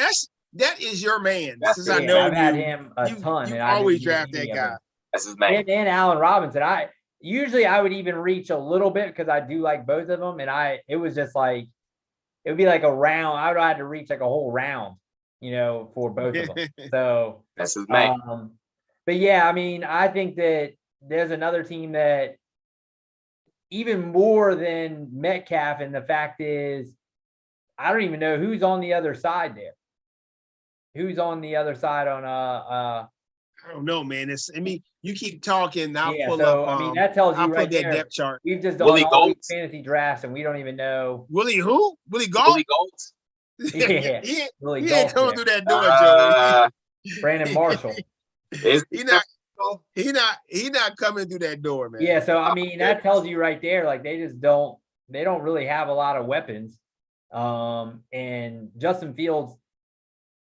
That is your man. I know I've had him a ton. You always draft that guy. That's his man. And Allen Robinson. I would even reach a little bit because I do like both of them. And it was just it would be like a round. I would have had to reach like a whole round, for both of them. So that's his man. But yeah, I mean, I think that there's another team that even more than Metcalf, and the fact is, I don't even know who's on the other side there. Who's on the other side on I don't know, man. You keep talking. I'll yeah, pull so up. I mean, that tells you I'll right put that there. depth chart. We've just done Willie all these Goltz. fantasy drafts, and we don't even know. Willie who? Willie Goltz? Willie Goltz. Yeah, Willie he ain't Goltz coming there. through that door, Joey. Brandon Marshall. He not coming through that door, man. Yeah, so I mean, that tells you right there, like they don't really have a lot of weapons. And Justin Fields,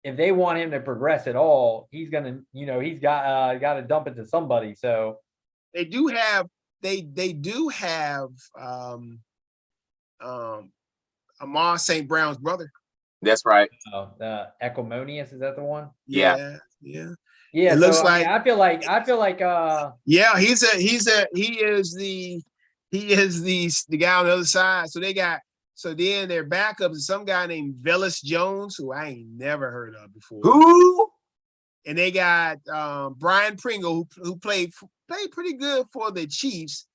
if they want him to progress at all, he's gonna, he's got to dump it to somebody. So they do have Amar St. Brown's brother. That's right. Ecomonius, is that the one? Yeah. Yeah, it looks like. I feel like yeah, he is the guy on the other side. So then their backup is some guy named Velus Jones, who I ain't never heard of before. Who? And they got Brian Pringle, who played pretty good for the Chiefs.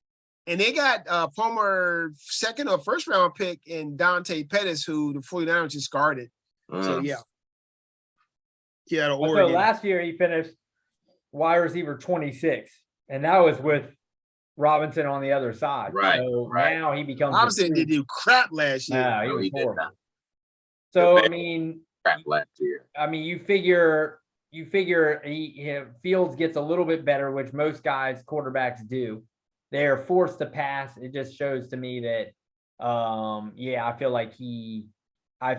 And they got former second or first round pick in Dante Pettis, who the 49ers just guarded. So yeah. Yeah, so Oregon. last year he finished wide receiver 26, and that was with Robinson on the other side. Right. So now he becomes. Robinson didn't do crap last year. No, he did not. So I mean, Crap last year. I mean, you figure Fields gets a little bit better, which most guys, quarterbacks do. They are forced to pass. It just shows to me that, I feel like I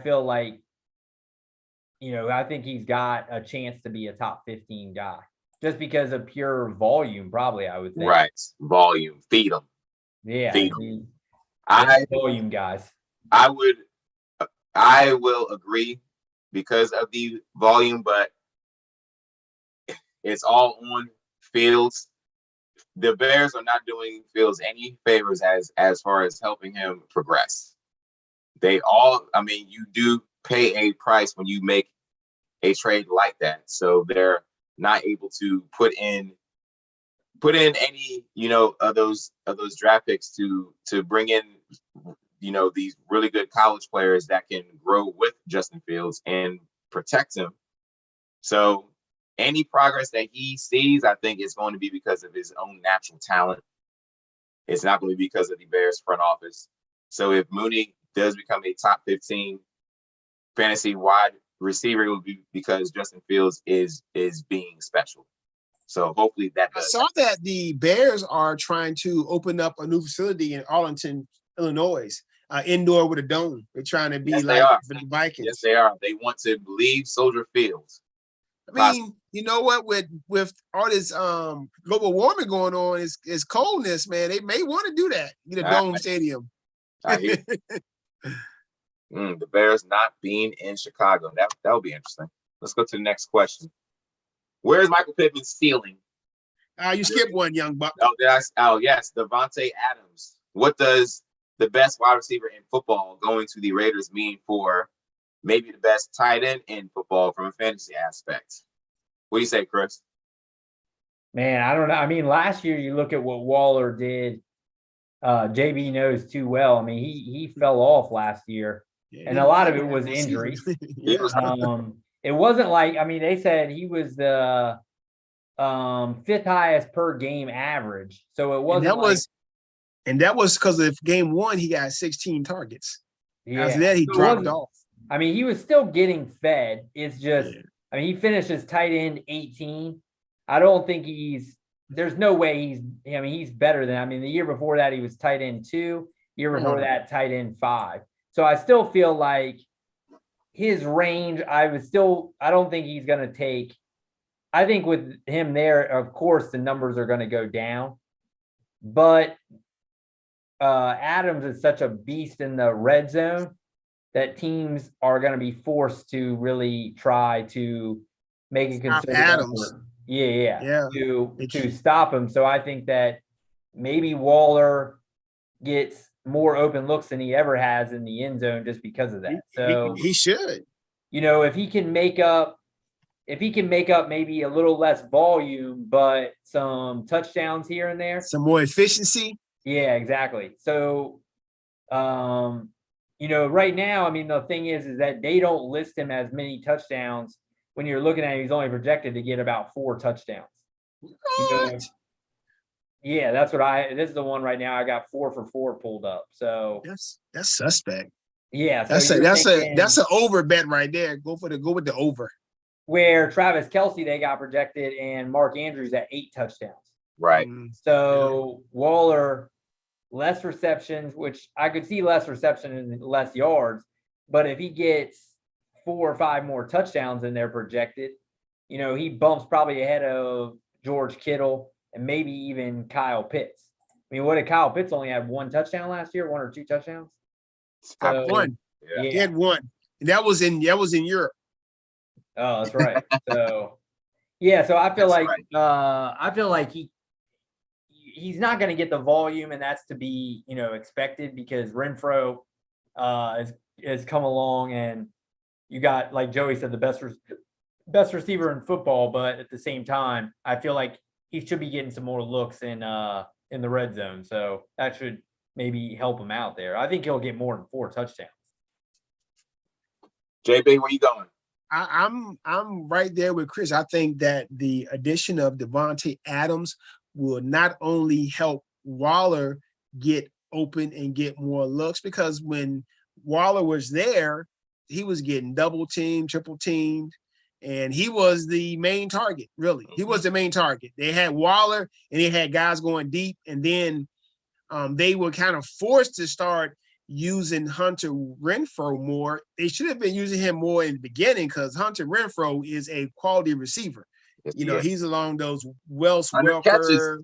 think he's got a chance to be a top 15 guy just because of pure volume, probably, I would think. Right. Volume. Feed them. Yeah. Feed volume guys. I will agree because of the volume, but it's all on Fields. The Bears are not doing Fields any favors as far as helping him progress. You do pay a price when you make a trade like that. So they're not able to put in any, of those draft picks to bring in, these really good college players that can grow with Justin Fields and protect him. So any progress that he sees, I think is going to be because of his own natural talent. It's not going to be because of the Bears front office. So if Mooney does become a top 15 fantasy wide receiver, it will be because Justin Fields is being special. So hopefully that does. I saw that the Bears are trying to open up a new facility in Arlington, Illinois, indoor with a dome. They're trying to be for the Vikings. Yes, they are. They want to leave Soldier Field. I mean, you know what? With all this global warming going on, is coldness, man. They may want to do that. Get a dome stadium. I hear the Bears not being in Chicago. That would be interesting. Let's go to the next question. Where is Michael Pittman's ceiling? You skipped one, young buck. Yes, Devonte Adams. What does the best wide receiver in football going to the Raiders mean for maybe the best tight end in football from a fantasy aspect? What do you say, Chris? Man, I don't know. I mean, last year you look at what Waller did. JB knows too well. I mean, he fell off last year, and a lot of it was injuries. It wasn't like, I mean, they said he was the fifth highest per game average. So it wasn't. And that was because of game one, he got 16 targets. Yeah. After that, he dropped off. I mean, he was still getting fed. It's just, I mean, he finished as tight end 18. I don't think there's no way he's better than, the year before that, he was tight end 2. Year before that, tight end 5. So I still feel like his range, I don't think he's going to take, I think with him there, of course, the numbers are going to go down. But Adams is such a beast in the red zone that teams are going to be forced to really try to make a concerted Adams. effort. To stop him. So I think that maybe Waller gets more open looks than he ever has in the end zone just because of that. So he should. If he can make up if he can make up maybe a little less volume, but some touchdowns here and there. Some more efficiency. Yeah, exactly. So, right now, I mean, the thing is that they don't list him as many touchdowns. When you're looking at him, he's only projected to get about 4 touchdowns. What? Yeah, that's what this is the one right now. I got 4 for 4 pulled up. So That's suspect. yeah, So that's an over bet right there. Go with the over. Where Travis Kelce, they got projected, and Mark Andrews at 8 touchdowns. Right. So Waller, less receptions, which I could see less reception and less yards, but if he gets 4 or 5 more touchdowns than they're projected, he bumps probably ahead of George Kittle and maybe even Kyle Pitts. I mean, what did Kyle Pitts only have 1 touchdown last year, 1 or 2 touchdowns? So, 1. Yeah. He had 1. And that was in Europe. Oh, that's right. So yeah, so I feel like he's not going to get the volume, and that's to be expected because Renfro has come along, and you got, like Joey said, the best receiver in football, but at the same time, I feel like he should be getting some more looks in the red zone. So that should maybe help him out there. I think he'll get more than 4 touchdowns. JB, where you going? I'm right there with Chris. I think that the addition of Devonte Adams will not only help Waller get open and get more looks, because when Waller was there, he was getting double teamed, triple teamed, and he was the main target, really. He was the main target. They had Waller, and they had guys going deep, and then they were kind of forced to start using Hunter Renfrow more. They should have been using him more in the beginning, because Hunter Renfrow is a quality receiver. Yes, he's along those Welker. Catches.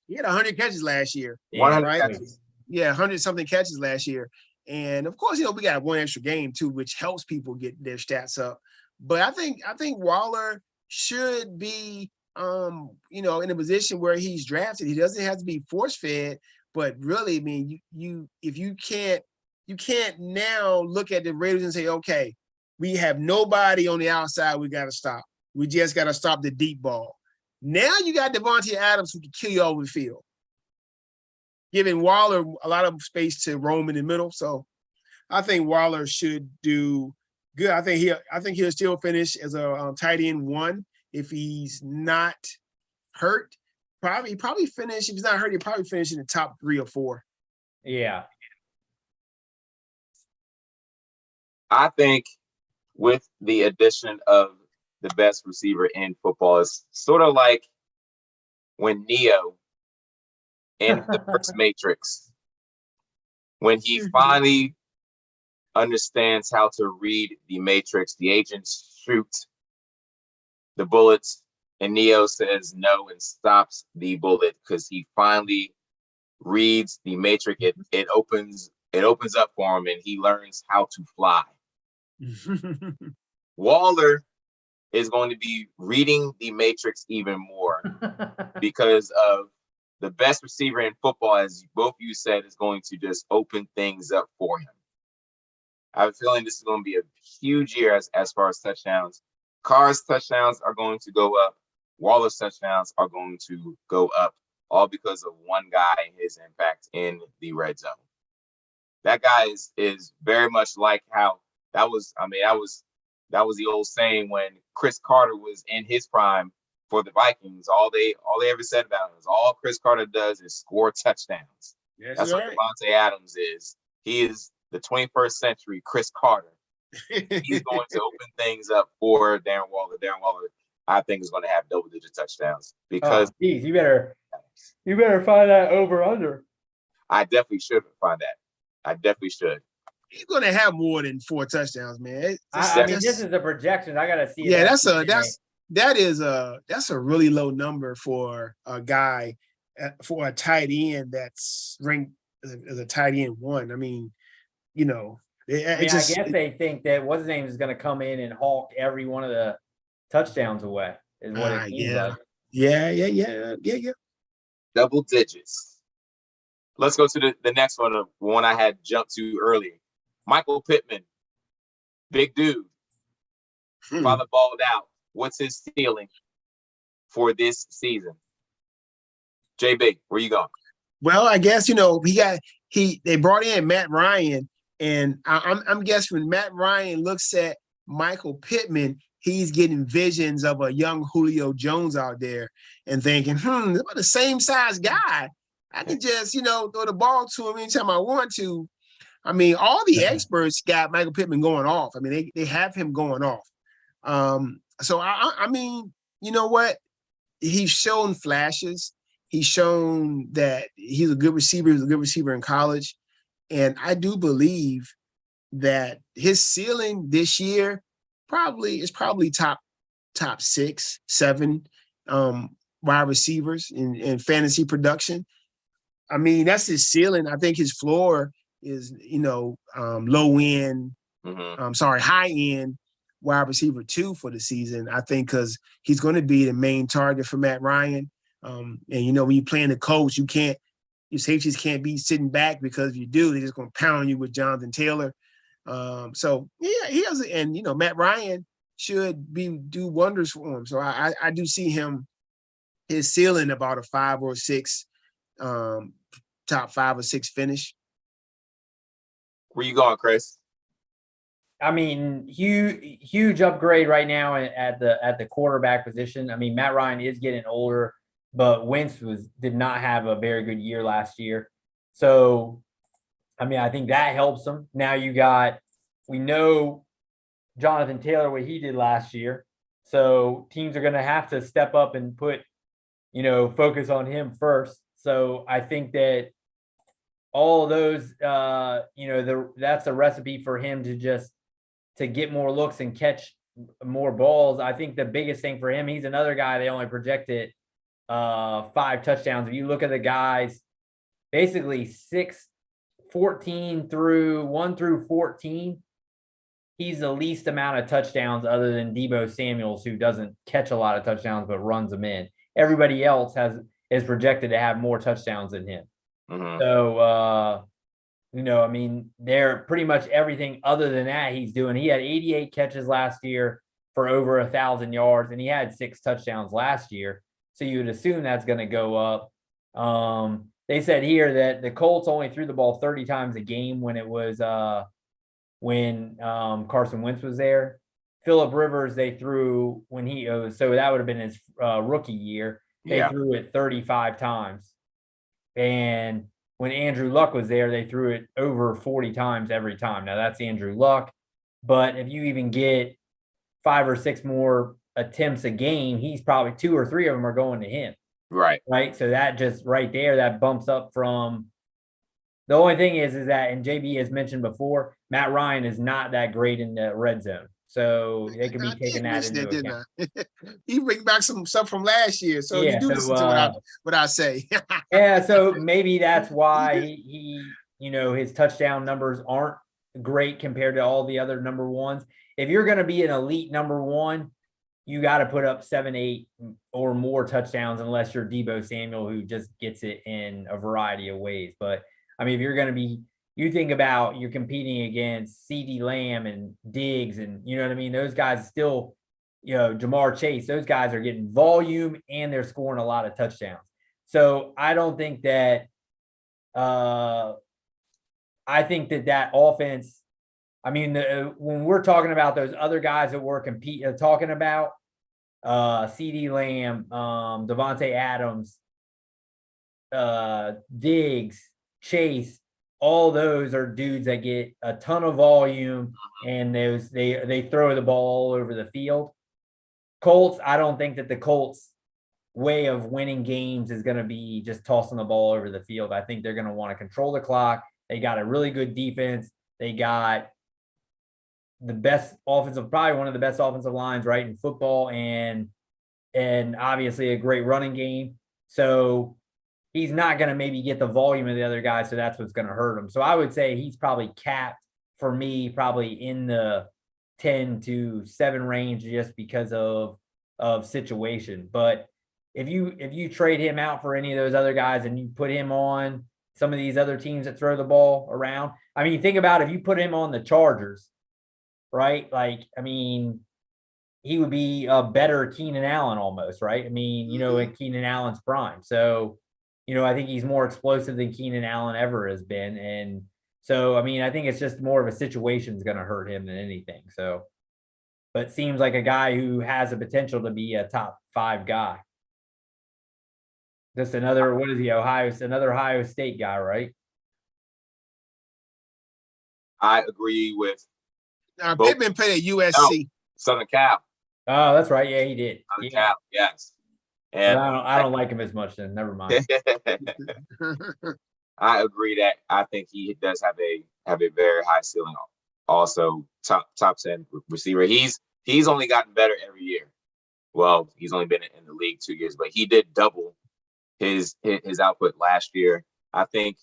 He had 100 catches last year. 100 right? catches. Yeah, 100-something catches last year. And of course, we got 1 extra game too, which helps people get their stats up. But I think Waller should be in a position where he's drafted. He doesn't have to be force-fed, but really, I mean, you can't now look at the Raiders and say, okay, we have nobody on the outside we got to stop. We just got to stop the deep ball. Now you got Devonte Adams who can kill you over the field, giving Waller a lot of space to roam in the middle. So I think Waller should do good. I think he'll still finish as a tight end 1 if he's not hurt. Probably finish. If he's not hurt, he'll probably finish in the top 3 or 4. Yeah. I think with the addition of the best receiver in football, it's sort of like when Neo in the first Matrix, when he finally understands how to read the Matrix, the agents shoot the bullets, and Neo says no and stops the bullet because he finally reads the Matrix. It opens up for him, and he learns how to fly. Waller is going to be reading the Matrix even more because of the best receiver in football, as both of you said, is going to just open things up for him. I have a feeling this is going to be a huge year as far as touchdowns. Carr's touchdowns are going to go up. Waller's touchdowns are going to go up, all because of one guy and his impact in the red zone. That guy is very much like how that was the old saying when Chris Carter was in his prime for the Vikings. All they ever said about him is all Chris Carter does is score touchdowns. That's right. What Devonte Adams is. He is the 21st century Chris Carter. He's going to open things up for Darren Waller. Darren Waller, I think, is going to have double-digit touchdowns because you better find that over under. I definitely should find that. I definitely should. He's going to have more than 4 touchdowns, man. I mean, this is a projection. I got to see. Yeah, that's a really low number for a guy, for a tight end that's ranked as a tight end 1. I mean, I guess they think that what's his name is going to come in and hawk every one of the touchdowns away. Is what it seems like. Yeah. Double digits. Let's go to the next one, the one I had jumped to earlier. Michael Pittman, big dude. Father balled out. What's his ceiling for this season? JB, where you going? Well, I guess they brought in Matt Ryan, and I'm guessing when Matt Ryan looks at Michael Pittman, he's getting visions of a young Julio Jones out there and thinking, about the same size guy. I can just, throw the ball to him anytime I want to. I mean, all the experts got Michael Pittman going off. I mean, they have him going off. So I mean, you know what? He's shown flashes. He's shown that he's a good receiver. He was a good receiver in college. And I do believe that his ceiling this year is probably top 6, 7 wide receivers in fantasy production. I mean, that's his ceiling. I think his floor is, low end, high end wide receiver 2 for the season. I think because he's going to be the main target for Matt Ryan. And when you're playing the Colts, your safeties can't be sitting back, because if you do, they're just going to pound you with Jonathan Taylor. So yeah, he has, and Matt Ryan should do wonders for him. So I do see his ceiling about a 5 or 6, top 5 or 6 finish. Where you going, Chris? I mean, huge upgrade right now at the quarterback position. I mean, Matt Ryan is getting older, but Wentz did not have a very good year last year. So, I mean, I think that helps him. Now we know Jonathan Taylor, what he did last year. So teams are going to have to step up and put, focus on him first. So I think that all of those, that's a recipe for him to get more looks and catch more balls. I think the biggest thing for him, he's another guy they only projected 5 touchdowns. If you look at the guys, basically 1 through 14, he's the least amount of touchdowns other than Deebo Samuels, who doesn't catch a lot of touchdowns but runs them in. Everybody else is projected to have more touchdowns than him. So I mean, they're pretty much everything other than that he's doing. He had 88 catches last year for over 1,000 yards, and he had 6 touchdowns last year. So you would assume that's going to go up. They said here that the Colts only threw the ball 30 times a game when it was when Carson Wentz was there. Phillip Rivers, they threw so that would have been his rookie year. They threw it 35 times. And when Andrew Luck was there, they threw it over 40 times every time. Now, that's Andrew Luck. But if you even get 5 or 6 more attempts a game, he's probably 2 or 3 of them are going to him. Right. So that just right there, that bumps up from – the only thing is that, and JB has mentioned before, Matt Ryan is not that great in the red zone. So they could be taking that into account. He bring back some stuff from last year. So you do listen to what I say. Yeah, so maybe that's why he his touchdown numbers aren't great compared to all the other number ones. If you're going to be an elite number one, you got to put up 7, 8 or more touchdowns, unless you're Deebo Samuel, who just gets it in a variety of ways. But I mean, if you're going to be, you think about you're competing against CeeDee Lamb and Diggs, and you know what I mean? Those guys still, Jamar Chase, those guys are getting volume and they're scoring a lot of touchdowns. So I don't think that, I think that offense, I mean, when we're talking about those other guys that we're talking about, CeeDee Lamb, Devonte Adams, Diggs, Chase, all those are dudes that get a ton of volume, and they throw the ball all over the field. Colts, I don't think that the Colts' way of winning games is going to be just tossing the ball over the field. I think they're going to want to control the clock. They got a really good defense. They got the best probably one of the best offensive lines, right, in football, and obviously a great running game. So he's not going to maybe get the volume of the other guys, so that's what's going to hurt him. So I would say he's probably capped for me, probably in the 10 to 7 range, just because of situation. But if you trade him out for any of those other guys and you put him on some of these other teams that throw the ball around, I mean, think about if you put him on the Chargers, right? Like, I mean, he would be a better Keenan Allen almost, right? I mean, in Keenan Allen's prime. So, I think he's more explosive than Keenan Allen ever has been. And so, I mean, I think it's just more of a situation is going to hurt him than anything. So, but seems like a guy who has the potential to be a top 5 guy. Just another, what is he, another Ohio State guy, right? I agree with Pittman played at USC. Southern Cal. Oh, that's right. Yeah, he did. Southern Cal, yes. And I don't like him as much then. Never mind. I agree that I think he does have a very high ceiling. Also, top 10 receiver. He's only gotten better every year. Well, he's only been in the league 2 years, but he did double his output last year. I think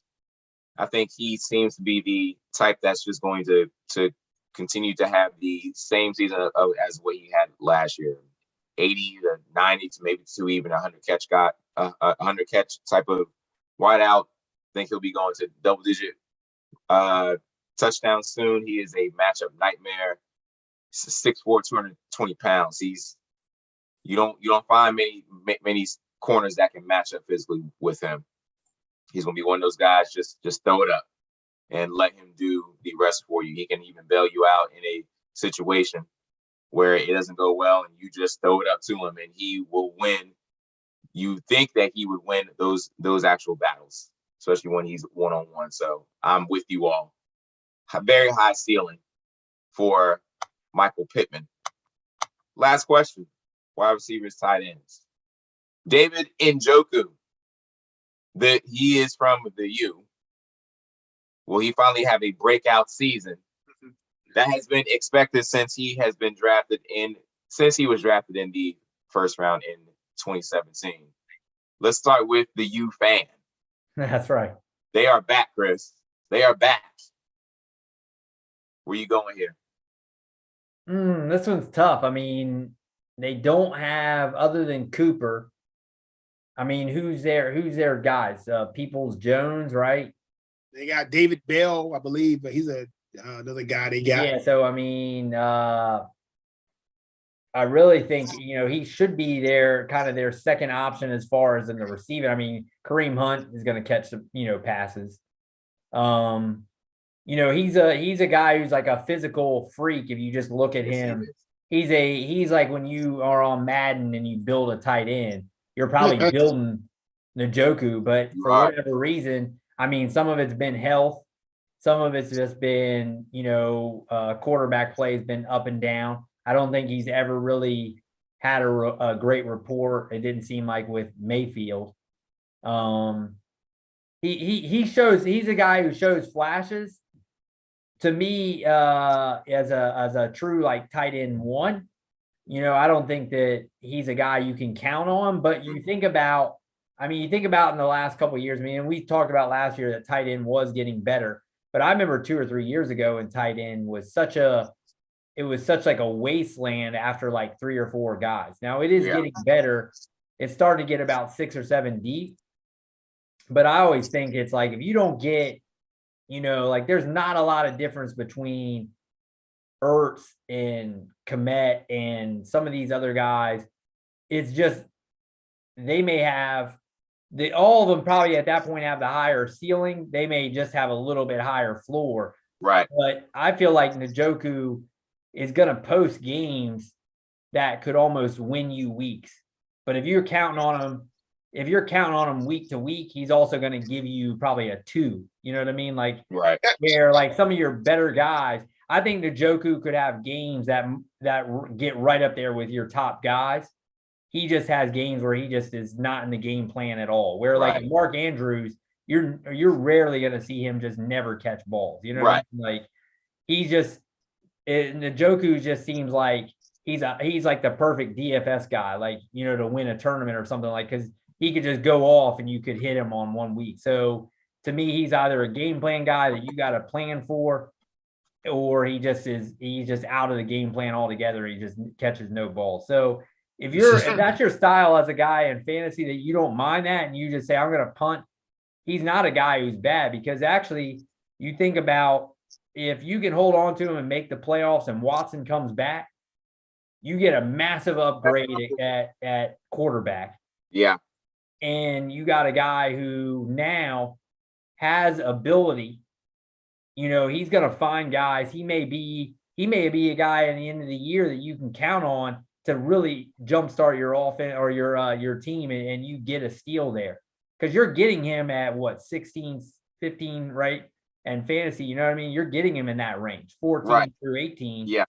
he seems to be the type that's just going to continue to have the same season as what he had last year. 80 to 90 to maybe to even 100 catch type of wideout. I think he'll be going to double digit touchdowns soon. He is a matchup nightmare. He's 6'4", 220 pounds. You don't find many corners that can match up physically with him. He's gonna be one of those guys. Just throw it up and let him do the rest for you. He can even bail you out in a situation where it doesn't go well, and you just throw it up to him, and he will win. You think that he would win those actual battles, especially when he's one-on-one. So I'm with you all. A very high ceiling for Michael Pittman. Last question: wide receivers, tight ends. David Njoku. He is from the U. Will he finally have a breakout season? That has been expected since he was drafted in the first round in 2017. Let's start with the U fan. That's right. They are back, Chris. They are back. Where you going here? This one's tough. I mean, they don't have, other than Cooper. I mean, who's their guys? Peoples Jones, right? They got David Bell, I believe, but he's another guy they got. Yeah, so I mean, I really think he should be their second option as far as in the receiving. I mean, Kareem Hunt is going to catch some passes. He's a guy who's like a physical freak. If you just look at him, he's like when you are on Madden and you build a tight end, you're probably building Njoku, but for whatever reason, I mean, some of it's been health. Some of it's just been, quarterback play has been up and down. I don't think he's ever really had a great rapport. It didn't seem like with Mayfield. He's a guy who shows flashes. To me, as a true like tight end one, I don't think that he's a guy you can count on. But you think about in the last couple of years. I mean, we talked about last year that tight end was getting better. But I remember 2 or 3 years ago, and tight end was such like a wasteland after like 3 or 4 guys. Now it is getting better. It's starting to get about 6 or 7 deep. But I always think it's like if you don't get, like there's not a lot of difference between Ertz and Komet and some of these other guys. It's just they may have all of them probably at that point have the higher ceiling. They may just have a little bit higher floor. Right. But I feel like Njoku is going to post games that could almost win you weeks. But if you're counting on him week to week, he's also going to give you probably a 2. You know what I mean? Like, right. Where like some of your better guys, I think Njoku could have games that get right up there with your top guys. He just has games where he just is not in the game plan at all. Where like Mark Andrews, you're rarely going to see him just never catch balls. You know what I mean? Like Njoku just seems like he's like the perfect DFS guy, like, to win a tournament or something, like, because he could just go off and you could hit him on 1 week. So to me, he's either a game plan guy that you got to plan for, or he's just out of the game plan altogether. He just catches no ball. So if that's your style as a guy in fantasy, that you don't mind that and you just say, I'm going to punt, he's not a guy who's bad, because actually you think about if you can hold on to him and make the playoffs and Watson comes back, you get a massive upgrade at quarterback. Yeah. And you got a guy who now has ability. You know, he's going to find guys. He may be a guy at the end of the year that you can count on to really jumpstart your offense or your team, and you get a steal there. Because you're getting him at what, 16, 15, right? And fantasy, you know what I mean? You're getting him in that range, 14 through 18. Yeah.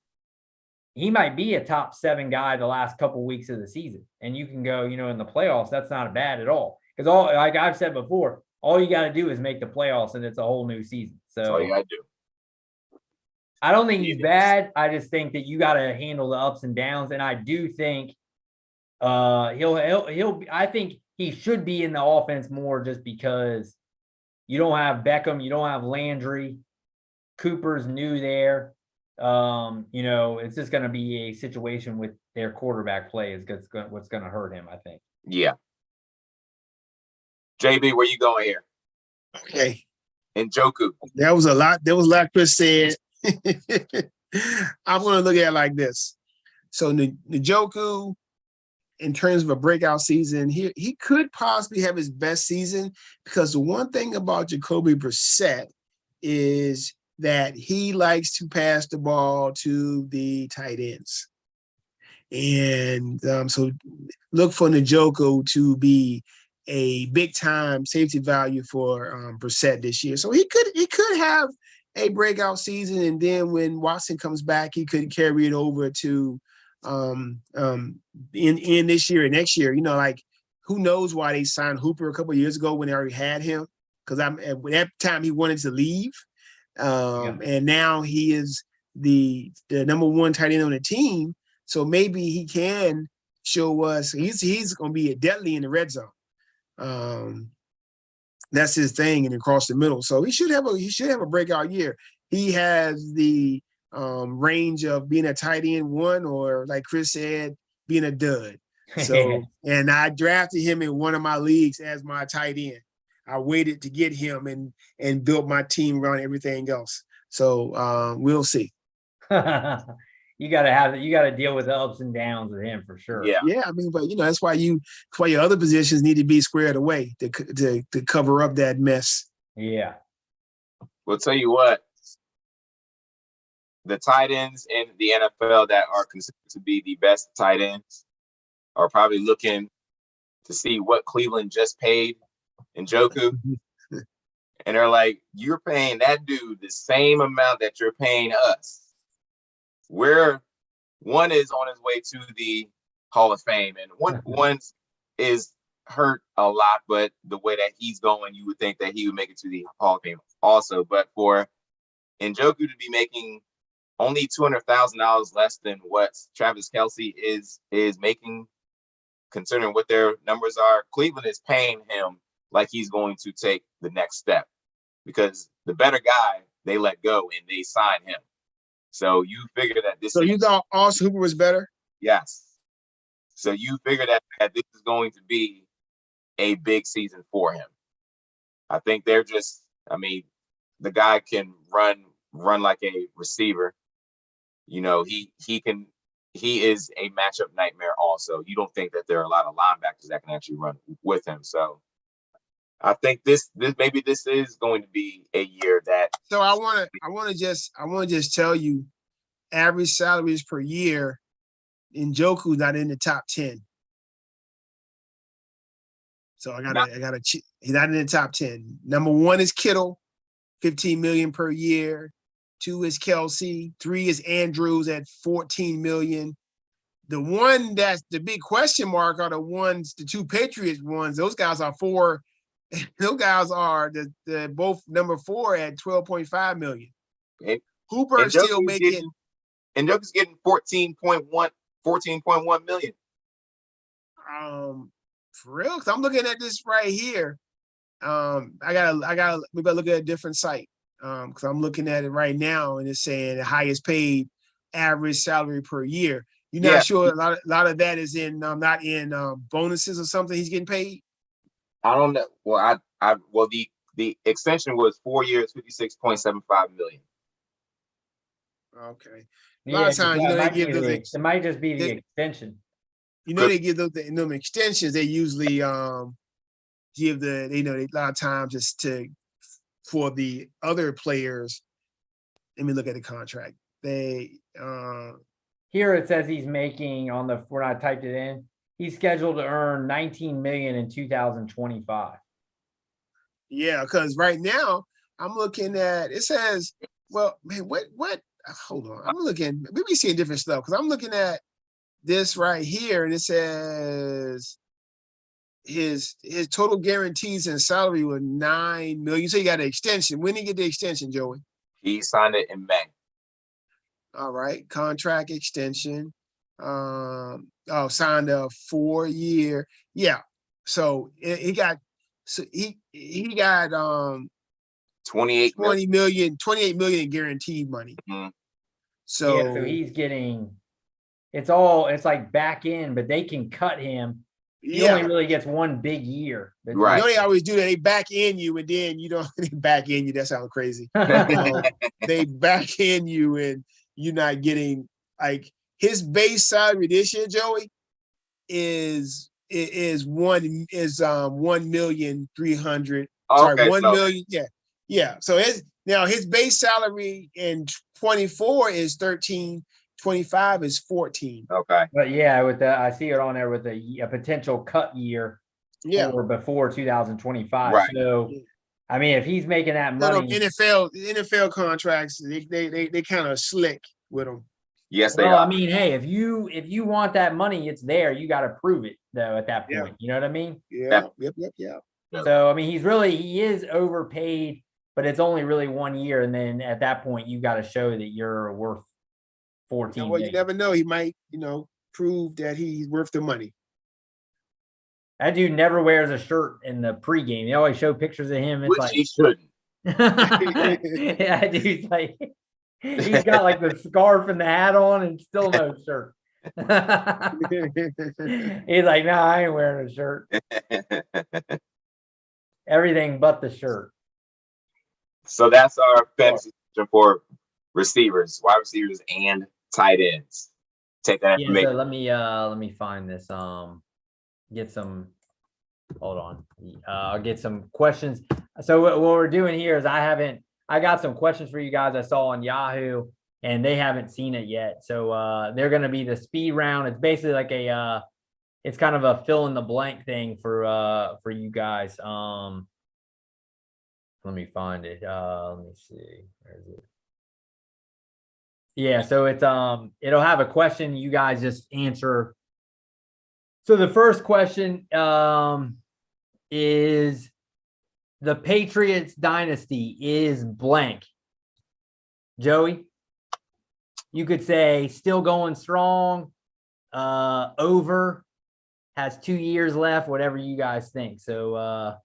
He might be a top 7 guy the last couple of weeks of the season. And you can go, you know, in the playoffs, that's not bad at all. Because like I've said before, all you got to do is make the playoffs and it's a whole new season. So that's all you got to do. I don't think he's bad. I just think that you got to handle the ups and downs. And I do think I think he should be in the offense more just because you don't have Beckham, you don't have Landry, Cooper's new there. You know, it's just going to be a situation with their quarterback play is what's going to hurt him, I think. Yeah. JB, where you going here? Okay. Njoku. There was a lot Chris said. I'm going to look at it like this. So Njoku, in terms of a breakout season, he could possibly have his best season because the one thing about Jacoby Brissett is that he likes to pass the ball to the tight ends. And so look for Njoku to be a big-time safety value for Brissett this year. So he could have a breakout season, and then when Watson comes back, he could carry it over to in this year and next year. You know, like who knows why they signed Hooper a couple of years ago when they already had him? Because at that time he wanted to leave, and now he is the number 1 tight end on the team. So maybe he can show us he's going to be deadly in the red zone. That's his thing, and across the middle. So he should have a breakout year. He has the range of being a tight end 1, or like Chris said, being a dud. So, and I drafted him in one of my leagues as my tight end. I waited to get him and built my team around everything else. So we'll see. You got to deal with the ups and downs with him for sure. Yeah. Yeah. I mean, but that's why your other positions need to be squared away to cover up that mess. Yeah. We'll tell you what, the tight ends in the NFL that are considered to be the best tight ends are probably looking to see what Cleveland just paid Njoku. And they're like, you're paying that dude the same amount that you're paying us. One is on his way to the Hall of Fame, and one is hurt a lot, but the way that he's going, you would think that he would make it to the Hall of Fame also. But for Njoku to be making only $200,000 less than what Travis Kelce is making, considering what their numbers are, Cleveland is paying him like he's going to take the next step, because the better guy they let go and they sign him. So you figure that this. So you thought Austin Hooper was better? Yes. So you figure that this is going to be a big season for him. I think they're just. I mean, the guy can run like a receiver. You know, he can. He is a matchup nightmare. Also, you don't think that there are a lot of linebackers that can actually run with him. So I think this is going to be a year that. So I want to just tell you, average salaries per year, Njoku not in the top 10. So he's not in the top 10. Number 1 is Kittle, $15 million per year. 2 is Kelce. 3 is Andrews at $14 million. The one that's the big question mark are the 2 Patriots ones. Those guys are 4. Those guys are the both number 4 at $12.5 million. And Hooper is still making. And Njoku's getting 14.1 million. For real? Because I'm looking at this right here. I gotta maybe I look at a different site. Because I'm looking at it right now and it's saying the highest paid average salary per year. You're not sure a lot of that is in not in bonuses or something he's getting paid? I don't know. Well, the extension was 4 years, $56.75 million. Okay. A lot of times, you know, they give those. It might just be the extension. You know, they give them extensions. They usually give a lot of times just for the other players. Let me look at the contract. They here it says he's making when I typed it in, he's scheduled to earn $19 million in 2025. Yeah, because right now I'm looking at it says, well, man, what? Hold on, I'm looking. We be seeing different stuff because I'm looking at this right here, and it says his total guarantees and salary were $9 million. So he got an extension. When did he get the extension, Joey? He signed it in May. All right, contract extension. Signed a 4-year. Yeah. So he got 28 million in guaranteed money. Mm-hmm. So he's getting it's like back in, but they can cut him. He only really gets one big year. Right. You know, they always do that. They back in you, and then you don't back in you. That sounds crazy. They back in you, and you're not getting like his base salary this year, Joey, is 1,300,000. Sorry, 1 million. Yeah. So his base salary in 24 is 13. 25 is 14. Okay. But yeah, with I see it on there with a potential cut year. Yeah. Or before 2025. Right. So, I mean, if he's making that money, NFL contracts, they kind of slick with them. Yes, they are. I mean, hey, if you want that money, it's there. You got to prove it though. At that point, you know what I mean? Yeah. Yep. So, I mean, he is overpaid, but it's only really 1 year, and then at that point, you got to show that you're worth 14. Well, you never know. He might, prove that he's worth the money. That dude never wears a shirt in the pregame. They always show pictures of him. It's Which like he shouldn't. Yeah, dude's like he's got like the scarf and the hat on and still no shirt. He's like, no, I ain't wearing a shirt. Everything but the shirt. So that's our fantasy for receivers, wide receivers, and tight ends. Take that information. So let me find this. Get some. Hold on. I'll get some questions. So what we're doing here is I got some questions for you guys I saw on Yahoo, and they haven't seen it yet. So they're going to be the speed round. It's basically like it's kind of a fill in the blank thing for you guys. Let me find it. Let me see. Where is it? Yeah, so it's it'll have a question. You guys just answer. So the first question is the Patriots dynasty is blank. Joey, you could say still going strong, over, has 2 years left, whatever you guys think. So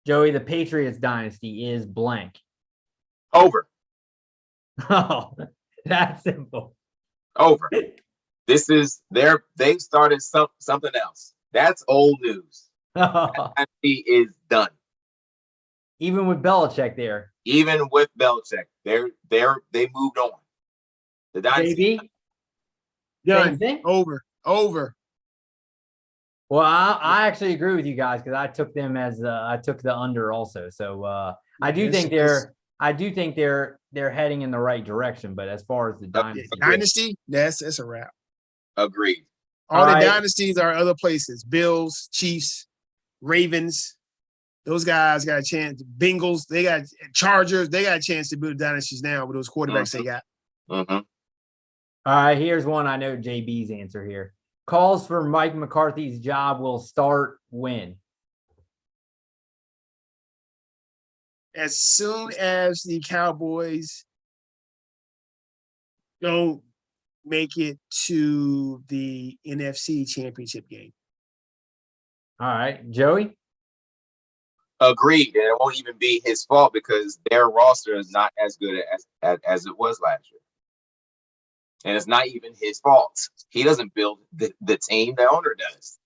Joey, the Patriots dynasty is blank. Over. Oh, that's simple. Over. This is they've started something else. That's old news. That is done. Even with Belichick there. Even with Belichick, they moved on. The dynasty. Done. Over. Well, I actually agree with you guys because I took them as I took the under also. So I do think they're heading in the right direction. But as far as the dynasty, that's a wrap. Agreed. All the dynasties are other places. Bills, Chiefs, Ravens. Those guys got a chance. Bengals, they got Chargers. They got a chance to build dynasties now with those quarterbacks they got. Mm-hmm. All right, here's one I know JB's answer here. Calls for Mike McCarthy's job will start when? As soon as the Cowboys don't make it to the NFC Championship game. All right, Joey? Agreed. And it won't even be his fault because their roster is not as good as it was last year. And it's not even his fault. He doesn't build the team, the owner does.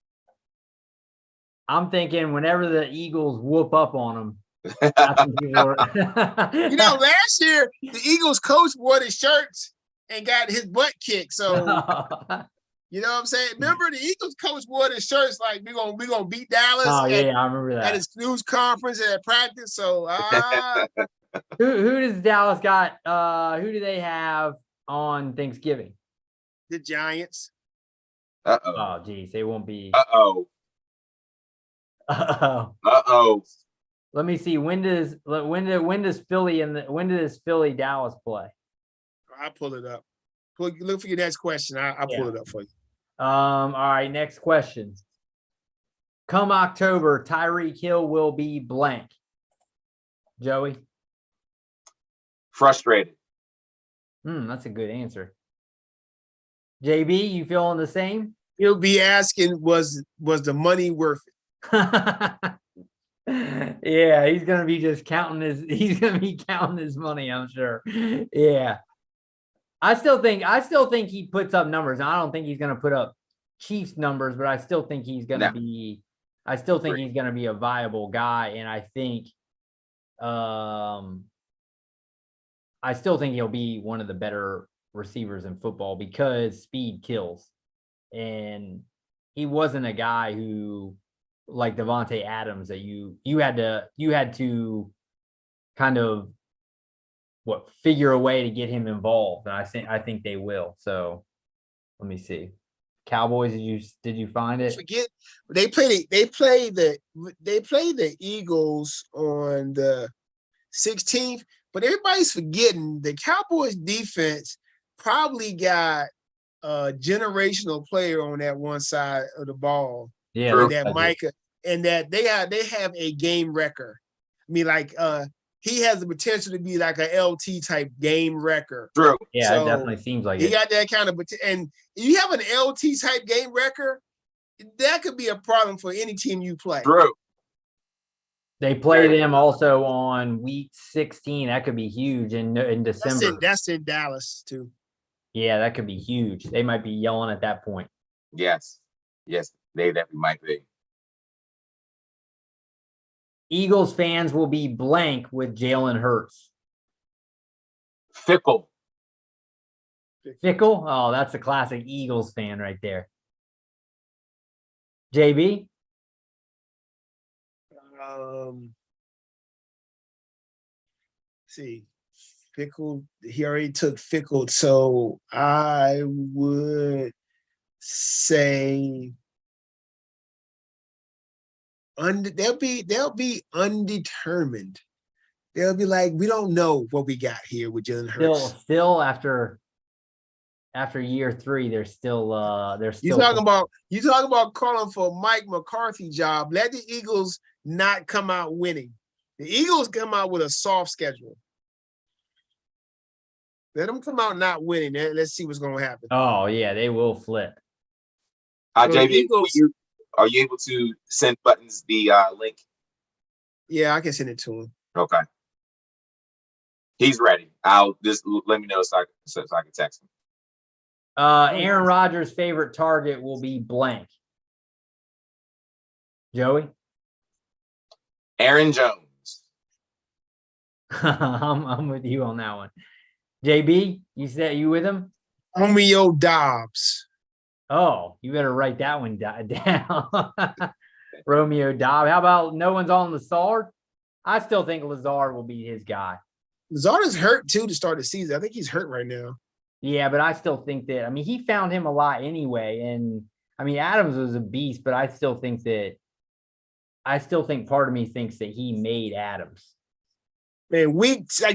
I'm thinking whenever the Eagles whoop up on them. Last year, the Eagles coach wore the shirts and got his butt kicked. So you know what I'm saying? Remember the Eagles coach wore his shirts like we gonna beat Dallas. Oh yeah, I remember that at his news conference and at practice. So who does Dallas got? Who do they have on Thanksgiving? The Giants. Uh-oh. Oh geez, they won't be. Uh-oh. Uh-oh. Uh-oh. Let me see. When does Philly when does Philly Dallas play? I'll pull it up. Look for your next question. I'll pull it up for you. All right, next question. Come October, Tyreek Hill will be blank. Joey? Frustrated. That's a good answer. JB, you feeling the same? He'll be asking, was the money worth it? Yeah, he's gonna be just counting his money, I'm sure. Yeah. I still think he puts up numbers. I don't think he's gonna put up Chiefs numbers, but I still think he's gonna be he's gonna be a viable guy. And I think I still think he'll be one of the better receivers in football because speed kills. And he wasn't a guy who, like Devonte Adams, that you had to kind of figure a way to get him involved. And I think they will. So let me see. Cowboys, did you find it? Forget they play the Eagles on the 16th, but everybody's forgetting the Cowboys defense probably got a generational player on that one side of the ball. Yeah, and that Micah, and that they have a game record. I mean, like he has the potential to be like a LT type game record. True. Yeah, so it definitely seems like he got that kind of, and you have an LT type game record, that could be a problem for any team you play. True. They play them also on week 16. That could be huge in December. That's in Dallas too. Yeah, that could be huge. They might be yelling at that point. Yes, they definitely might be. Eagles fans will be blank with Jalen Hurts. Fickle. Fickle? Oh, that's a classic Eagles fan right there. JB? See, Fickle, he already took Fickle, so I would say they'll be undetermined. They'll be like, we don't know what we got here with Jalen Hurts. Still after year 3, they're still You talking about calling for Mike McCarthy job. Let the Eagles not come out winning. The Eagles come out with a soft schedule. Let them come out not winning. Let's see what's going to happen. Oh, yeah, they will flip. JB, Eagles, are you able to send Buttons the link? Yeah, I can send it to him. Okay. He's ready. I'll just let me know so I can text him. Aaron Rodgers' favorite target will be blank. Joey? Aaron Jones. I'm with you on that one. JB, you with him? Romeo Dobbs. Oh, you better write that one down. Romeo Dobbs. How about no one's on Lazard? I still think Lazard will be his guy. Lazard is hurt too to start the season. I think he's hurt right now. Yeah, but I still think that, he found him a lot anyway. And Adams was a beast, but I still think part of me thinks that he made Adams. Man, week 2,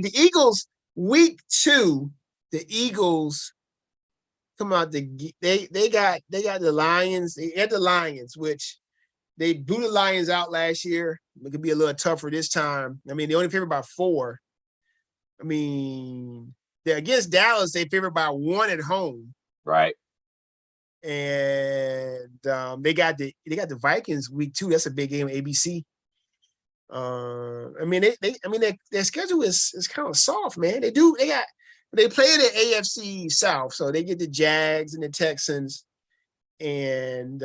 the Eagles come out. They got the Lions. They had the Lions, which they blew the Lions out last year. It could be a little tougher this time. They only favored by 4. They're against Dallas. They favored by 1 at home. Right. And they got the Vikings week 2. That's a big game, ABC. Their schedule is kind of soft, man. They play the AFC South, so they get the Jags and the Texans, and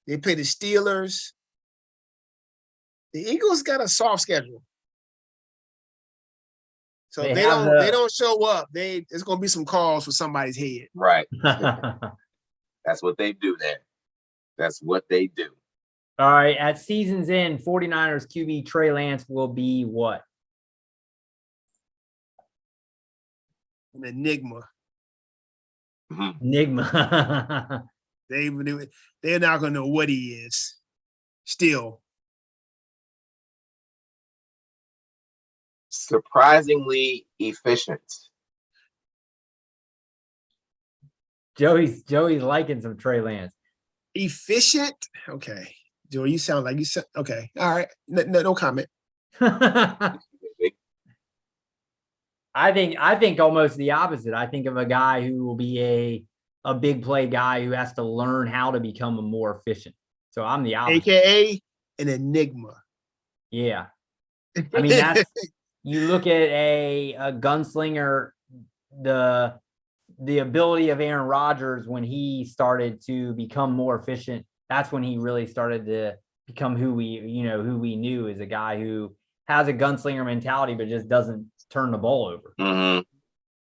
they play the Steelers. The Eagles got a soft schedule. So if they don't show up, it's gonna be some calls for somebody's head. Right. That's what they do there. That's what they do. All right. At season's end, 49ers QB Trey Lance will be what? An enigma. Enigma. They're not gonna know what he is. Still. Surprisingly efficient. Joey's liking some Trey Lance. Efficient? Okay. Joey, you sound like you said, okay. All right. No comment. I think almost the opposite. I think of a guy who will be a big play guy who has to learn how to become a more efficient. So I'm the opposite. AKA an enigma. Yeah. I mean, that's you look at a gunslinger, the ability of Aaron Rodgers when he started to become more efficient. That's when he really started to become who we knew as a guy who has a gunslinger mentality, but just doesn't turn the ball over. Mm-hmm.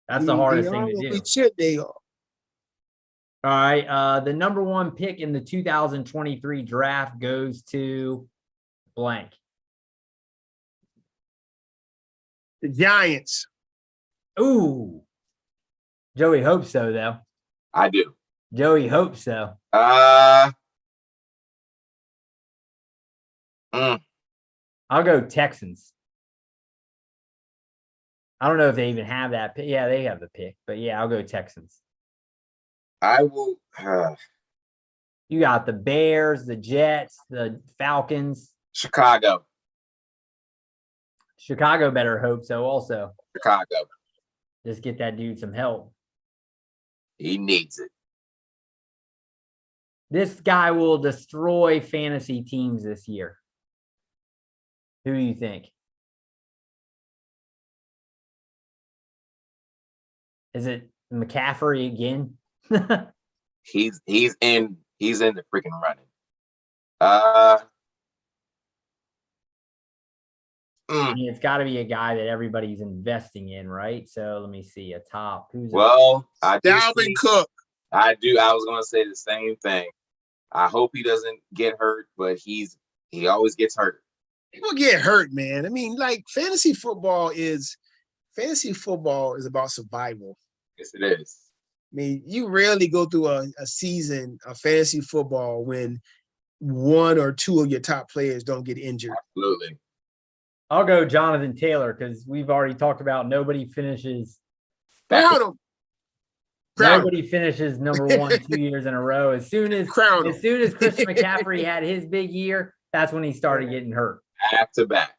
That's the hardest thing to do. They are. All right. The number one pick in the 2023 draft goes to blank. The Giants. Ooh. Joey hopes so, though. I do. Joey hopes so. I'll go Texans. I don't know if they even have that pick. Yeah, they have the pick. But yeah, I'll go Texans. I will. You got the Bears, the Jets, the Falcons. Chicago better hope so also. Chicago. Just get that dude some help. He needs it. This guy will destroy fantasy teams this year. Who do you think? Is it McCaffrey again? He's in the freaking running. I mean, it's got to be a guy that everybody's investing in, right? So let me see a top. Dalvin Cook. I do. I was going to say the same thing. I hope he doesn't get hurt, but he always gets hurt. He'll get hurt, man. I mean, like fantasy football is about survival. Yes, it is. I mean, you rarely go through a season of fantasy football when one or two of your top players don't get injured. Absolutely. I'll go Jonathan Taylor because we've already talked about nobody finishes. Nobody finishes number 1 2 years in a row. As soon as Christian McCaffrey had his big year, that's when he started getting hurt. Back to back.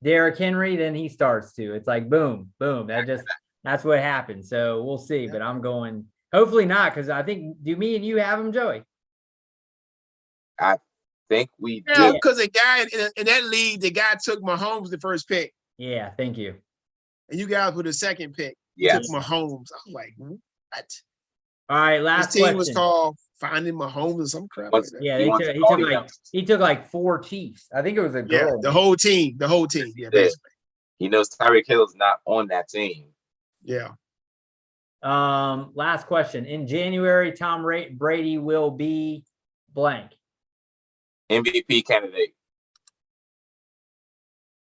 Derrick Henry, then he starts to. It's like boom, boom. That's what happened. So we'll see. But I'm going. Hopefully not, because I think do me and you have him, Joey? I think we do. Yeah, because the guy in that league, the guy took Mahomes the first pick. Yeah, thank you. And you guys were the second pick. Yeah. Took Mahomes. I was like, what? All right, last this team question. was called Finding Mahomes or some crap. Yeah, he took like 4 Chiefs. I think it was a girl. Yeah, the whole team. Yeah, basically. He knows Tyreek Hill's not on that team. Yeah. Last question. In January, Tom Brady will be blank. MVP candidate.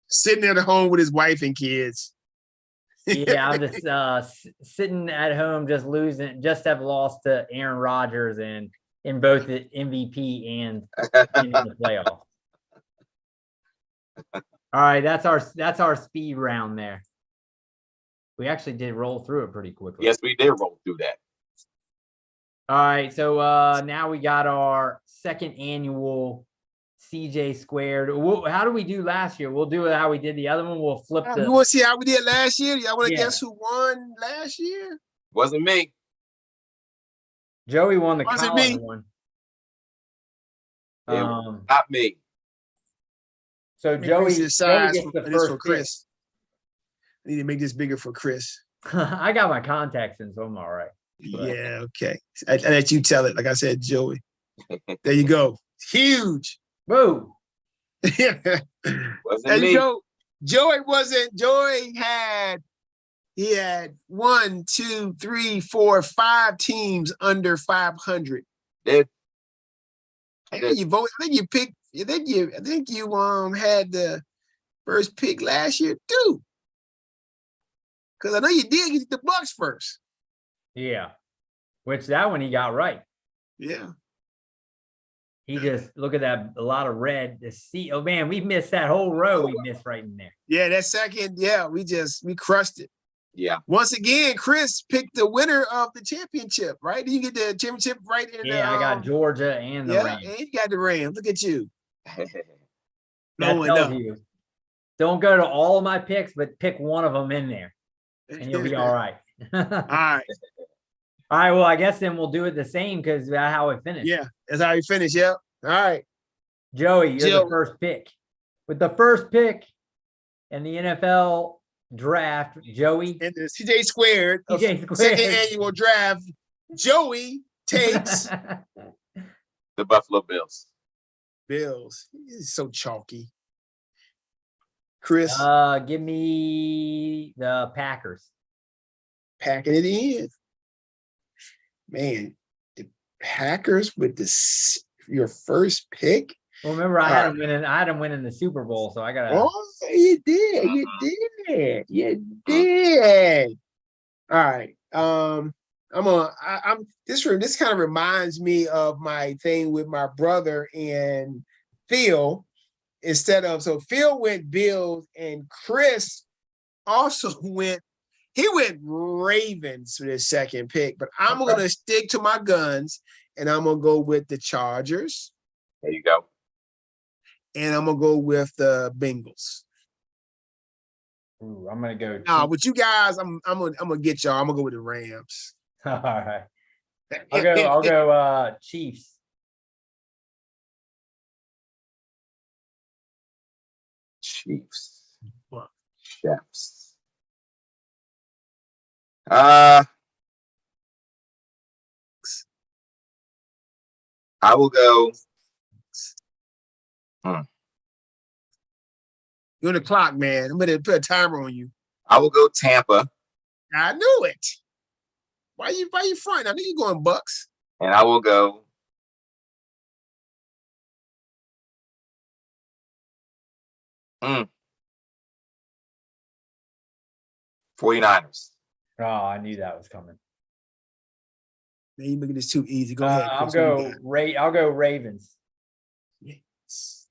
Sitting at home with his wife and kids. Yeah, I'm just sitting at home, just have lost to Aaron Rodgers and in both the MVP and in the playoff. All right, that's our speed round there. We actually did roll through it pretty quickly. Yes, we did roll through that. All right, so now we got our second annual CJ squared. How do we do last year? We'll do it how we did the other one. We'll flip the. You want to see how we did last year? Y'all want to guess who won last year? Wasn't me. Joey won the Wasn't college me. one. Not me. So Joey gets the first for Chris. I need to make this bigger for Chris. I got my contacts in, so I'm all right. Yeah, okay. I let you tell it. Like I said, Joey. There you go. Huge. Whoa. Wasn't there me. you go. Joey had He had 1, 2, 3, 4, 5 teams under 500. Did I think you vote. I think you picked. I think you had the first pick last year too. Because I know you did get the Bucks first. Yeah. Which that one he got right. Yeah. He just look at that, a lot of red to see. Oh man, we missed that whole row. We missed right in there. Yeah, that second, yeah, we crushed it. yeah. Once again, Chris picked the winner of the championship, right? Did you get the championship right in Yeah, I got Georgia and the Rams. and you got the Rams. Look at you. That tells you. Don't go to all of my picks, but pick one of them in there, and you'll be all right. All right. All right. Well, I guess then we'll do it the same because that's how it finished. Yeah, that's how you finish. Yep. All right. Joey, you're the first pick. With the first pick in the NFL draft, Joey. And the CJ Squared, Squared. Second annual draft, Joey takes The Buffalo Bills. Bills. He's so chalky. Chris. Give me the Packers. Packing it in. Man, the Packers with your first pick. Well, remember I had him winning the Super Bowl, so I got to. Oh, you did. All right. This kind of reminds me of my thing with my brother and Phil. So Phil went Bills and Chris also went Ravens for this second pick, but I'm going to stick to my guns and I'm going to go with the Chargers. There you go. And I'm going to go with the Bengals. Ooh, I'm going to go. Nah, with you guys, I'm going to get y'all. I'm going to go with the Rams. All right. I'll go Chiefs. Chiefs. What? Chefs. I will go. You're on the clock, man. I'm going to put a timer on you. I will go Tampa. I knew it. Why you fronting? I knew you're going Bucks. And I will go. Mm. 49ers. Oh, I knew that was coming. Man, you making this too easy. Go ahead. I'll go Ravens. Yes.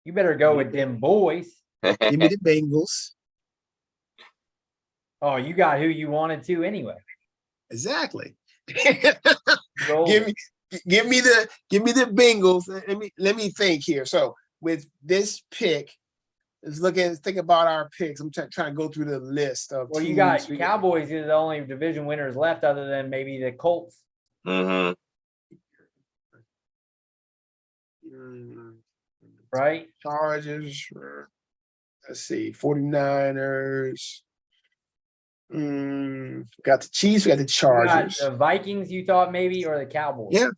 You better go with them boys. Give me the Bengals. Oh, you got who you wanted to anyway. Exactly. Give me the Bengals. Let me think here. So with this pick, think about our picks. I'm trying to go through the list of. Well, you got Cowboys are the only division winners left, other than maybe the Colts. Mm-hmm. Right? Chargers. Let's see. 49ers. Got the Chiefs. We got the Chargers. The Vikings, you thought maybe, or the Cowboys? Yeah.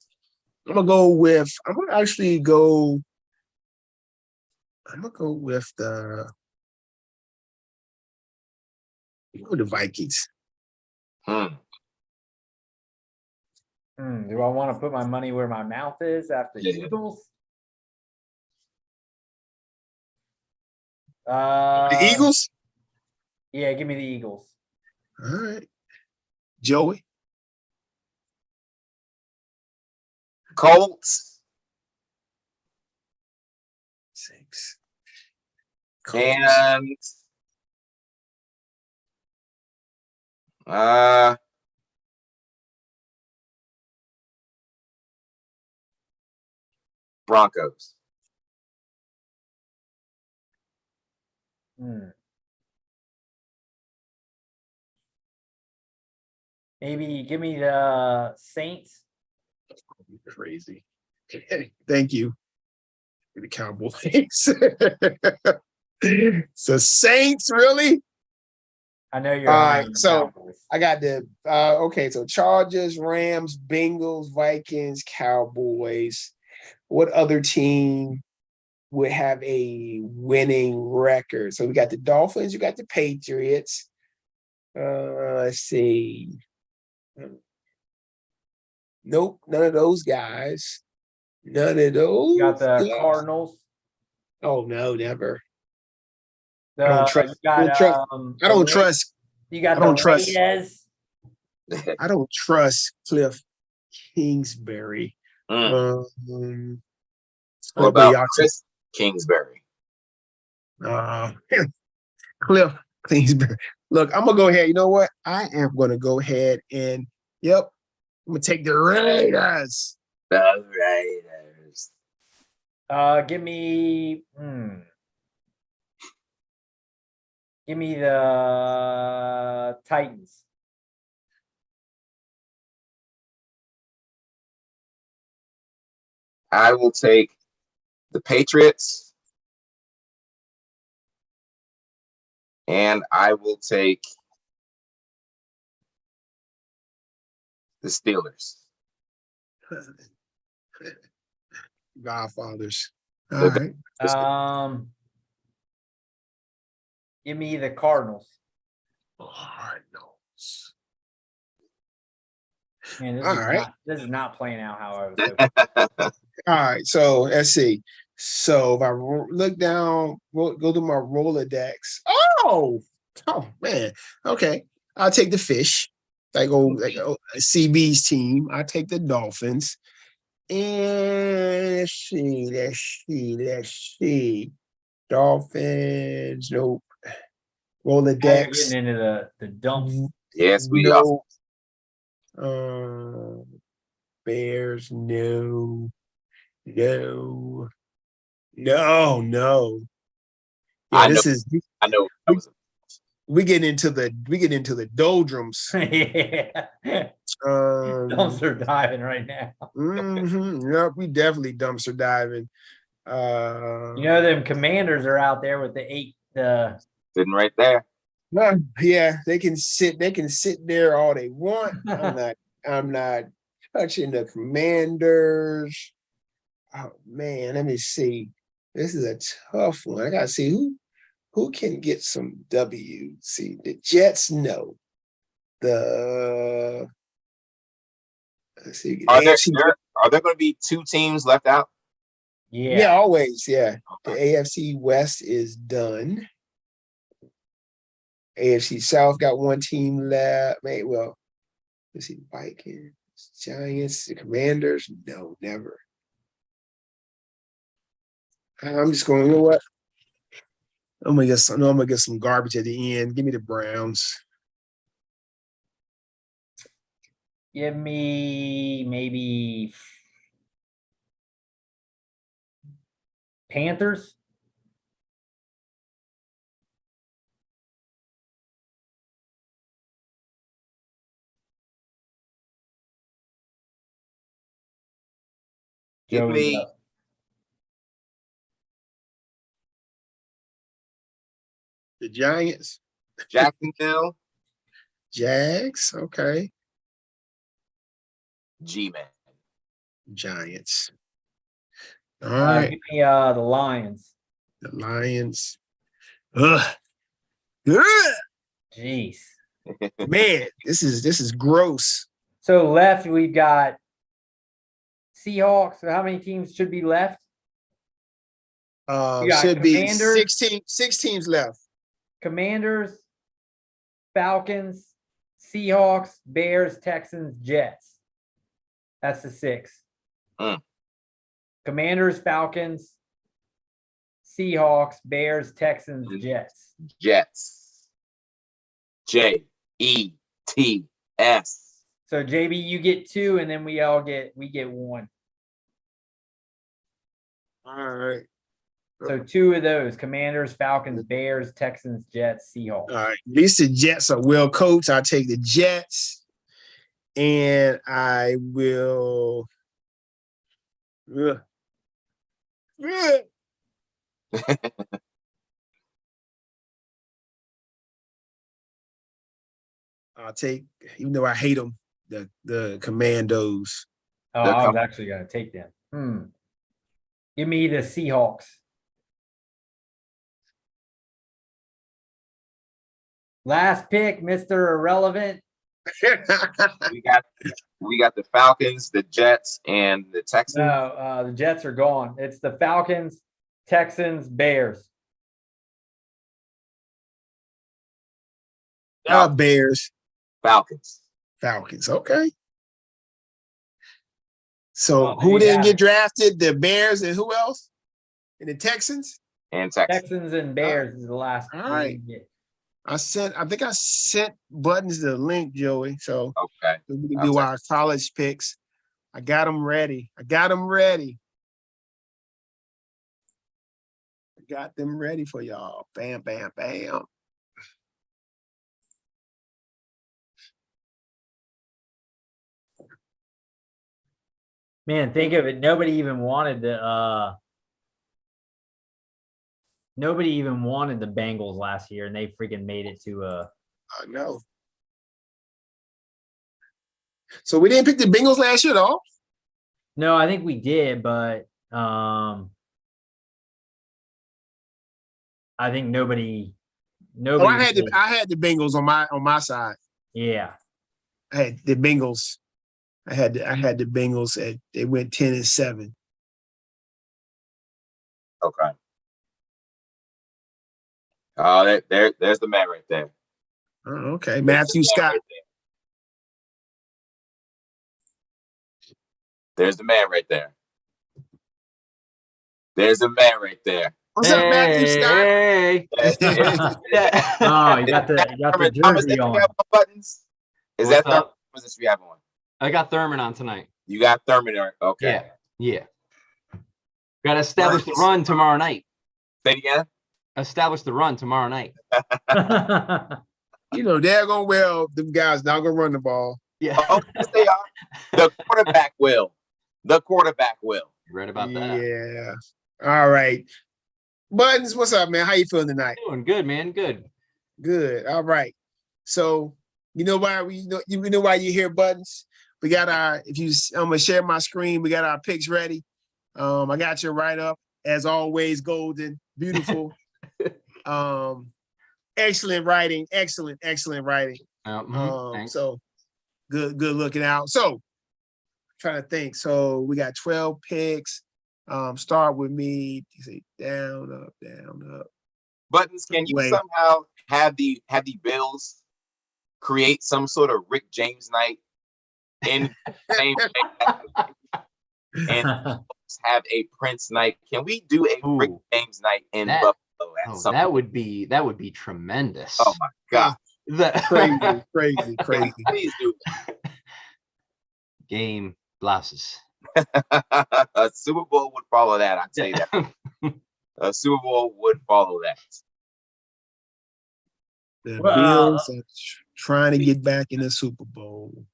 I'm gonna go with the Vikings. Do I want to put my money where my mouth is after the Eagles? The Eagles? Yeah, give me the Eagles. All right. Joey? Colts. 6. And Broncos. Maybe give me the Saints. Crazy. Thank you. The Cowboys. So Saints, really? I know you're all right. So Cowboys. I got the so Chargers, Rams, Bengals, Vikings, Cowboys. What other team? would have a winning record. So we got the Dolphins, you got the Patriots. Let's see. Nope, none of those guys. None of those. You got the guys. Cardinals. Oh no, never. The, I don't trust. you got, I don't trust. You got I don't the trust. Raiders. I don't trust Cliff Kingsbury. What What about Chris Kingsbury? Cliff Kingsbury. Look, I'm gonna go ahead. You know what? I am gonna go ahead and I'm gonna take the Raiders. The Raiders. Give me the Titans. I will take the Patriots. And I will take the Steelers. Godfathers. All right. Give me the Cardinals. Cardinals. Man, this is not playing out how I was hoping. All right, so let's see. So if I look down, go to my Rolodex. Oh man. Okay, I'll take the fish. Like CB's team. I'll take the Dolphins. And let's see. Dolphins. Nope. Rolodex. Getting into the dumps. Yes, we are. Bears. No. Yeah, I know. We get into the doldrums. Yeah. Dumpster diving right now. Yep, we definitely dumpster diving. Them Commanders are out there with sitting right there. Yeah, they can sit there all they want. I'm not touching the Commanders. Oh man, let me see. This is a tough one. I gotta see who can get some W. See, the Jets, no. Let's see. Are there going to be two teams left out? Yeah, always. Yeah, the AFC West is done. AFC South got one team left. Well, let's see. Vikings, Giants, the Commanders. No, never. I'm just going, you know what? I'm gonna get some garbage at the end. Give me the Browns. Give me maybe Panthers. Give me the Giants. Jacksonville. Jags. Okay. G-Man. Giants. All right. Give me the Lions. The Lions. Jeez. Man, this is gross. So left, we've got Seahawks. So how many teams should be left? Should be 6 teams left. Commanders, Falcons, Seahawks, Bears, Texans, Jets. That's the 6. Commanders, Falcons, Seahawks, Bears, Texans, Jets. Jets. J-E-T-S. So JB, you get 2, and then we get 1. All right. So 2 of those: Commanders, Falcons, Bears, Texans, Jets, Seahawks. All right. At least the Jets are well coached. I'll take the Jets. And I will. I'll take, even though I hate them, the Commandos. Oh, I was actually going to take them. Give me the Seahawks. Last pick, Mr. Irrelevant. We got the Falcons, the Jets, and the Texans. No, the Jets are gone. It's the Falcons, Texans, Bears. Bears. Falcons. Okay. So Well, who didn't get drafted? The Bears and who else? And the Texans? And Texans. Texans and Bears is the last. All right. I think I sent Buttons the link, Joey. So okay, we can do our college picks. I got them ready. I got them ready for y'all. Bam, bam, bam. Man, think of it. Nobody even wanted the Bengals last year, and they freaking made it to I know. So we didn't pick the Bengals last year at all? No, I think we did, but I think nobody. Oh, I had the Bengals on my side. Yeah. I had the Bengals. I had the Bengals they went 10-7. Okay. Oh, there's the man right there. Oh, okay. Matthew Scott. Right there's the man right there. There's the man right there. What's up, Matthew Scott? Hey. Oh, you got the jersey on. Buttons? Is What's that the up? position we have on? I got Thurman on tonight. You got Thurman on. Okay. Yeah. Got to establish the run tomorrow night. Say it again. Establish the run tomorrow night. You know, they're going to well, them guys not going to run the ball. Yeah. Oh, yes, they are. The quarterback will. The quarterback will. You read about that? Yeah. All right. Buttons, what's up, man? How you feeling tonight? Doing good, man. Good. Good. All right. So you know why you're here, Buttons? We got I'm gonna share my screen. We got our picks ready. I got your write-up, as always, golden, beautiful. Excellent writing, excellent writing. So good looking out. So trying to think. So we got 12 picks. Start with me. You say down, up, down, up. Buttons, can you somehow have the Bills create some sort of Rick James night in the same and have a Prince night? Can we do a Rick James night in Buffalo? That would be tremendous. Oh my God. Crazy. Please do. Game blouses. A Super Bowl would follow that. I'd say that. A Super Bowl would follow that. The Bills are trying to get back in the Super Bowl.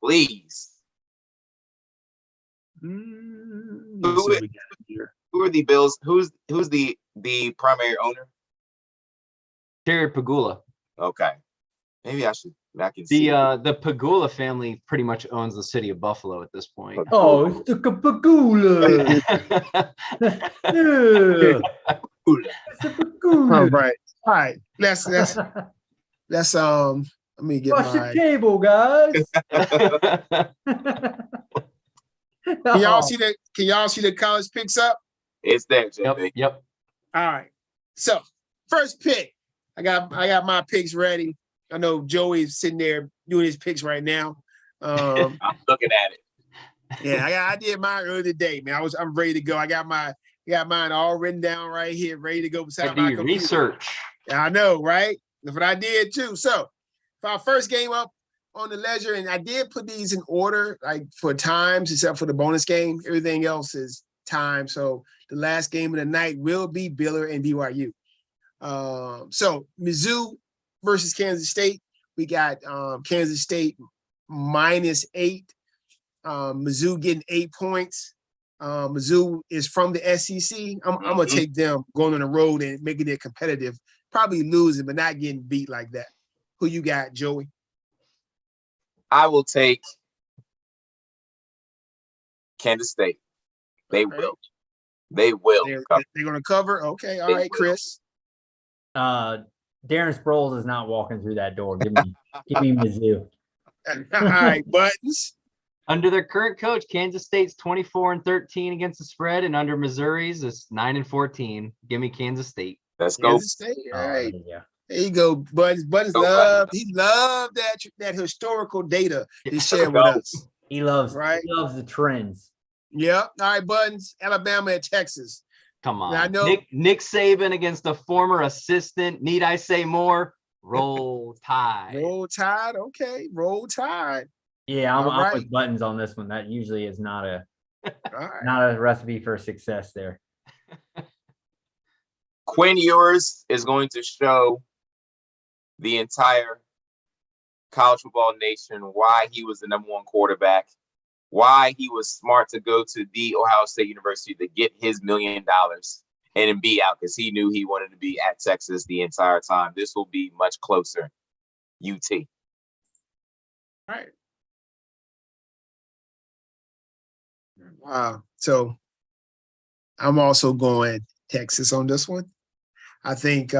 Please. Who are the Bills? Who's the primary owner? Jared Pagula. Okay. Maybe I can see. The Pagula family pretty much owns the city of Buffalo at this point. Oh, it's the Pagula. Yeah. All right. Let's let me get Watch my the cable, guys. Can y'all see the college picks up? It's there, JB. Yep. All right. So first pick. I got my picks ready. I know Joey's sitting there doing his picks right now. I'm looking at it. Yeah, I did mine earlier today, man. I'm ready to go. I got mine all written down right here, ready to go beside my computer. Research. Yeah, I know, right? That's what I did too. So for our first game up on the ledger, and I did put these in order, like for times, except for the bonus game. Everything else is time. So the last game of the night will be Baylor and BYU. So Mizzou versus Kansas State. We got Kansas State -8. Mizzou getting 8 points. Mizzou is from the SEC. I'm gonna take them going on the road and making it competitive. Probably losing, but not getting beat like that. Who you got, Joey? I will take Kansas State. They will. They will. They're going to cover. Okay, all right, Chris. Darren Sproles is not walking through that door. Give me Mizzou. All right, Buttons. Under their current coach, Kansas State's 24-13 against the spread, and under Missouri's is 9-14. Give me Kansas State. Let's go. Kansas State. All right. Yeah. There you go, Buttons. Buttons he loved that historical data to share with us. He loves the trends. Yeah. All right, Buttons. Alabama and Texas. Come on. I know Nick Saban against a former assistant. Need I say more? Roll Tide. Roll Tide. Okay. Roll Tide. Yeah, I'm with Buttons on this one. That usually is not a recipe for success there. Quinn Ewers is going to show the entire college football nation why he was the #1 quarterback, why he was smart to go to the Ohio State University to get his $1 million and then be out, because he knew he wanted to be at Texas the entire time. This will be much closer. UT. All right. Wow. So I'm also going Texas on this one. I think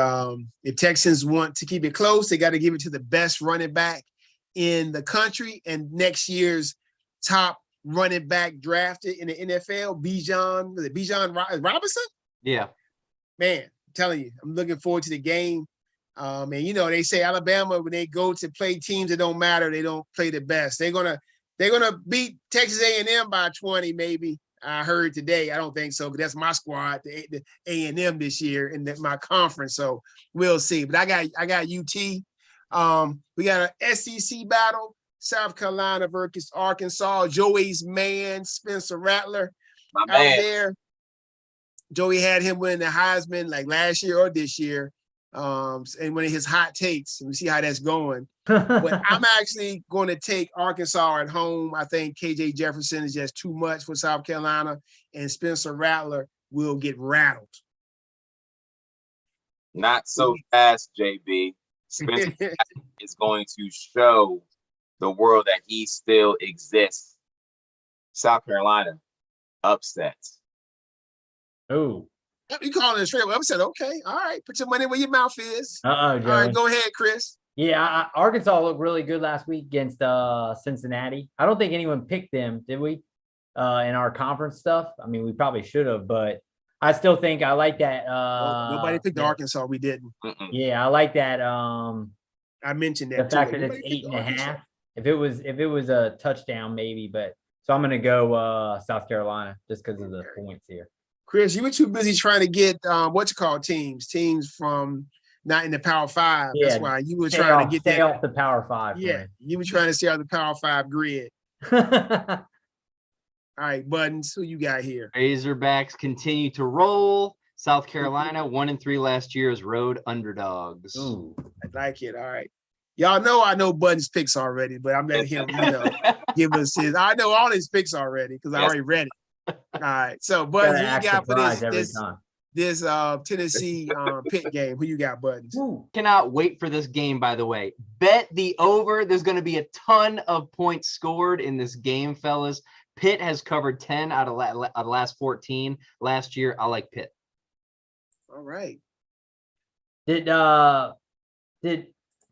if Texans want to keep it close, they got to give it to the best running back in the country, and next year's top running back drafted in the NFL, Bijan Robinson? Yeah. Man, I'm telling you, I'm looking forward to the game. And they say Alabama, when they go to play teams that don't matter, they don't play the best. They're gonna beat Texas A&M by 20, maybe. I heard today. I don't think so, because that's my squad, the A&M this year in my conference. So we'll see. But I got UT. We got an SEC battle, South Carolina versus Arkansas. Joey's man, Spencer Rattler, out there. Joey had him win the Heisman like last year or this year. And one of his hot takes, and we see how that's going. But I'm actually going to take Arkansas at home. I think KJ Jefferson is just too much for South Carolina, and Spencer Rattler will get rattled. Not so fast, JB. Spencer is going to show the world that he still exists. South Carolina upsets. Oh. You calling it a straight upset? Okay, all right. Put your money where your mouth is. Joey. All right, go ahead, Chris. Yeah, Arkansas looked really good last week against Cincinnati. I don't think anyone picked them, did we? In our conference stuff. I mean, we probably should have, but I still think I like that. Nobody picked Arkansas. We didn't. Yeah, I like that. I mentioned that. The fact that it's 8.5. If it was a touchdown, maybe, but so I'm gonna go South Carolina just because of the points here. Chris, you were too busy trying to get teams from not in the Power 5. Yeah, that's why you were trying to get stay off the Power 5. Yeah, you were trying to stay off the Power 5 grid. All right, Buttons, who you got here? Razorbacks continue to roll. South Carolina 1-3 last year as road underdogs. Ooh, I like it. All right. Y'all know I know Buttons' picks already, but I'm letting him, give us his. I know all his picks already because I already read it. All right. So Buttons, who you got for this Tennessee Pitt game? Who you got, Buttons? Ooh, cannot wait for this game, by the way. Bet the over. There's going to be a ton of points scored in this game, fellas. Pitt has covered 10 out of the last 14 last year. I like Pitt. All right. Did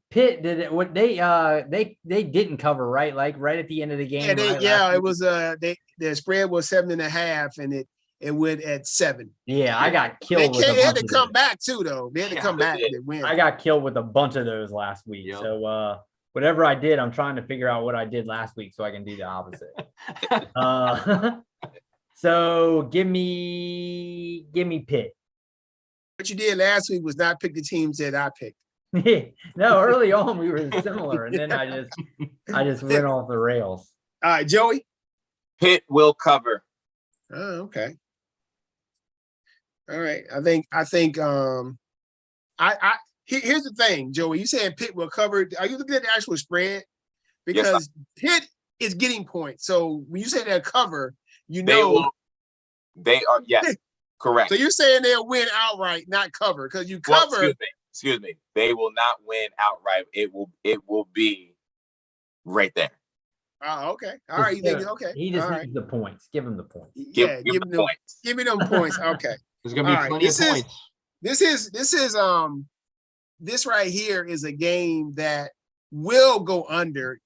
Pitt they didn't cover, right? Like right at the end of the game. It was their spread was 7.5 and it went at 7. Yeah, I got killed. They had to come back too, though. They had to come back and win. I got killed with a bunch of those last week. Yep. So whatever I did, I'm trying to figure out what I did last week so I can do the opposite. So give me Pitt. What you did last week was not pick the teams that I picked. No, early on we were similar, and then I just went off the rails. All right, Joey. Pitt will cover. Oh, okay. All right. I think here's the thing, Joey. You saying Pitt will cover? Are you looking at the actual spread? Because Pitt is getting points. So when you say they'll cover, they are yes, correct. So you're saying they'll win outright, not cover, because you cover. Well, excuse me. They will not win outright. It will be right there. Oh, okay. All right. You think okay? He just needs the points. Give him the points. Yeah, give me points. Give me them points. Okay. There's gonna be plenty of points. This is this right here is a game that will go under.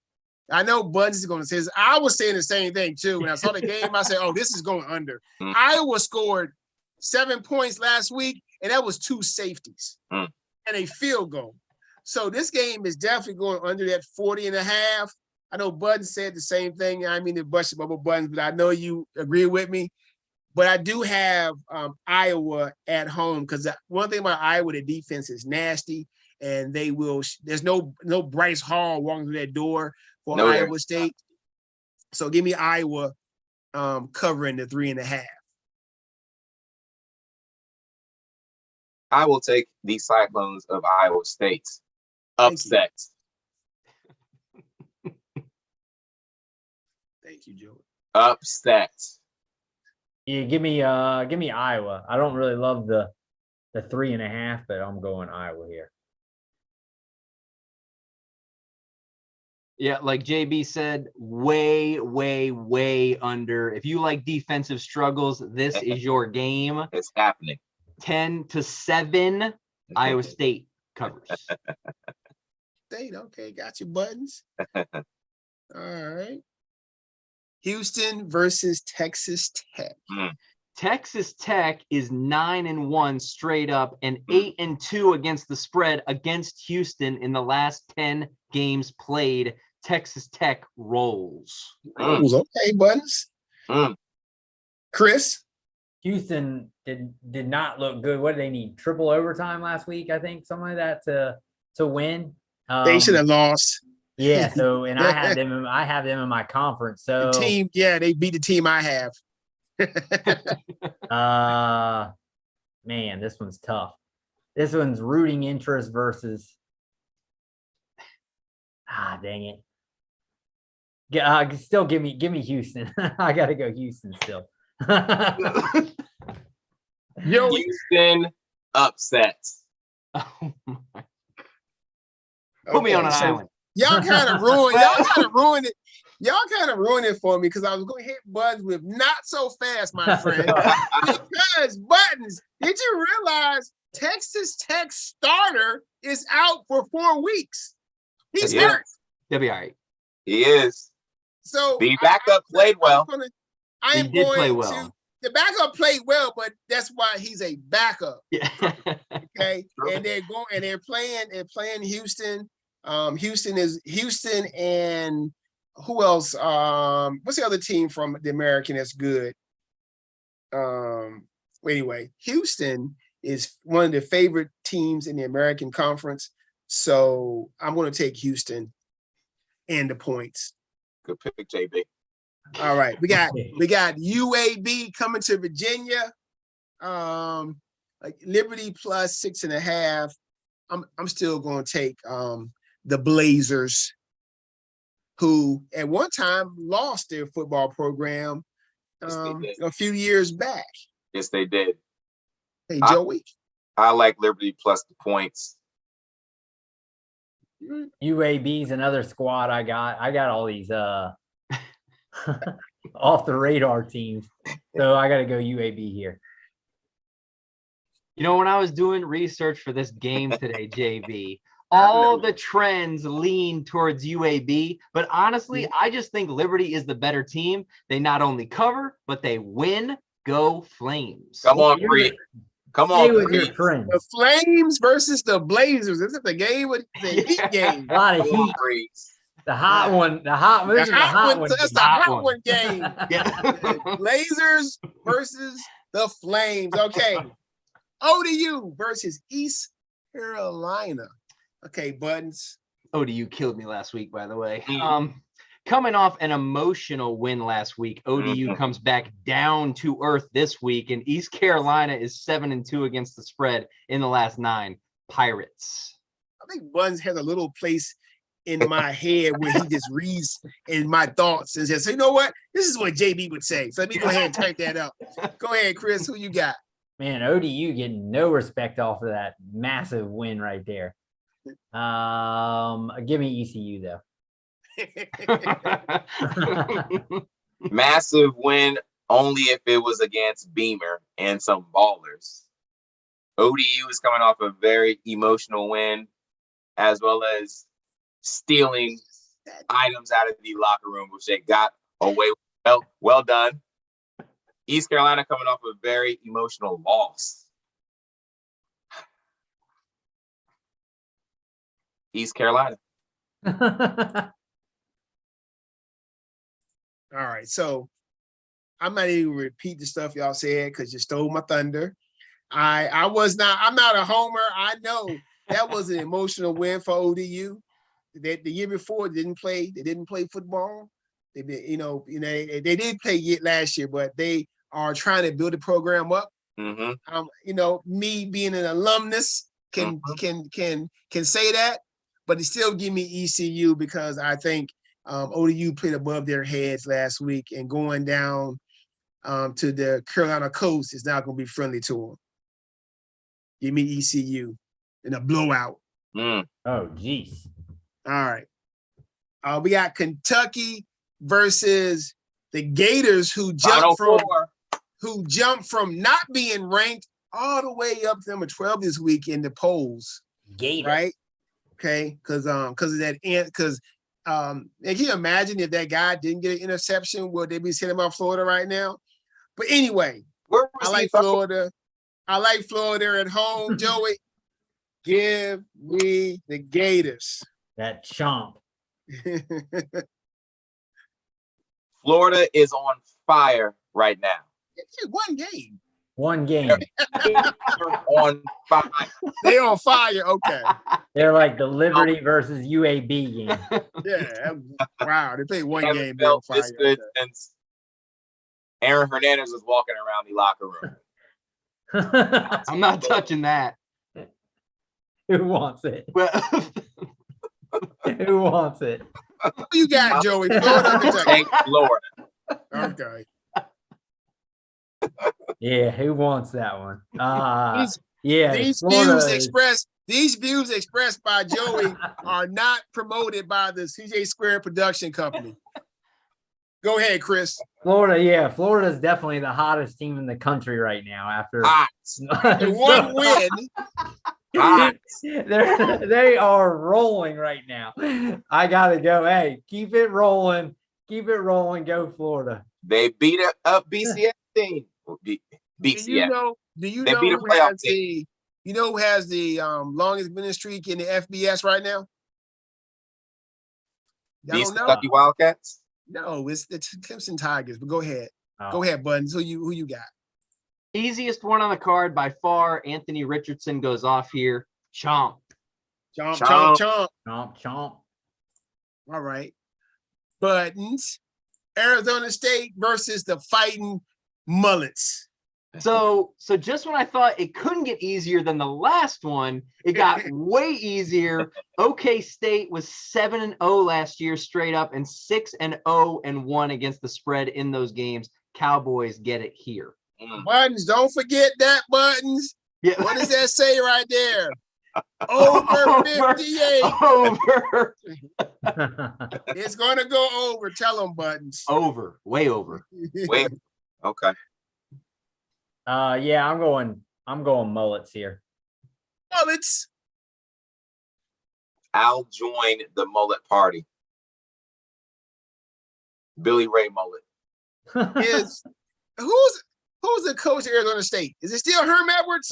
I know Buns is going to say this. I was saying the same thing too. When I saw the game, I said, oh, this is going under. Iowa scored 7 points last week, and that was 2 safeties and a field goal. So this game is definitely going under that 40.5. I know Buttons said the same thing. I mean, to bust your bubble Buttons, but I know you agree with me. But I do have Iowa at home because one thing about Iowa, the defense is nasty, and they will. There's no Bryce Hall walking through that door for Iowa State. So give me Iowa covering the 3.5. I will take the Cyclones of Iowa State. Upset. Thank you, Joey. Upset. Yeah, give me Iowa. I don't really love the 3.5, but I'm going Iowa here. Yeah, like JB said, way, way, way under. If you like defensive struggles, this is your game. It's happening. 10-7, Iowa State covers. State, okay, got your Buttons. All right. Houston versus Texas Tech. Texas Tech is 9-1 straight up and 8-2 against the spread against Houston in the last 10 games played. Texas Tech rolls. Okay, Buttons. Chris? Houston did not look good. What did they need? Triple overtime last week, I think, something like that to win. They should have lost. Yeah. So, and I have them in my conference. So the team, yeah, they beat the team I have. Man, this one's tough. This one's rooting interest versus. Dang it. Still give me Houston. I gotta go Houston still. Houston upsets. Oh my. Put me on an island. Y'all kind of ruined it. Y'all kind of ruined it for me because I was going to hit Buttons with not so fast, my friend. Because Buttons, did you realize Texas Tech starter is out for 4 weeks? He's hurt. He'll be all right. He is. So the backup played well. The backup played well, but that's why he's a backup. Yeah. Okay. And they're playing Houston. Houston and who else? What's the other team from the American that's good? Anyway, Houston is one of the favorite teams in the American Conference. So I'm going to take Houston and the points. Good pick, JB. All right. We got UAB coming to Virginia. Like Liberty plus 6.5. I'm still going to take the Blazers, who at one time lost their football program a few years back. Yes, they did. Hey, Joey. I like Liberty plus the points. UAB's another squad I got all these off the radar teams. So I got to go UAB here. You know, when I was doing research for this game today, JB, all the trends lean towards UAB, but honestly, I just think Liberty is the better team. They not only cover, but they win. Go Flames. Come on, Bree. Come on, with your friends. The Flames versus the Blazers. This is the game with the heat game. A lot of heat. The hot one. The hot one. This is the hot one. That's the hot one game. Yeah. Blazers versus the Flames. Okay. ODU versus East Carolina. Okay, Buttons. ODU killed me last week, by the way. Coming off an emotional win last week, ODU comes back down to earth this week, and East Carolina is 7-2 against the spread in the last 9. Pirates. I think Buttons has a little place in my head where he just reads in my thoughts and says, so you know what? This is what JB would say. So let me go ahead and type that up. Go ahead, Chris. Who you got? Man, ODU getting no respect off of that massive win right there. Give me ECU though. Massive win only if it was against Beamer and some ballers. ODU is coming off a very emotional win, as well as stealing items out of the locker room, which they got away with. Well done. East Carolina coming off a very emotional loss. East Carolina. All right, so I'm not even repeat the stuff y'all said because you stole my thunder. I'm not a homer. I know that was an emotional win for ODU. The year before they didn't play football. They did play last year, but they are trying to build the program up. Me being an alumnus can say that, but it still give me ECU because I think ODU played above their heads last week, and going down to the Carolina coast is not going to be friendly to them. Give me ECU in a blowout. Oh, geez. All right. We got Kentucky versus the Gators, who jumped from not being ranked all the way up to number 12 this week in the polls. Gators. Right? Okay. Because of that can you imagine if that guy didn't get an interception, would they be sitting about Florida right now? But anyway, I like Florida. I like Florida at home, Joey. Give me the Gators. That chomp. Florida is on fire right now. It's one game. One game. On fire. They on fire. Okay. They're like the Liberty versus UAB game. Yeah. Wow. They played one game. Felt this good since Aaron Hernandez was walking around the locker room. I'm not touching that. Who wants it? Well, Who wants it? Who you got, Joey? Florida. Florida. Okay. Yeah, who wants that one? These views expressed by Joey are not promoted by the CJ Square production company. Go ahead, Chris. Florida is definitely the hottest team in the country right now after one win. They are rolling right now. I gotta go. Hey, keep it rolling. Go Florida. They beat up BCS team. BCS. Do you know who has the longest winning streak in the FBS right now? These Kentucky Wildcats? No, it's the Clemson Tigers. But go ahead. Oh. Go ahead, Buttons. Who you got? Easiest one on the card by far. Anthony Richardson goes off here. Chomp. Chomp. Chomp. All right. Buttons. Arizona State versus the Fighting Mullets. So just when I thought it couldn't get easier than the last one, it got way easier. OK State was 7-0 last year straight up and 6-0-1 against the spread in those games. Cowboys get it here. Buttons, don't forget that, Buttons. Yeah. What does that say right there? Over 58. Over. It's going to go over. Tell them, Buttons. Over. Way over. Wait. Okay. I'm going Mullets here. Mullets. I'll join the mullet party. Billy Ray Mullet. Who's the coach at Arizona State? Is it still Herm Edwards?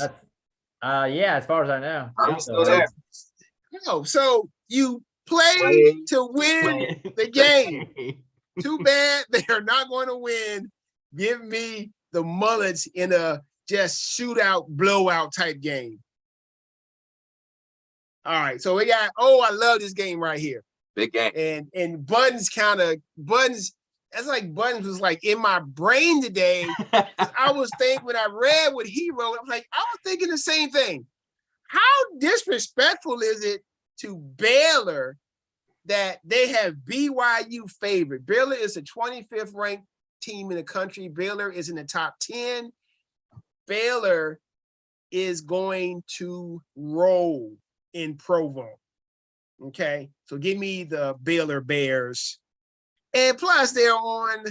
As far as I know. I'm still there. No, so you play to win the game. Too bad they are not going to win. Give me the Mullets in a just shootout, blowout type game. All right, so we got. I love this game right here. Big game. And Buttons. That's like Buttons was like in my brain today. I was thinking when I read what he wrote, I was thinking the same thing. How disrespectful is it to Baylor that they have BYU favored? Baylor is the 25th ranked team in the country. Baylor is in the top 10. Baylor is going to roll in Provo. Okay, so give me the Baylor Bears. And plus they're on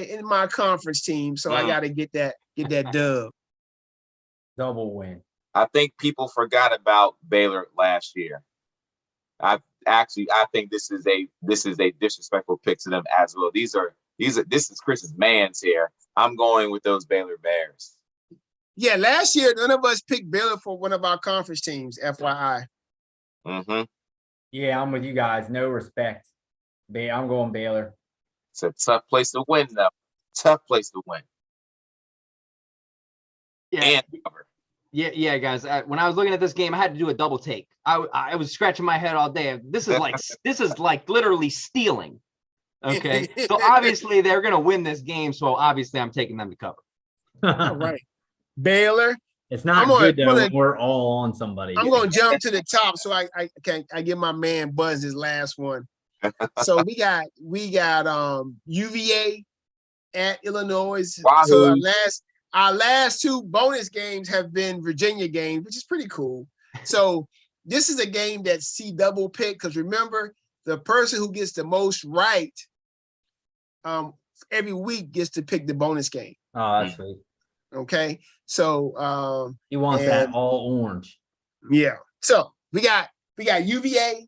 in my conference team, so I got to get that dub. Double win. I think people forgot about Baylor last year. I think this is a disrespectful pick to them as well. This is Chris's man's here. I'm going with those Baylor Bears. Yeah, last year none of us picked Baylor for one of our conference teams. FYI. Mm-hmm. Yeah, I'm with you guys. No respect. I'm going Baylor. It's a tough place to win, though. Tough place to win. Yeah. And cover. Yeah, guys. When I was looking at this game, I had to do a double take. I was scratching my head all day. This is like literally stealing. Okay, so obviously they're gonna win this game. So obviously I'm taking them to cover. All right, Baylor. It's not good though when we're all on somebody. I'm gonna jump to the top so I give my man Buzz his last one. So we got UVA at Illinois. Wahoo. So our last two bonus games have been Virginia games, which is pretty cool. So this is a game that C double pick, because remember, the person who gets the most right every week gets to pick the bonus game. Oh, that's sweet. Okay. So he wants that all orange. Yeah. So we got UVA.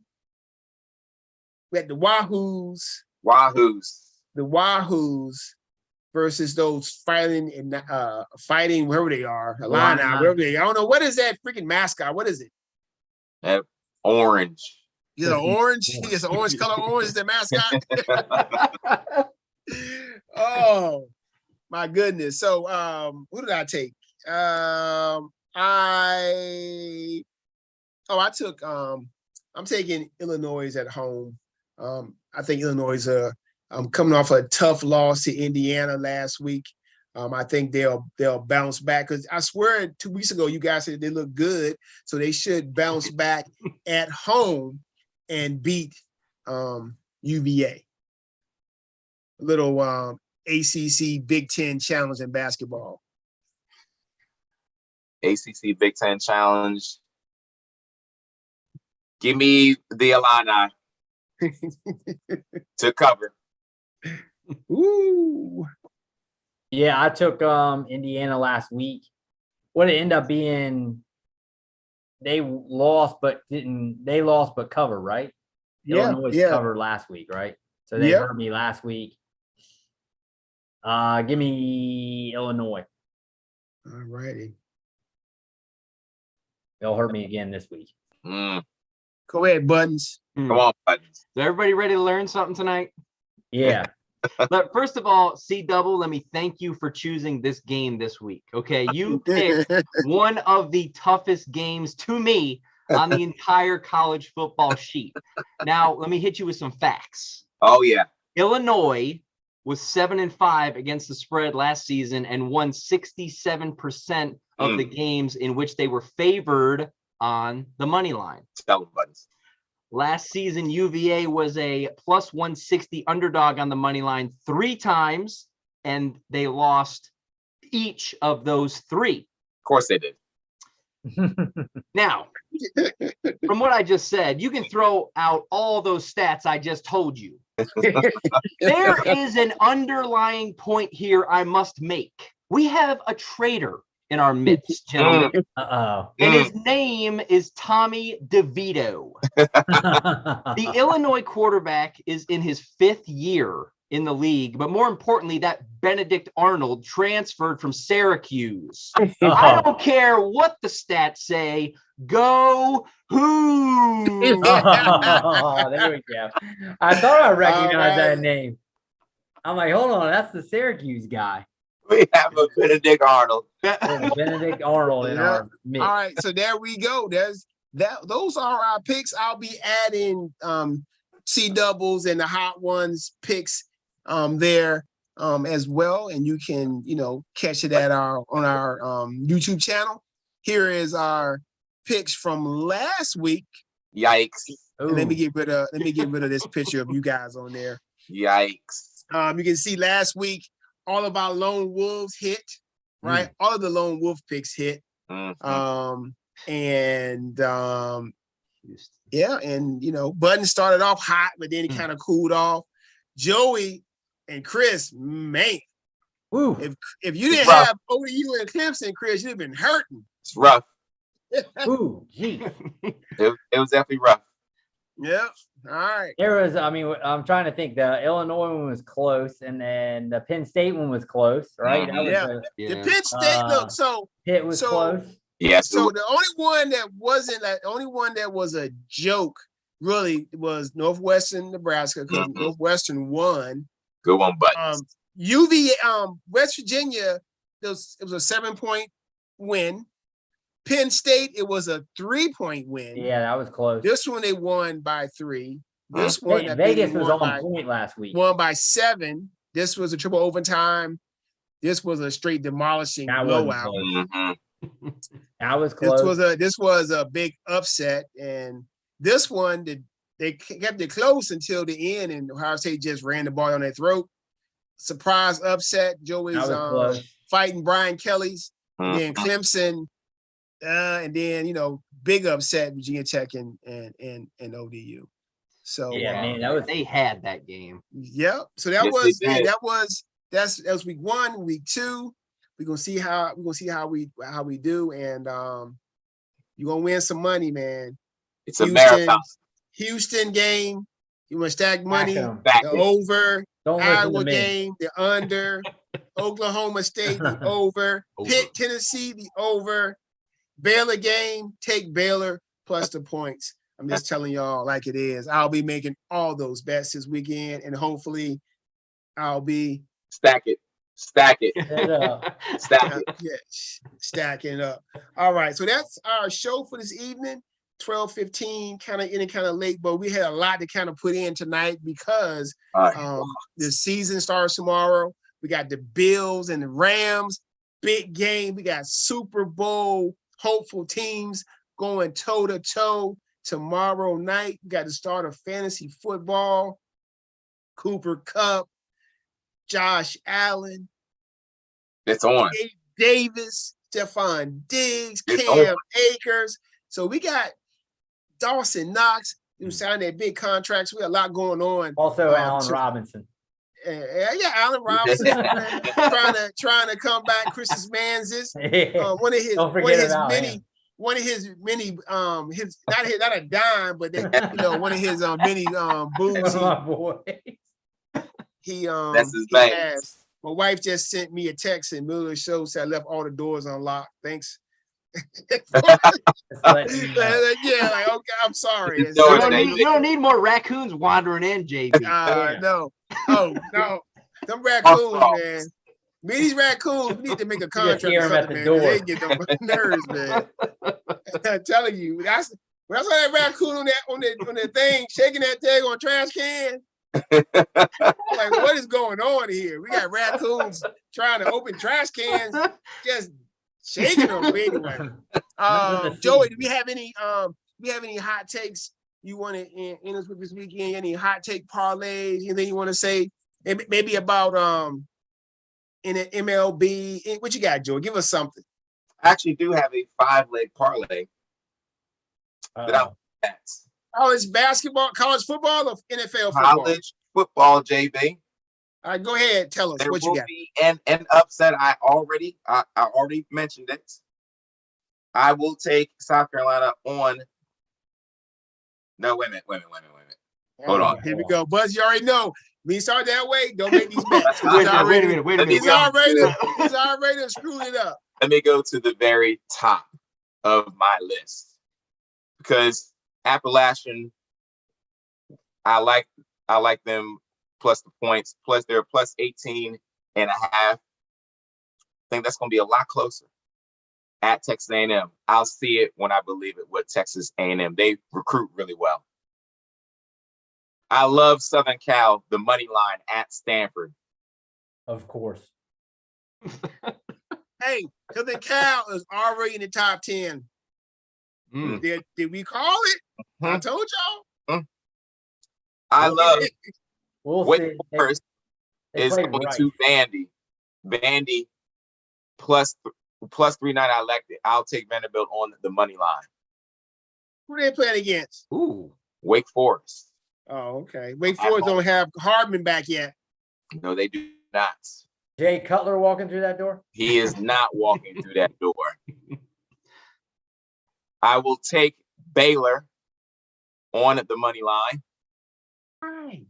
We got the Wahoos. The Wahoos versus those fighting wherever they are, Illini, wherever they are. I don't know, what is that freaking mascot? What is it? Orange. Is it orange? It's an orange color. Orange is the mascot. Oh my goodness. So who did I take? I'm taking Illinois at home. I think Illinois coming off a tough loss to Indiana last week. I think they'll bounce back, because I swear 2 weeks ago you guys said they look good, so they should bounce back at home and beat UVA. A little ACC Big Ten challenge in basketball. ACC Big Ten challenge. Give me the Illini to cover. Ooh. Yeah, I took Indiana last week. What it ended up being, they lost but covered, right? Illinois covered last week, right? So they hurt me last week. Give me Illinois. All righty. They'll hurt me again this week. Go ahead, Buttons. Come on, Buttons. Is everybody ready to learn something tonight? Yeah. But first of all, C double, let me thank you for choosing this game this week. Okay, you picked one of the toughest games to me on the entire college football sheet. Now, let me hit you with some facts. Oh yeah. Illinois was 7-5 against the spread last season and won 67% of the games in which they were favored on the money line. Tell them, Buttons. Last season, UVA was a plus 160 underdog on the money line 3 times, and they lost each of those 3. Of course they did. Now, from what I just said, you can throw out all those stats I just told you. There is an underlying point here I must make. We have a traitor in our midst, gentlemen. Uh-oh. And his name is Tommy DeVito. The Illinois quarterback is in his 5th year in the league, but more importantly, that Benedict Arnold transferred from Syracuse. I don't care what the stats say. Go who? Oh, there we go. I thought I recognized that name. I'm like, hold on, that's the Syracuse guy. We have a Benedict Arnold. Benedict Arnold in our mix. All right, so there we go. Those are our picks. I'll be adding C doubles and the hot ones picks there as well, and you can catch it on our YouTube channel. Here is our picks from last week. Yikes! And let me get rid of this picture of you guys on there. Yikes! You can see last week all of our lone wolves hit, right? All of the lone wolf picks hit. And Button started off hot, but then he kind of cooled off. Joey and Chris, man, Woo. if you didn't have ODU and Clemson, Chris, you'd have been hurting. It's rough. Ooh, geez. It was definitely rough. Yep. All right. There was, I mean, I'm trying to think. The Illinois one was close, and then the Penn State one was close, right? That was The Penn State. Look, so Pitt was close. Yes. So the only one that wasn't like, the only one that was a joke really was Northwestern, Nebraska, because Northwestern won. Good one, but West Virginia, it was a 7-point win. Penn State, it was a 3-point win. Yeah, that was close. This one they won by 3. This one, Vegas was on point last week. Won by 7. This was a triple overtime. This was a straight demolishing blowout. That was close. This was a big upset, and this one they kept it close until the end, and Ohio State just ran the ball on their throat. Surprise upset. Joey's fighting Brian Kelly's, and then Clemson, and then big upset Virginia Tech and ODU. So man, they had that game. Yep. So that was week 1. Week 2, we're gonna see how we do, and you're gonna win some money, man. It's a marathon. Houston game, you want to stack money, the over. Iowa game, the under. Oklahoma State, the over. Pitt, Tennessee, the over. Baylor game, take Baylor plus the points. I'm just telling y'all like it is. I'll be making all those bets this weekend, and hopefully I'll be stack it. Stack it. Stacking up. All right, so that's our show for this evening. 12:15, kind of late, but we had a lot to kind of put in tonight because the season starts tomorrow. We got the Bills and the Rams, big game. We got Super Bowl hopeful teams going toe-to-toe tomorrow night. We got the start of fantasy football. Cooper Kupp, Josh Allen. It's on. Dave Davis, Stephon Diggs, Cam Akers. So we got Dawson Knox, who signed their big contracts. We got a lot going on. Also, Allen Robinson. Yeah, Allen Robinson trying to come back. Chris's Manzis, one of his many not a dime, but one of his many boobs. That's his name. My wife just sent me a text in the middle of the show, said I left all the doors unlocked. Thanks. Okay, I'm sorry. You don't need more raccoons wandering in, JB. No. Them raccoons, man. Me, these raccoons, we need to make a contract or something, man. They get them nerves, man. I'm telling you, when I saw that raccoon on that thing, shaking that tag on a trash can. Like, what is going on here? We got raccoons trying to open trash cans, just shaking them. Anyway, Joey, do we have any hot takes you want to end us with this weekend? Any hot take parlays? Anything you want to say? Maybe about in an MLB. What you got, Joey? Give us something. I actually do have a 5-leg parlay that I'm at. College basketball, college football, or NFL football? College football, JB. All right, go ahead. Tell us there what you got. Be an upset. I already mentioned it. I will take South Carolina on. No, wait a minute. Hold on. Here we go. Buzz, you already know. We start that way. Don't make these bets. Wait a minute. He's already screwed it up. Let me go to the very top of my list because Appalachian, I like them plus the points, plus they're plus 18 and a half. I think that's going to be a lot closer at Texas A&M. I'll see it when I believe it with Texas A&M. They recruit really well. I love Southern Cal, the money line at Stanford. Of course. Hey, Southern Cal is already in the top 10. Did we call it? I told y'all. I love Wake Forest is going to Vandy. Vandy plus 390. I like it. I'll take Vanderbilt on the money line. Who they playing against? Ooh, Wake Forest. Oh, okay. Wake Forest don't have Hardman back yet. No, they do not. Jay Cutler walking through that door? He is not walking through that door. I will take Baylor on the money line. Right.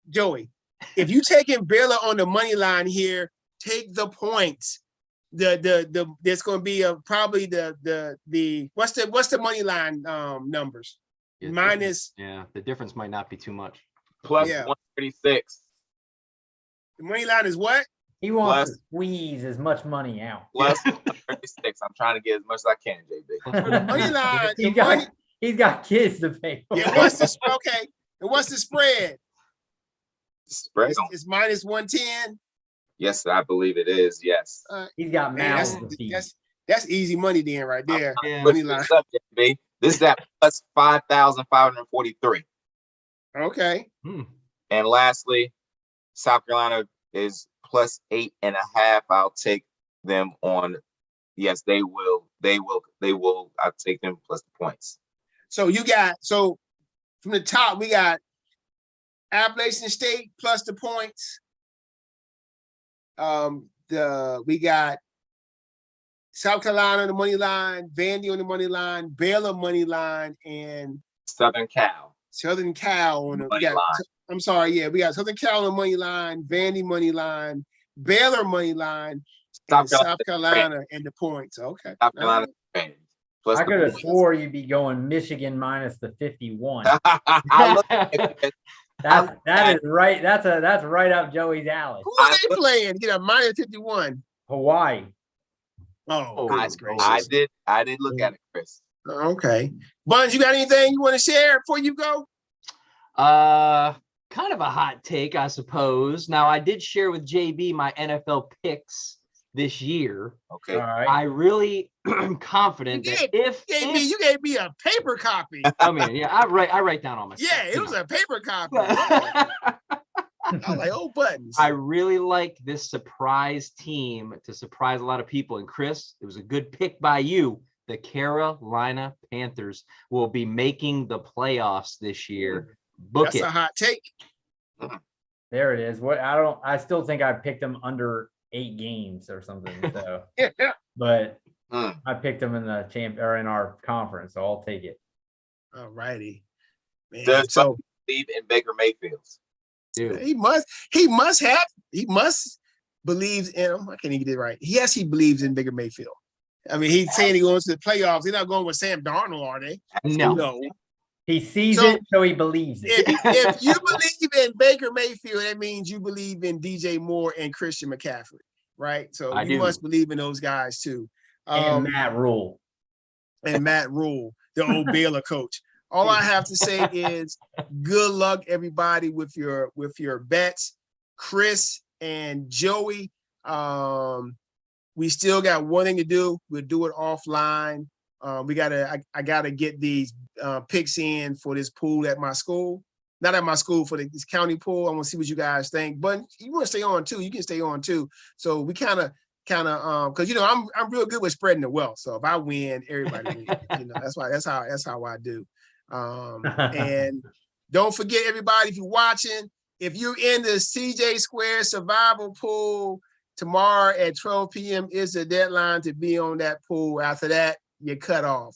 Joey, if you taking Baylor on the money line here, take the points. There's going to be probably the what's the money line numbers? Yeah, Minus. Yeah, the difference might not be too much. Plus Yeah. 136. The money line is what? He wants Plus- to squeeze as much money out. Plus 136. I'm trying to get as much as I can, JB. Money line. He's got kids to pay for. Yeah, what's the okay? And what's the spread? Spread. It's minus 110. Yes, I believe it is. Yes. He's got Man, mouths to feed. that's easy money then right there. Yeah. Money line. This up, JB. This is at plus 5,543. Okay. And lastly, South Carolina is plus 8.5. I'll take them on. Yes, they will. I'll take them plus the points. So from the top, we got Appalachian State plus the points. We got South Carolina on the money line, Vandy on the money line, Baylor money line, and Southern Cal. on the Money line. I'm sorry, yeah, we got Southern Cal on the money line, Vandy money line, Baylor money line, and South Carolina and the points. Okay. South Carolina. Plus I the could have points. swore you'd be going Michigan minus the 51. I look at it. That is right. That's right up Joey's alley. Who are they playing? Get a minus 51. Hawaii. Oh, I goodness gracious. did look at it, Chris. Okay. Buns, you got anything you want to share before you go? Kind of a hot take, I suppose. Now, I did share with JB my NFL picks this year. Okay. All right. I really am confident You that did. You gave me a paper copy. I mean, yeah, I write down all my Yeah, stuff, it was a paper copy. a. I was like, oh, buttons. I really like this surprise team to surprise a lot of people. And Chris, it was a good pick by you. The Carolina Panthers will be making the playoffs this year. Book That's it. a hot take. There it is. I still think I picked them under 8 games or something. So, Yeah. but Hmm. I picked them in the in our conference, so I'll take it. All righty. Man, Does so believe in Baker Mayfield? Dude. he must believes in him. I can't even get it right. Yes, he believes in Baker Mayfield. I mean, he's saying he goes to the playoffs. They're not going with Sam Darnold, are they? No. He sees So- it, so he believes it. If you believe in Baker Mayfield, that means you believe in DJ Moore and Christian McCaffrey, right? So I you do. must believe in those guys too. And Matt Rule. And Matt Rule, the old Baylor coach. All I have to say is good luck, everybody, with your bets. Chris and Joey, we still got one thing to do. We'll do it offline. I gotta get these picks in for this pool at my school. Not at my school, for this county pool. I want to see what you guys think. But you want to stay on too. You can stay on too. So we kind of because I'm real good with spreading the wealth. So if I win, everybody wins. That's how I do. And don't forget, everybody, if you're watching, if you're in the CJ Square Survival Pool, tomorrow at 12 p.m. is the deadline to be on that pool. After that, you're cut off.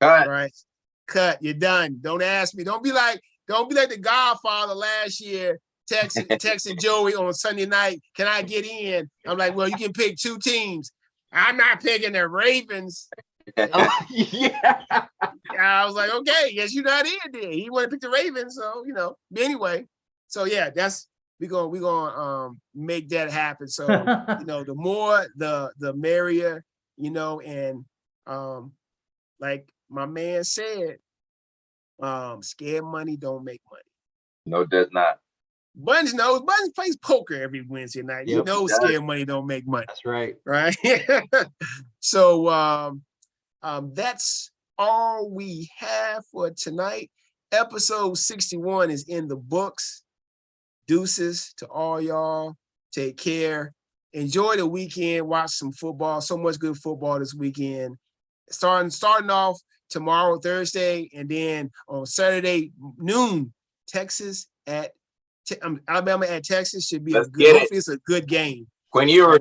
Cut. Right? Cut. You're done. Don't ask me. Don't be like the Godfather last year. Texting Joey on Sunday night, can I get in? I'm like, well, you can pick 2 teams. I'm not picking the Ravens. Oh, yeah. I was like, okay, yes, you're not in there. He want to pick the Ravens, so But anyway, so yeah, we're gonna make that happen. So the more the merrier, and like my man said, scared money don't make money. No, it does not. Buns plays poker every Wednesday night. Yep, Scared money don't make money. That's right. Right. So that's all we have for tonight. Episode 61 is in the books. Deuces to all y'all. Take care. Enjoy the weekend. Watch some football. So much good football this weekend. Starting off tomorrow, Thursday, and then on Saturday noon, Alabama at Texas should be hopefully it's a good game. When you were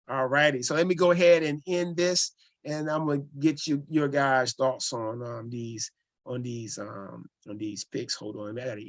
All righty. So let me go ahead and end this. and I'm gonna get your guys' thoughts on these picks. Hold on, I gotta